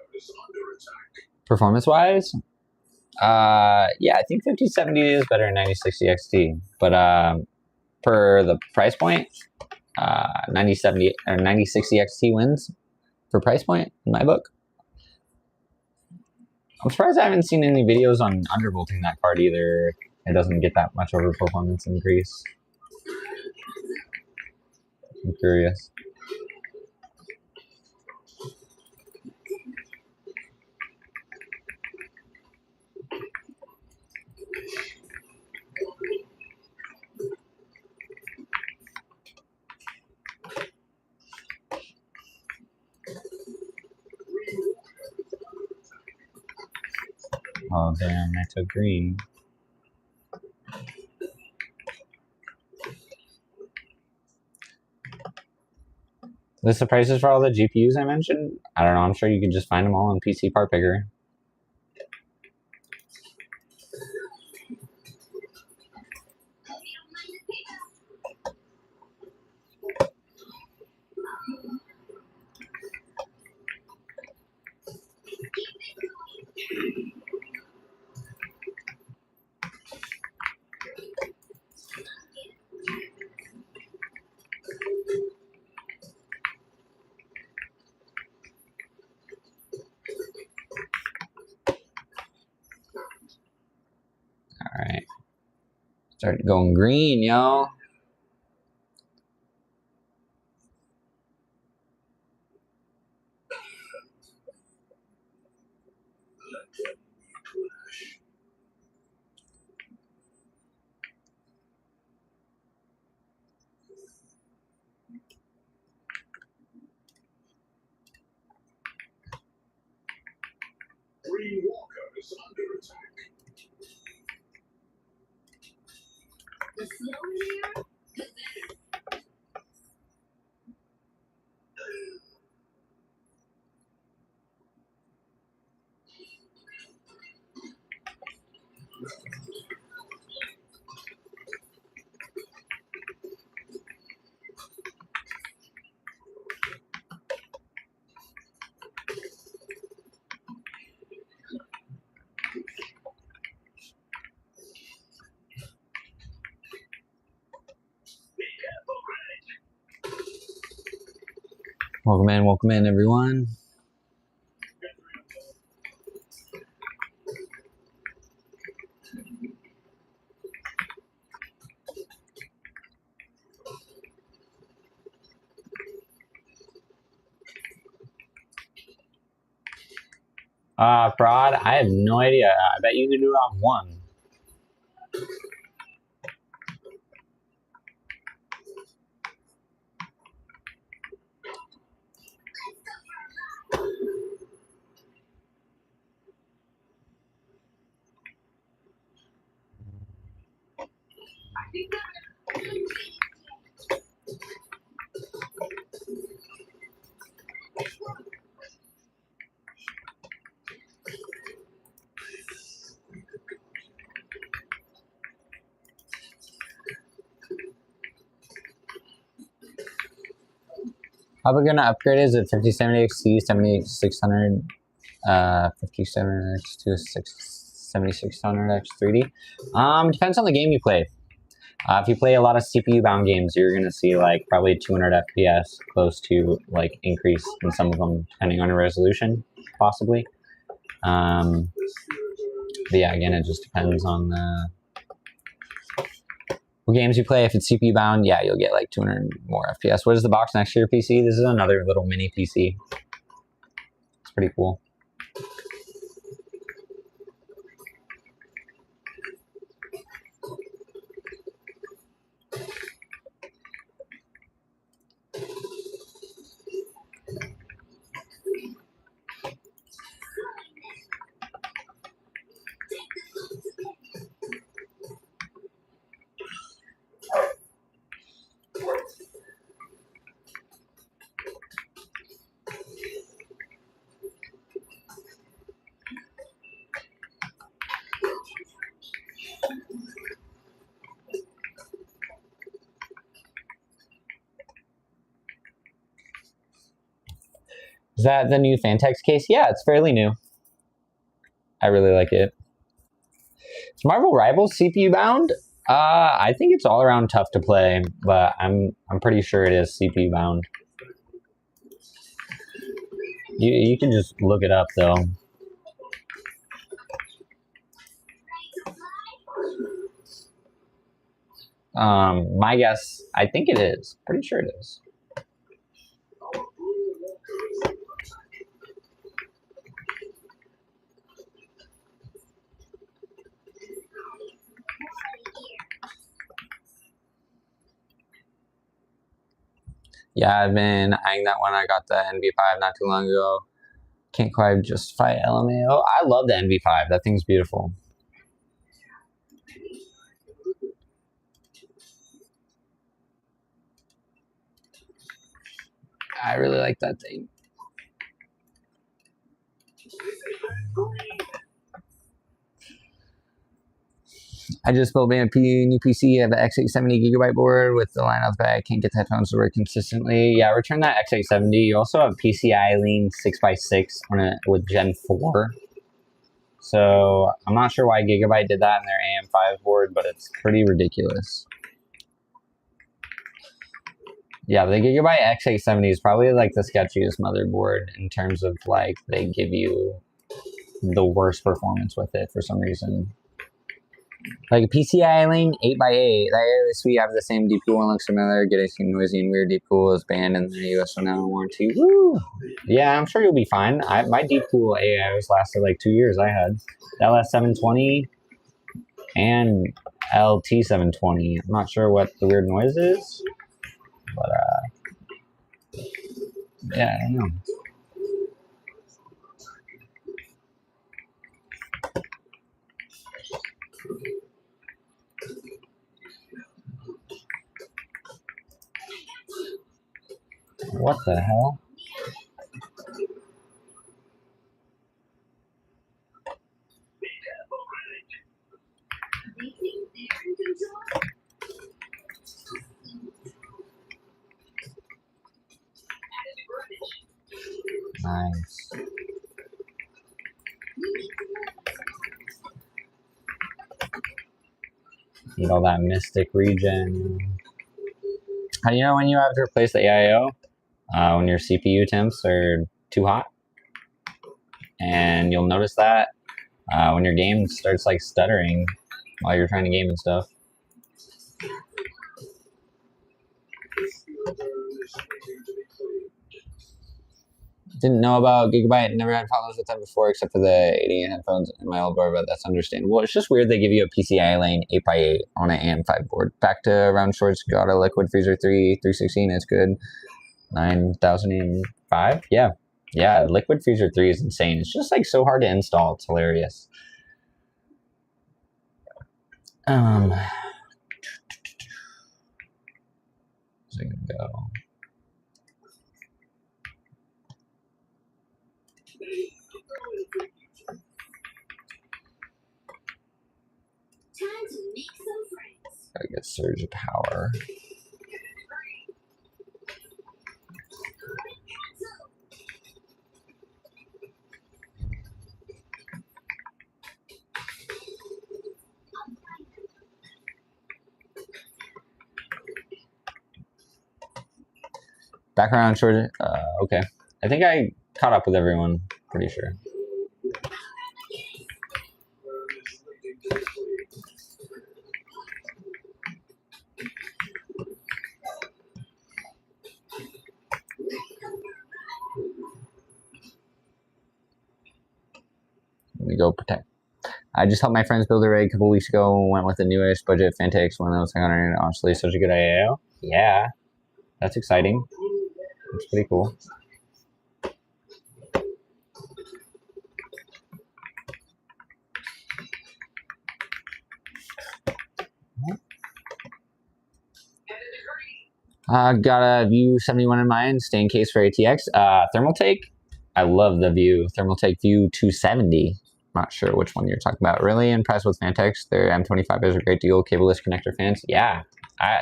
Performance-wise, yeah, I think 5070 is better than 9060 XT. But for the price point, 9070 or 9060 XT wins for price point in my book. I'm surprised I haven't seen any videos on undervolting that card either. It doesn't get that much over performance increase. I'm curious. Oh damn, I took green. This the prices for all the GPUs I mentioned? I don't know, I'm sure you can just find them all on PC Part Picker. Alright. Start going green, yo. Green Walker is under attack. The snow in there? Welcome in, everyone. Fraud, I have no idea. I bet you could do round 1. How are we gonna upgrade? Is it 5070 XT, 7600, 5700X to 7600X 3D? Depends on the game you play. If you play a lot of CPU bound games, you're gonna see like probably 200 FPS, close to like increase in some of them, depending on your resolution, possibly. But yeah, again, it just depends on what games you play. If it's CPU bound, yeah, you'll get like 200 more FPS. What is the box next to your PC? This is another little mini PC. It's pretty cool. Is that the new Fantex case? Yeah, it's fairly new. I really like it. Is Marvel Rivals CPU bound? I think it's all around tough to play, but I'm pretty sure it is CPU bound. You can just look it up though. My guess, I think it is. Pretty sure it is. Yeah, I've been eyeing that one. I got the NV5 not too long ago. Can't quite justify LMAO. I love the NV5. That thing's beautiful. I really like that thing. I just built me a new PC. I have an x870 gigabyte board with the line out the back. Can't get the headphones to work consistently. Yeah, return that x870. You also have PCI Lean 6x6 on it with Gen 4. So I'm not sure why Gigabyte did that in their AM5 board, but it's pretty ridiculous. Yeah, the Gigabyte X870 is probably like the sketchiest motherboard in terms of like they give you the worst performance with it for some reason. Like PCI Link 8x8, that is sweet. Have the same deep cool and looks similar. Getting noisy and weird. Deep cool is banned in the US from now on warranty. Woo! Yeah, I'm sure you'll be fine. My deep cool AIs lasted like 2 years. I had LS720 and LT720. I'm not sure what the weird noise is, but yeah, I don't know. What the hell? Nice. Need all that mystic regen. How do you know when you have to replace the AIO? When your CPU temps are too hot. And you'll notice that when your game starts like stuttering while you're trying to game and stuff. Didn't know about Gigabyte, never had problems with them before except for the 88 headphones in my old board, but that's understandable. It's just weird they give you a PCI lane 8x8 on an AM5 board. Back to round shorts, got a Liquid Freezer 3, 316, it's good. 9005, yeah. Yeah, Liquid Freezer 3 is insane. It's just like so hard to install, it's hilarious. Where's it gonna go? Time to make some friends. Gotta get surge power. Background short. Okay. I think I caught up with everyone. Pretty sure. Let me go protect. I just helped my friends build a rig a couple weeks ago. Went with the newest budget Fantex one that was like on honestly such a good IAO. Yeah, that's exciting. That's pretty cool. Got a View 71 in mind, stay in case for ATX. Thermal Take. I love the View. Thermal Take View 270. Not sure which one you're talking about. Really impressed with Fantex. Their M25 is a great deal. Cableless connector fans. Yeah,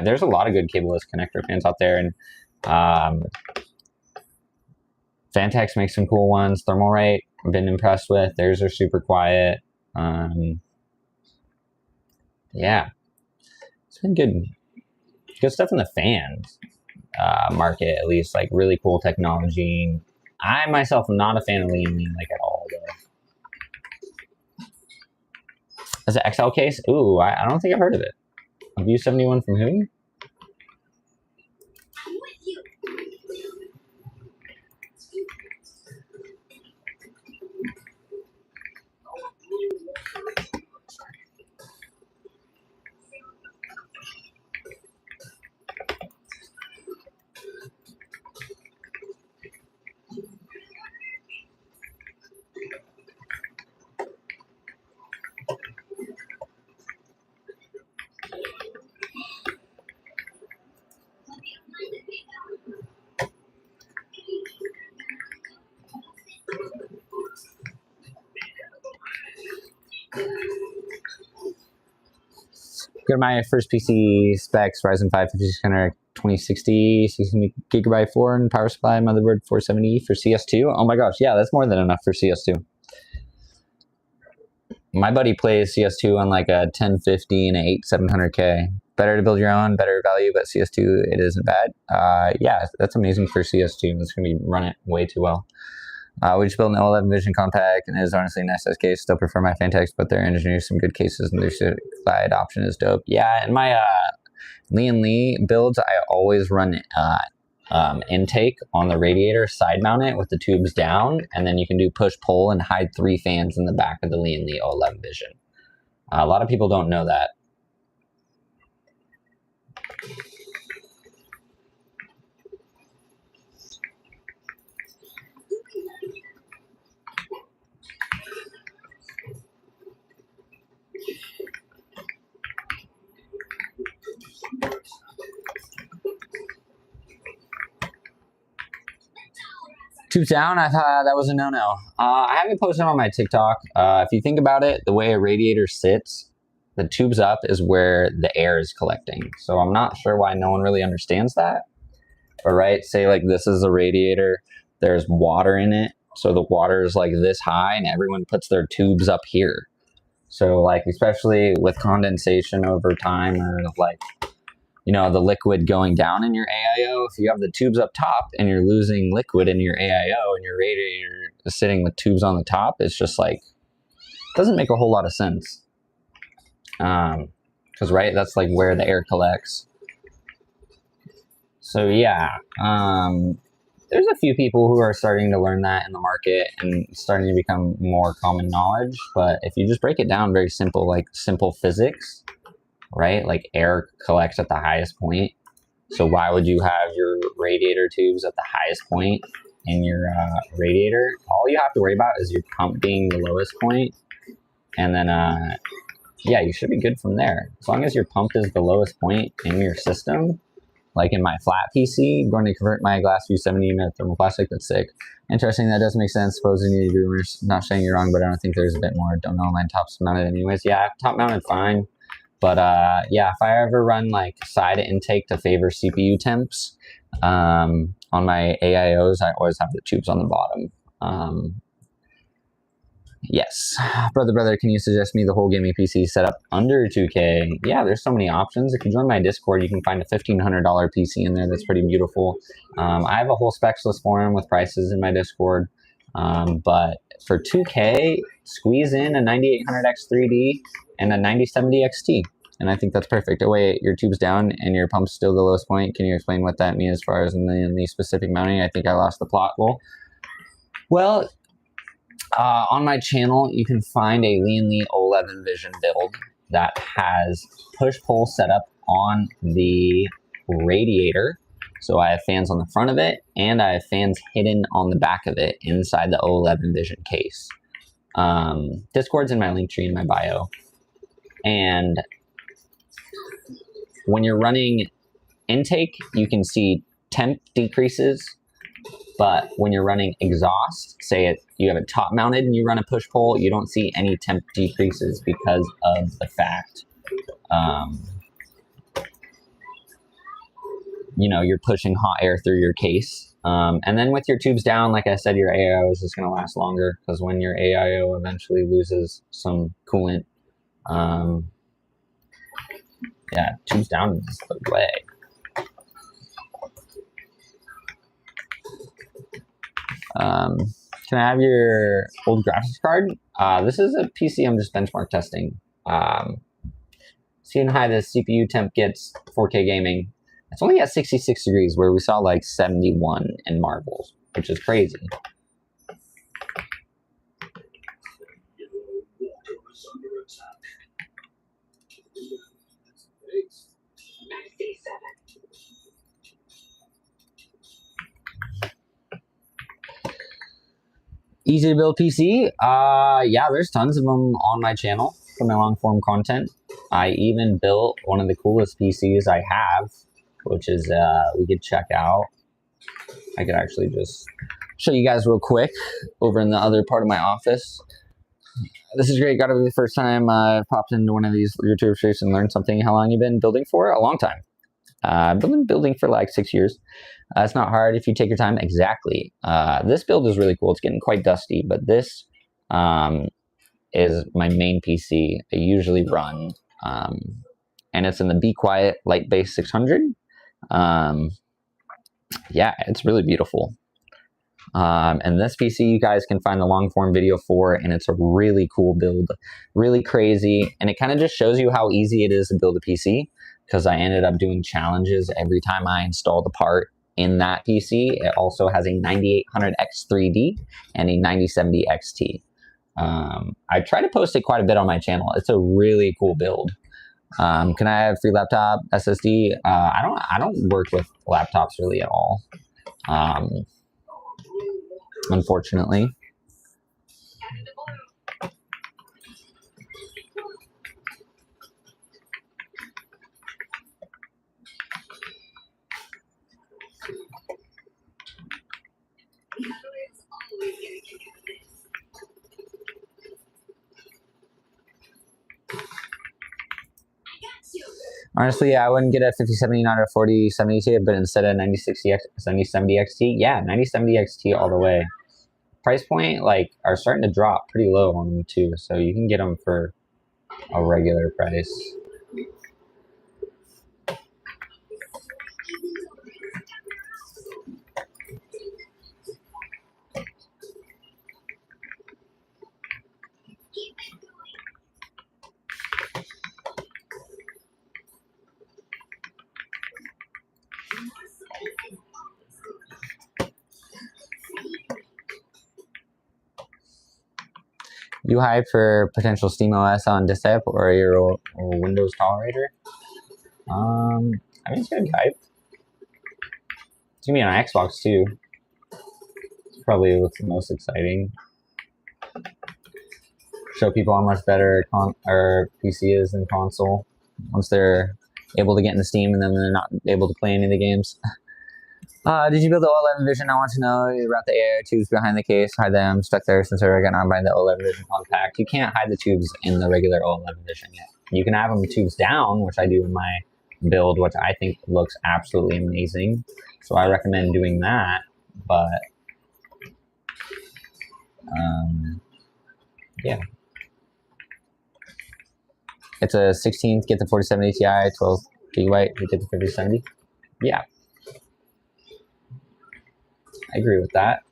there's a lot of good cableless connector fans out there. And Fantex makes some cool ones. Thermal Rate, I've been impressed with. Theirs are super quiet. Yeah, it's been good. Good stuff in the fans market, at least, like really cool technology. I myself am not a fan of lean like at all though. As an XL case, ooh, I don't think I've heard of it. A View 71 from who? I'm with you. Go to my first PC specs, Ryzen 5 5600 2060, 16 gigabyte 4 and power supply, motherboard 470 for CS2. Oh my gosh, yeah, that's more than enough for CS2. My buddy plays CS2 on like a 1050 and a 8700K. Better to build your own, better value, but CS2, it isn't bad. Yeah, that's amazing for CS2. It's going to run it way too well. We just built an L11 Vision compact, and it is honestly a nice size case. Still prefer my Fantex, but their engineers some good cases, and their certified option is dope. Yeah, in my Lee builds, I always run intake on the radiator, side mount it with the tubes down, and then you can do push-pull and hide 3 fans in the back of the Lee 11 Vision. A lot of people don't know that. Tubes down, I thought that was a no-no. I haven't posted on my TikTok. If you think about it, the way a radiator sits, the tubes up is where the air is collecting. So I'm not sure why no one really understands that. But right, say like this is a radiator, there's water in it. So the water is like this high and everyone puts their tubes up here. So like, especially with condensation over time or like, you know, the liquid going down in your AIO, if you have the tubes up top and you're losing liquid in your AIO and your radiator is sitting with tubes on the top, it's just like, doesn't make a whole lot of sense. Because right, that's like where the air collects. So yeah, there's a few people who are starting to learn that in the market and starting to become more common knowledge. But if you just break it down very simple, like simple physics, right? Like air collects at the highest point. So why would you have your radiator tubes at the highest point in your radiator? All you have to worry about is your pump being the lowest point. And then, yeah, you should be good from there. As long as your pump is the lowest point in your system, like in my flat PC, going to convert my glass U70 into thermoplastic, that's sick. Interesting, that does make sense. Suppose you need to do rumors. Not saying you're wrong, but I don't think there's a bit more. Don't know, mine top's mounted anyways. Yeah, top mounted fine. But yeah, if I ever run like side intake to favor CPU temps on my AIOs, I always have the tubes on the bottom. Yes, brother, can you suggest me the whole gaming PC setup under 2K? Yeah, there's so many options. If you join my Discord, you can find a $1,500 PC in there that's pretty beautiful. I have a whole specs list forum with prices in my Discord. But for 2K, squeeze in a 9800X 3D and a 9070 XT. And I think that's perfect. Oh wait, your tube's down and your pump's still the lowest point. Can you explain what that means as far as in the specific mounting? I think I lost the plot. Well, on my channel, you can find a Lean Lee 11 Vision build that has push-pull set up on the radiator. So I have fans on the front of it, and I have fans hidden on the back of it inside the 11 Vision case. Discord's in my link tree in my bio. And when you're running intake, you can see temp decreases. But when you're running exhaust, say you have it top mounted and you run a push pull, you don't see any temp decreases because of the fact, you know, you're pushing hot air through your case. And then with your tubes down, like I said, your AIO is just going to last longer because when your AIO eventually loses some coolant, yeah, tubes down is the way. Can I have your old graphics card? This is a PC I'm just benchmark testing. Seeing how high the CPU temp gets 4K gaming. It's only at 66 degrees where we saw like 71 in Marvels, which is crazy. Easy to build PC? Yeah, there's tons of them on my channel for my long form content. I even built one of the coolest PCs I have, which is, we could check out. I could actually just show you guys real quick over in the other part of my office. This is great. Gotta be the first time I've popped into one of these YouTube streams and learned something. How long you been building for? A long time. I've been building for like 6 years. It's not hard if you take your time. Exactly. This build is really cool. It's getting quite dusty, but this is my main PC I usually run. And it's in the Be Quiet Light Base 600. Yeah, it's really beautiful. And this PC you guys can find the long form video for, and it's a really cool build, really crazy. And it kind of just shows you how easy it is to build a PC, because I ended up doing challenges every time I installed a part in that PC. It also has a 9800X 3D and a 9070 XT. I try to post it quite a bit on my channel. It's a really cool build. Can I have free laptop SSD? I don't work with laptops really at all. Unfortunately. Honestly, yeah, I wouldn't get a 5070, not a 4070 Ti, but instead of 9070 XT, yeah, 9070 XT all the way. Price point, like, are starting to drop pretty low on them too, so you can get them for a regular price. You hype for potential SteamOS on desktop or your Windows tolerator? I mean, it's gonna be hype. It's gonna be on Xbox too. It's probably what's the most exciting. Show people how much better PC is than console once they're able to get into Steam and then they're not able to play any of the games. Did you build the O11 Vision? I want to know about the air tubes behind the case. Hide them stuck there since I got on by the O11 Vision compact. You can't hide the tubes in the regular O11 Vision yet. You can have them tubes down, which I do in my build, which I think looks absolutely amazing. So I recommend doing that. But yeah. It's a 16th, get the 4070 Ti, 12 gigabyte, get the 5070. Yeah. I agree with that.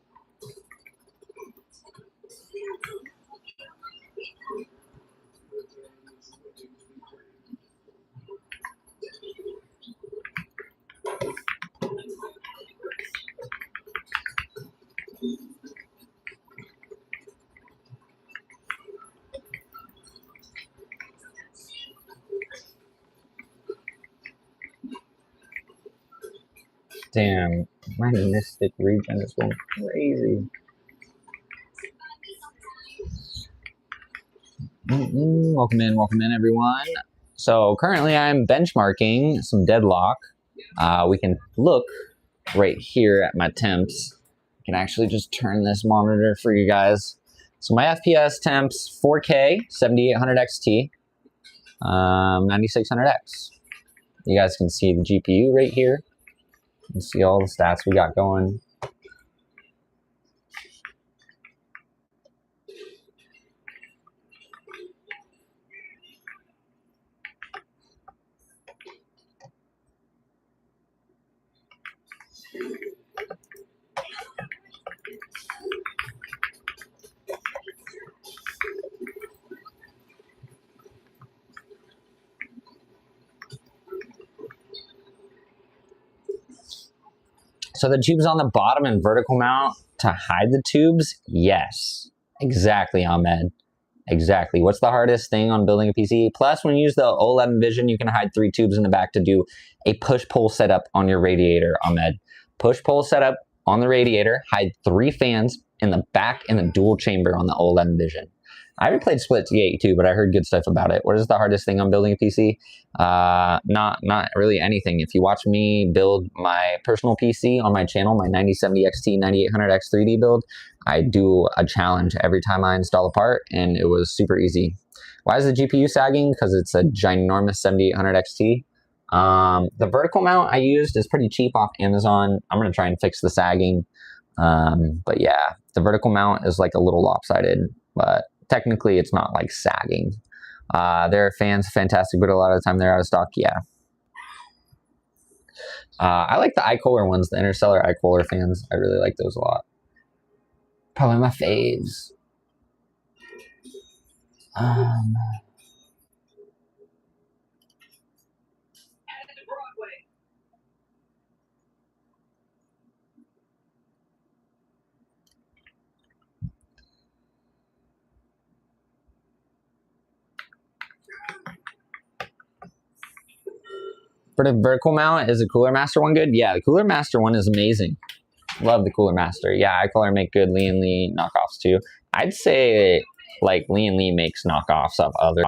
Damn, my Mystic region is going crazy. Welcome in, everyone. So currently I'm benchmarking some Deadlock. We can look right here at my temps. I can actually just turn this monitor for you guys. So my FPS temps, 4K, 7800 XT, 9600X. You guys can see the GPU right here. You can see all the stats we got going. So the tubes on the bottom and vertical mount to hide the tubes? Yes. Exactly, Ahmed. Exactly. What's the hardest thing on building a PC? Plus, when you use the O11 Vision, you can hide 3 tubes in the back to do a push-pull setup on your radiator, Ahmed. Push-pull setup on the radiator, hide 3 fans in the back in the dual chamber on the O11 Vision. I haven't played Split T82, but I heard good stuff about it. What is the hardest thing on building a PC? Not really anything. If you watch me build my personal PC on my channel, my 9070 XT 9800X 3D build, I do a challenge every time I install a part, and it was super easy. Why is the GPU sagging? Because it's a ginormous 7800 XT. The vertical mount I used is pretty cheap off Amazon. I'm going to try and fix the sagging. But yeah, the vertical mount is like a little lopsided, but technically it's not like sagging. There are fans, fantastic, but a lot of the time they're out of stock, yeah. I like the iCooler ones, the Interstellar iCooler fans. I really like those a lot. Probably my faves. For the vertical mount, is the Cooler Master one good? Yeah, the Cooler Master one is amazing. Love the Cooler Master. Yeah, iCooler make good Lee and Lee knockoffs too. I'd say like Lee and Lee makes knockoffs of other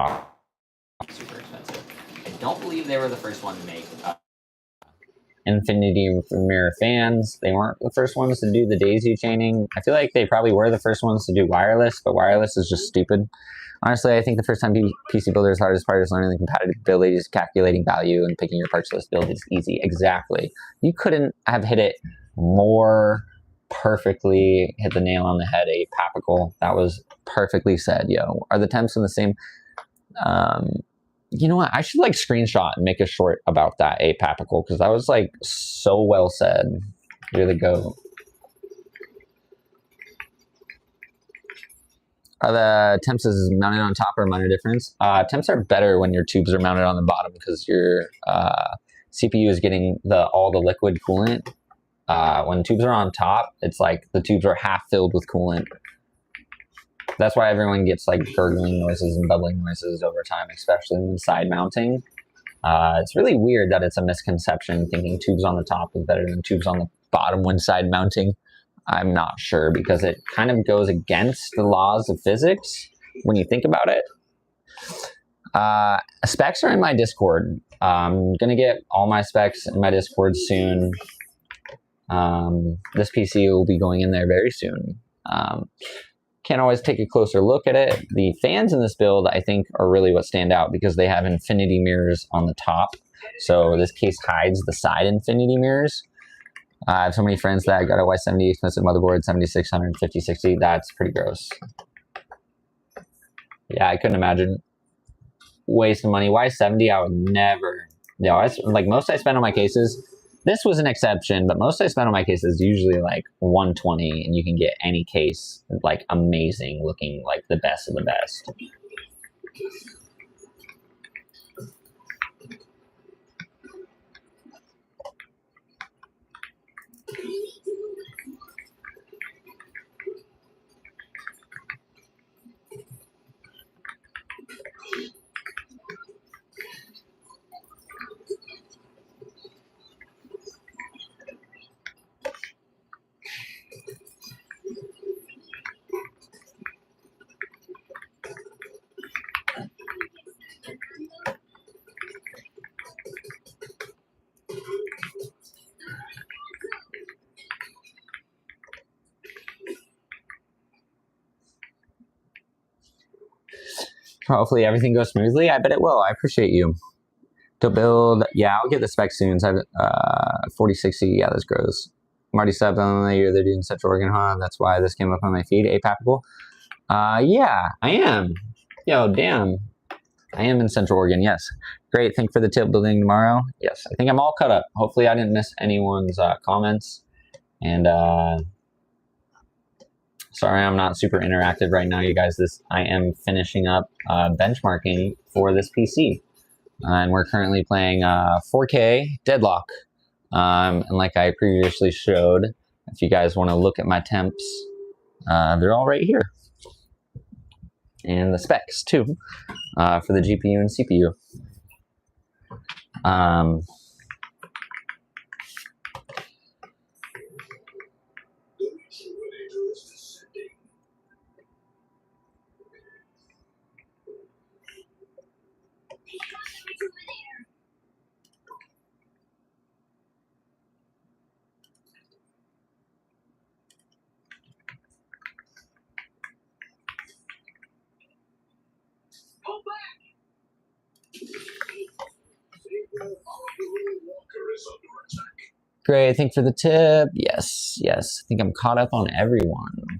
super expensive. I don't believe they were the first one to make infinity mirror fans. They weren't the first ones to do the daisy chaining. I feel like they probably were the first ones to do wireless, but wireless is just stupid. Honestly, I think the first time PC Builder's hardest part is learning the compatibilities, calculating value, and picking your parts list build is easy. Exactly. You couldn't have hit it more perfectly, hit the nail on the head, a papical. That was perfectly said, yo. Are the temps in the same? You know what? I should like screenshot and make a short about that a papical, because that was like so well said. You're the GOAT. Are the temps is mounted on top or minor difference? Temps are better when your tubes are mounted on the bottom because your CPU is getting all the liquid coolant. When tubes are on top, it's like the tubes are half filled with coolant. That's why everyone gets like gurgling noises and bubbling noises over time, especially when side mounting. It's really weird that it's a misconception thinking tubes on the top is better than tubes on the bottom when side mounting. I'm not sure because it kind of goes against the laws of physics when you think about it. Specs are in my Discord. I'm going to get all my specs in my Discord soon. This PC will be going in there very soon. Can't always take a closer look at it. The fans in this build, I think, are really what stand out because they have infinity mirrors on the top. So this case hides the side infinity mirrors. I have so many friends that got a Y70 expensive motherboard, 7600, 5060. That's pretty gross. Yeah, I couldn't imagine wasting money. Y70, I would never. You know, like most I spend on my cases. This was an exception, but most I spend on my cases usually like 120, and you can get any case like amazing, looking like the best of the best. Hopefully everything goes smoothly. I bet it will. I appreciate you. To build, yeah, I'll get the specs soon. So 4060, yeah, this grows. Marty subbed on the year they're doing Central Oregon, huh? That's why this came up on my feed. Apapical. Yeah, I am. Yo, damn. I am in Central Oregon, yes. Great, thank you for the tip building tomorrow. Yes, I think I'm all cut up. Hopefully I didn't miss anyone's comments. And sorry I'm not super interactive right now, you guys. I am finishing up benchmarking for this PC. And we're currently playing 4K Deadlock. And like I previously showed, if you guys want to look at my temps, they're all right here. And the specs too, for the GPU and CPU. Great, thanks for the tip. Yes, yes. I think I'm caught up on everyone.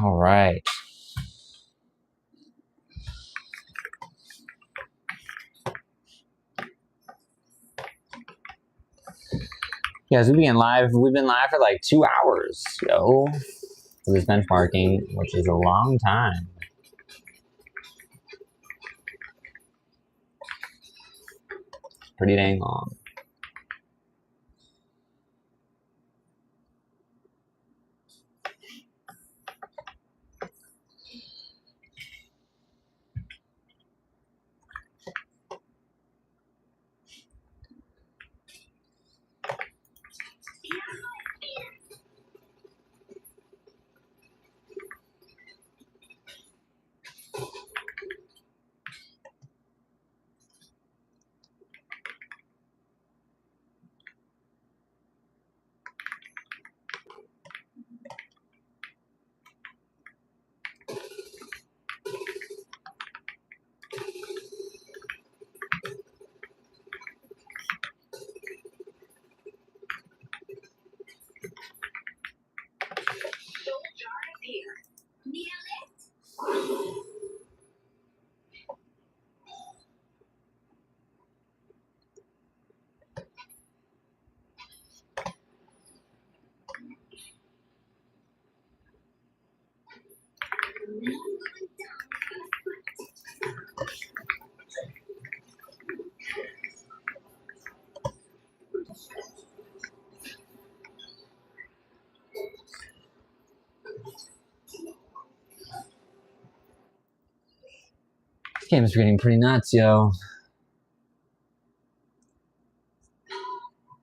All right. Yeah, so we've been live for like 2 hours, yo. For this benchmarking, which is a long time. Pretty dang long. This game is getting pretty nuts, yo.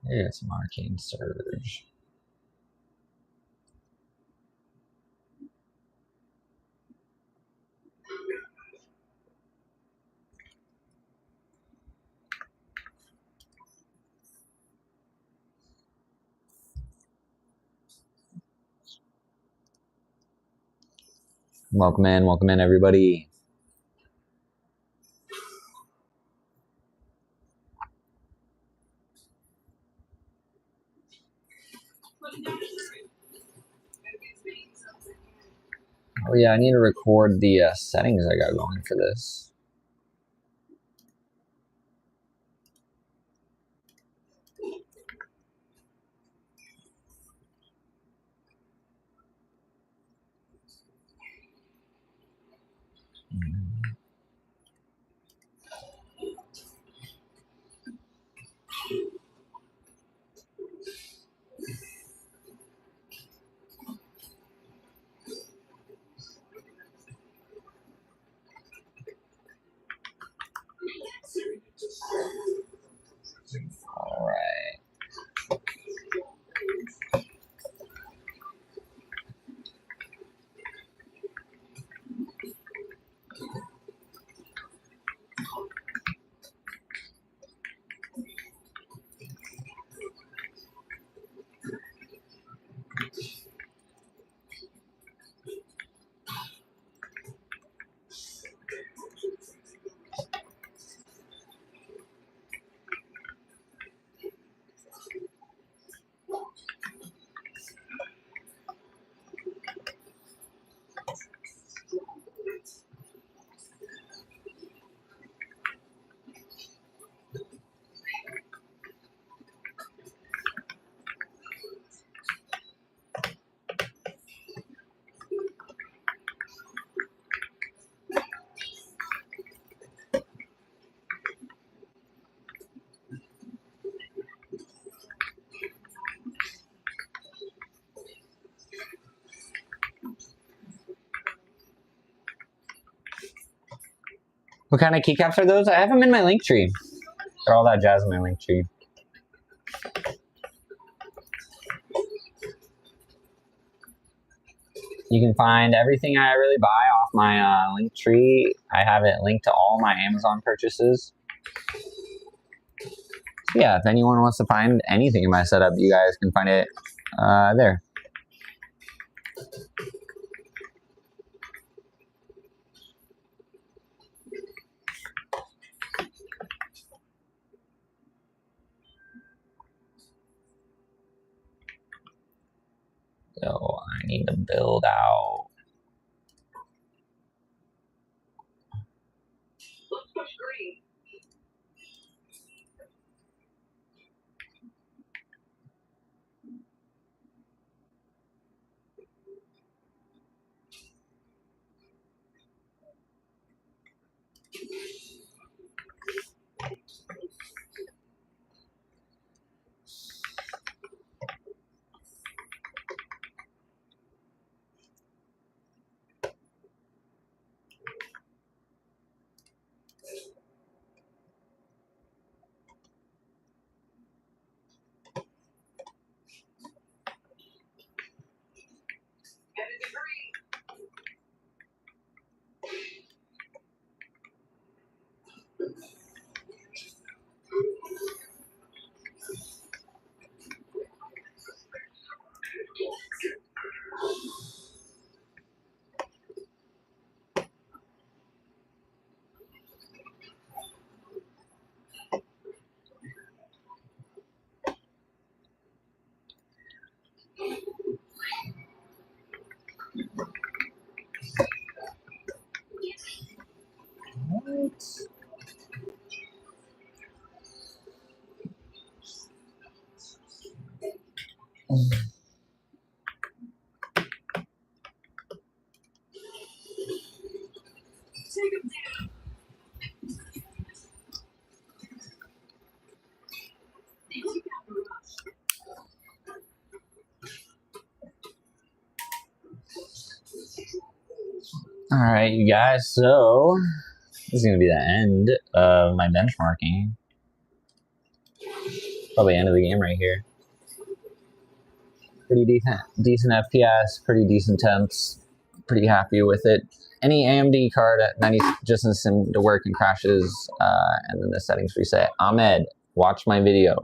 There's some arcane surge. Welcome in, everybody. Oh yeah, I need to record the settings I got going for this. All right. What kind of keycaps are those? I have them in my link tree. Got all that jazz in my link tree. You can find everything I really buy off my link tree. I have it linked to all my Amazon purchases. So yeah, if anyone wants to find anything in my setup, you guys can find it there. So I need to build out All right, you guys. So this is gonna be the end of my benchmarking. Probably end of the game right here. Pretty decent FPS, pretty decent temps. Pretty happy with it. Any AMD card at 90 just doesn't seem to work and crashes, and then the settings reset. Ahmed, watch my video.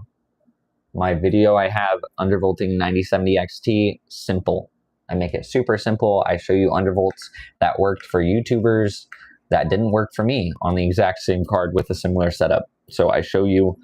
My video I have undervolting 9070 XT, simple. I make it super simple. I show you undervolts that worked for YouTubers that didn't work for me on the exact same card with a similar setup. So I show you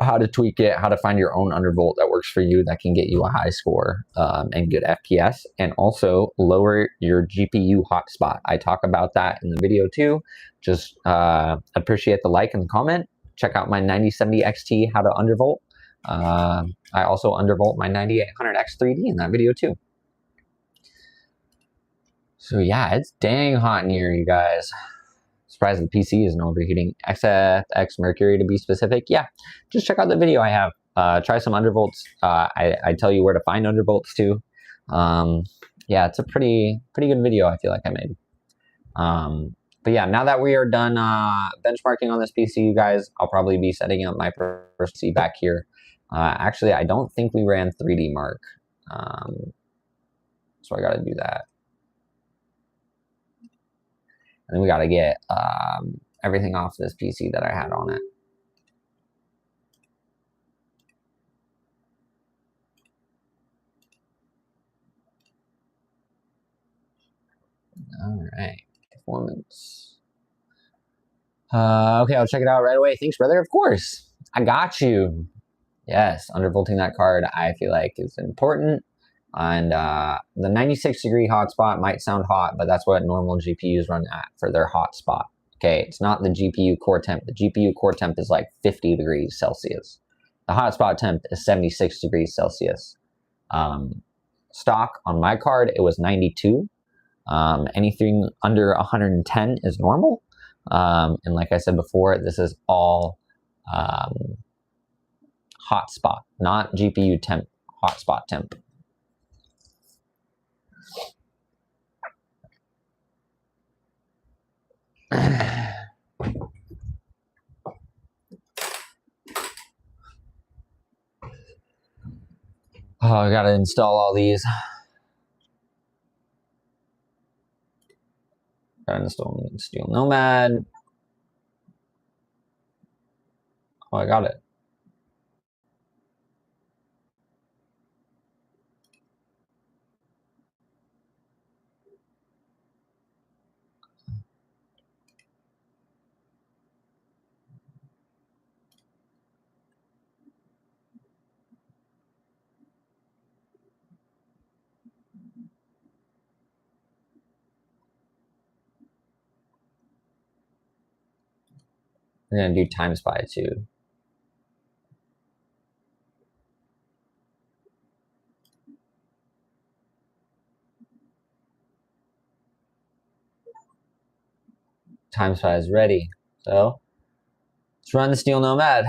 how to tweak it, how to find your own undervolt that works for you, that can get you a high score and good FPS, and also lower your GPU hotspot. I talk about that in the video too. Just appreciate the like and the comment. Check out my 9070 XT, how to undervolt. I also undervolt my 9800X 3D in that video too. So yeah, it's dang hot in here, you guys. Surprised the PC isn't overheating. XFX Mercury to be specific. Yeah, just check out the video I have. Try some undervolts. I tell you where to find undervolts too. Yeah, it's a pretty good video I feel like I made. But yeah, now that we are done benchmarking on this PC, you guys, I'll probably be setting up my first PC back here. Actually, I don't think we ran 3D Mark. So I got to do that. And then we got to get everything off this PC that I had on it. All right, performance. Okay, I'll check it out right away. Thanks, brother. Of course, I got you. Yes, undervolting that card I feel like is important. And the 96-degree hotspot might sound hot, but that's what normal GPUs run at for their hotspot. Okay, it's not the GPU core temp. The GPU core temp is like 50 degrees Celsius. The hotspot temp is 76 degrees Celsius. Stock on my card, it was 92. Anything under 110 is normal. And like I said before, this is all hotspot, not GPU temp, hotspot temp. Oh, I gotta install all these. Gotta install Steel Nomad. Oh, I got it. We're gonna do Time Spy too. Time Spy is ready. So let's run the Steel Nomad.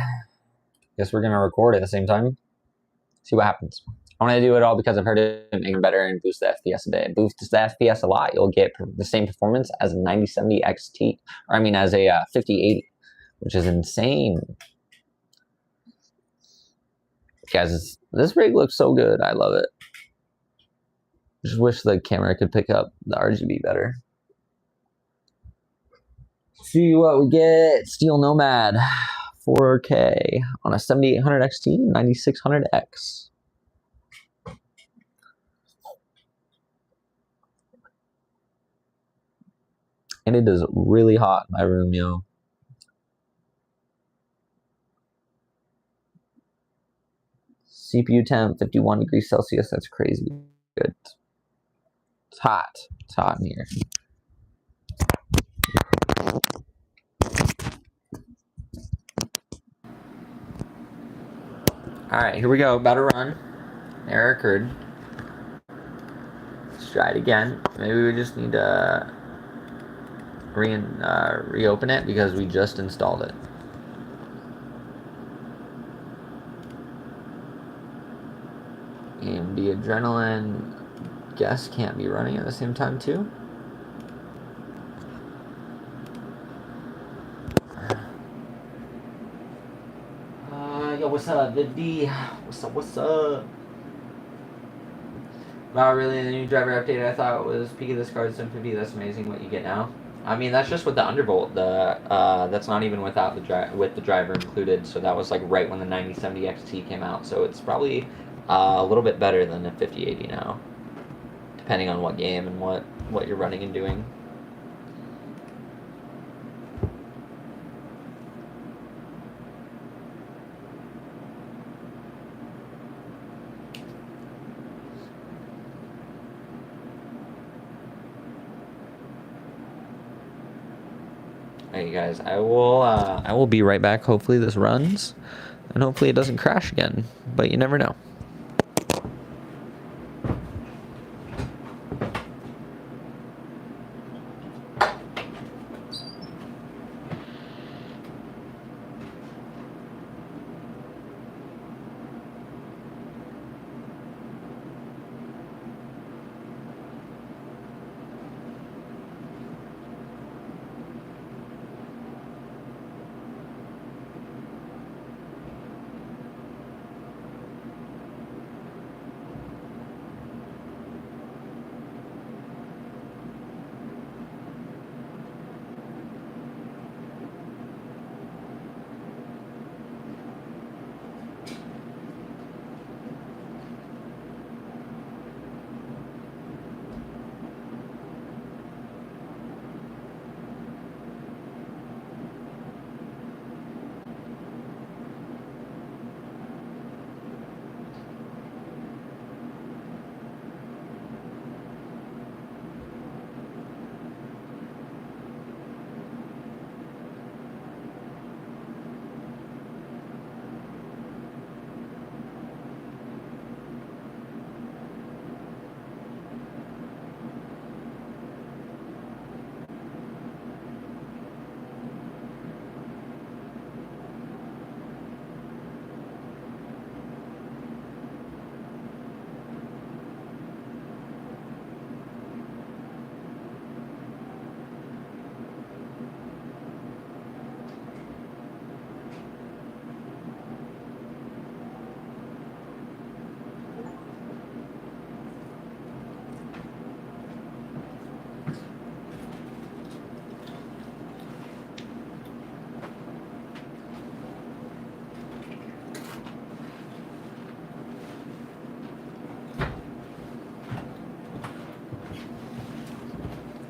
Guess we're gonna record at the same time. See what happens. I want to do it all because I've heard it make it better and boost the FPS a bit. It boosts the FPS a lot. You'll get the same performance as a 9070 XT, or I mean as a 5080, which is insane. Guys, this rig looks so good. I love it. Just wish the camera could pick up the RGB better. See what we get. Steel Nomad 4K on a 7800 XT, 9600X. And it is really hot in my room, yo. CPU temp, 51 degrees Celsius. That's crazy good. It's hot. It's hot in here. All right, here we go. About to run. Error occurred. Let's try it again. Maybe we just need to reopen it because we just installed it. AMD Adrenaline, guess can't be running at the same time too. Yo, what's up, Viv? What's up? Wow, really, the new driver update I thought was peak of this card 750. That's amazing what you get now. I mean, that's just with the undervolt. That's not even without with the driver included. So that was like right when the 9070 XT came out. So it's probably a little bit better than the 5080 now, depending on what game and what you're running and doing. Hey guys, I will be right back. Hopefully this runs, and hopefully it doesn't crash again. But you never know.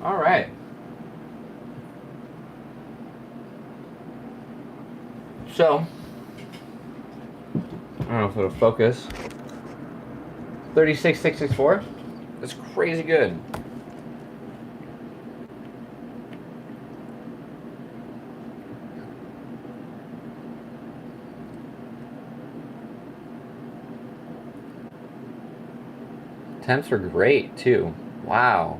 All right. So, I don't know if it'll focus. 36664. That's crazy good. Temps are great too. Wow.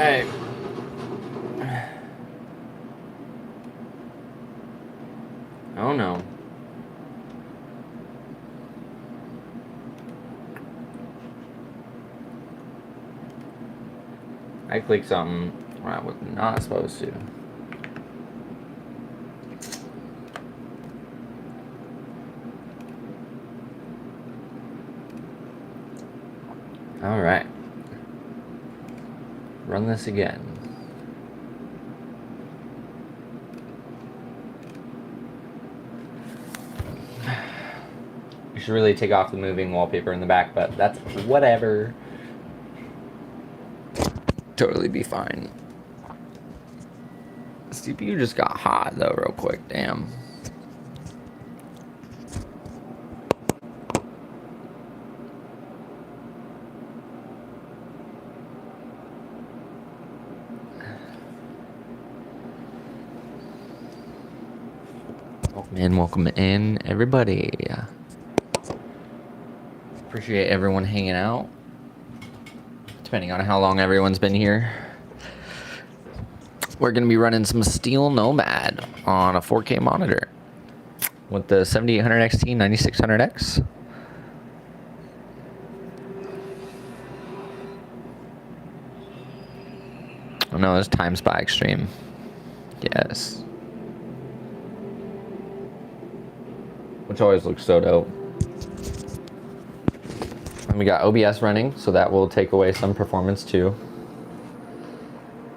right. Oh no. I clicked something where I was not supposed to. All right. Run this again. You should really take off the moving wallpaper in the back, but that's whatever. Totally be fine. CPU just got hot though, real quick. Damn. Welcome in, everybody. Appreciate everyone hanging out. Depending on how long everyone's been here. We're going to be running some Steel Nomad on a 4K monitor with the 7800 XT 9600X. Oh no, there's Time Spy Extreme. Yes. Which always looks so dope. And we got OBS running, so that will take away some performance too.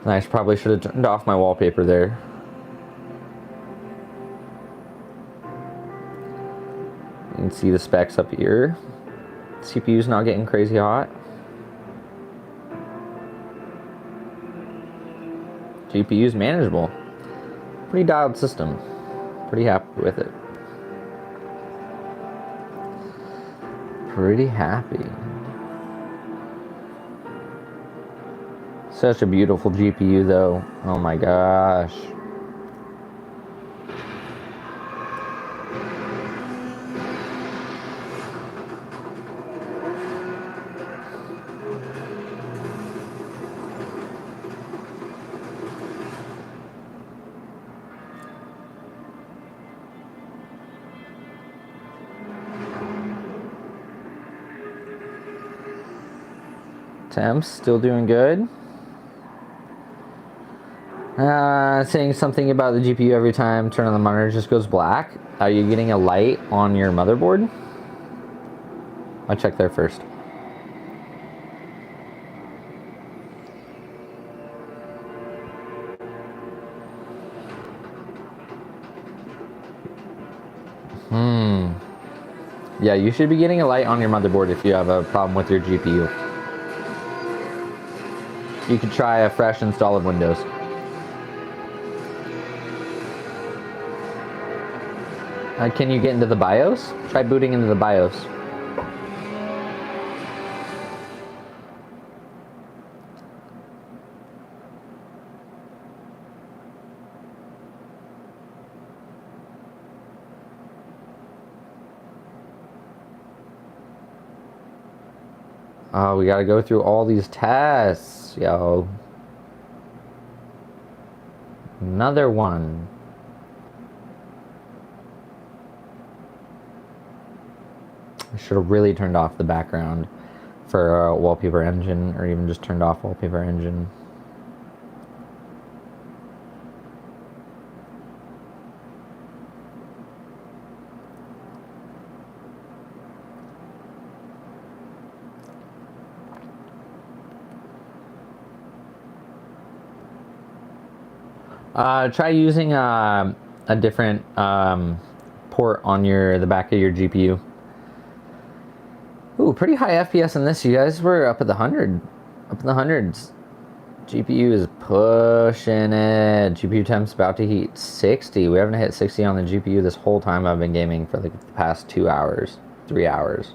And I probably should have turned off my wallpaper there. You can see the specs up here. CPU's not getting crazy hot. GPU's manageable. Pretty dialed system. Pretty happy with it. Pretty happy. Such a beautiful GPU though. Oh my gosh. Temps still doing good. Saying something about the GPU every time turn on the monitor just goes black. Are you getting a light on your motherboard? I'll check there first. Yeah, you should be getting a light on your motherboard if you have a problem with your GPU. You could try a fresh install of Windows. Can you get into the BIOS? Try booting into the BIOS. Oh, we gotta go through all these tests, yo. Another one. I should have really turned off the background for wallpaper engine, or even just turned off wallpaper engine. Try using a different port on the back of your GPU. Ooh, pretty high FPS in this, you guys. We're up at the 100, up in the hundreds. GPU is pushing it. GPU temp's about to heat 60. We haven't hit 60 on the GPU this whole time I've been gaming for like the past 2 hours, 3 hours.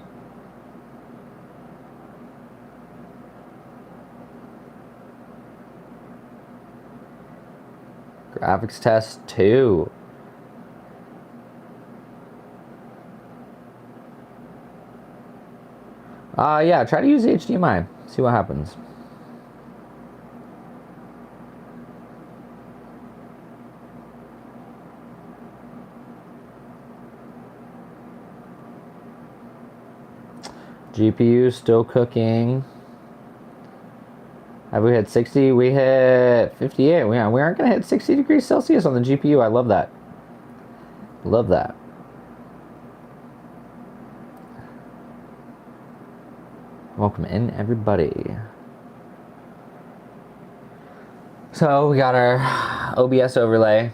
Graphics test 2. Yeah, try to use HDMI. See what happens. GPU still cooking. Have we hit 60? We hit 58. We aren't going to hit 60 degrees Celsius on the GPU. I love that. Love that. Welcome in, everybody. So we got our OBS overlay.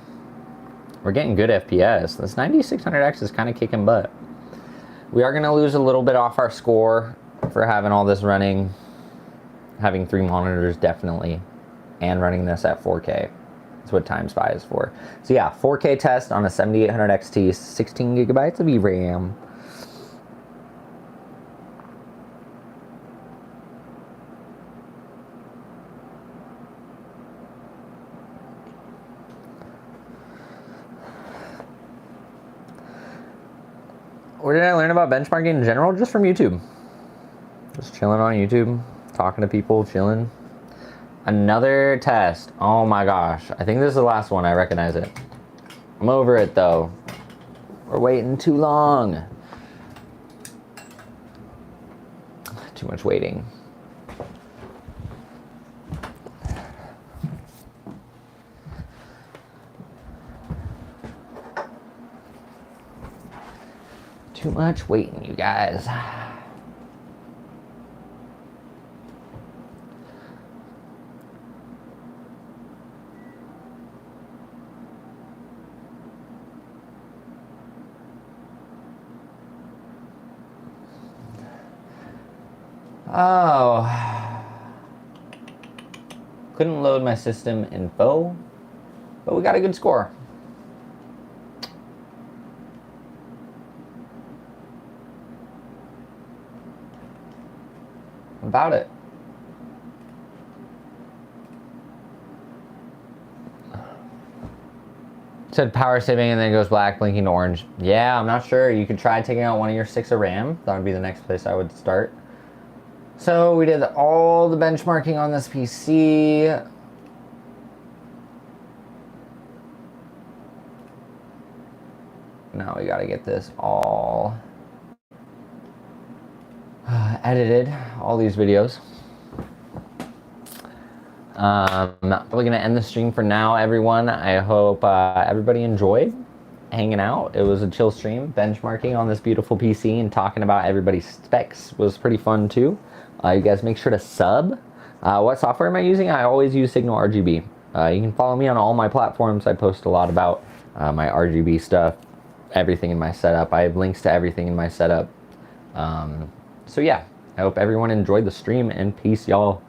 We're getting good FPS. This 9600X is kind of kicking butt. We are going to lose a little bit off our score for having all this running. Having 3 monitors, definitely. And running this at 4K. That's what Time Spy is for. So yeah, 4K test on a 7800 XT, 16 gigabytes of VRAM. Where did I learn about benchmarking in general? Just from YouTube. Just chilling on YouTube, talking to people, chilling. Another test. Oh my gosh. I think this is the last one. I recognize it. I'm over it though. We're waiting too long. Too much waiting. Too much waiting, you guys. Oh. Couldn't load my system info, but we got a good score. About it. It said power saving and then it goes black, blinking to orange. Yeah, I'm not sure. You could try taking out one of your 6 of RAM. That would be the next place I would start. So we did all the benchmarking on this PC. Now we gotta get this all edited, all these videos. We're gonna end the stream for now, everyone. I hope everybody enjoyed hanging out. It was a chill stream. Benchmarking on this beautiful PC and talking about everybody's specs was pretty fun too. You guys make sure to sub. What software am I using? I always use Signal RGB. You can follow me on all my platforms. I post a lot about my RGB stuff, everything in my setup. I have links to everything in my setup. So yeah, I hope everyone enjoyed the stream, and peace, y'all.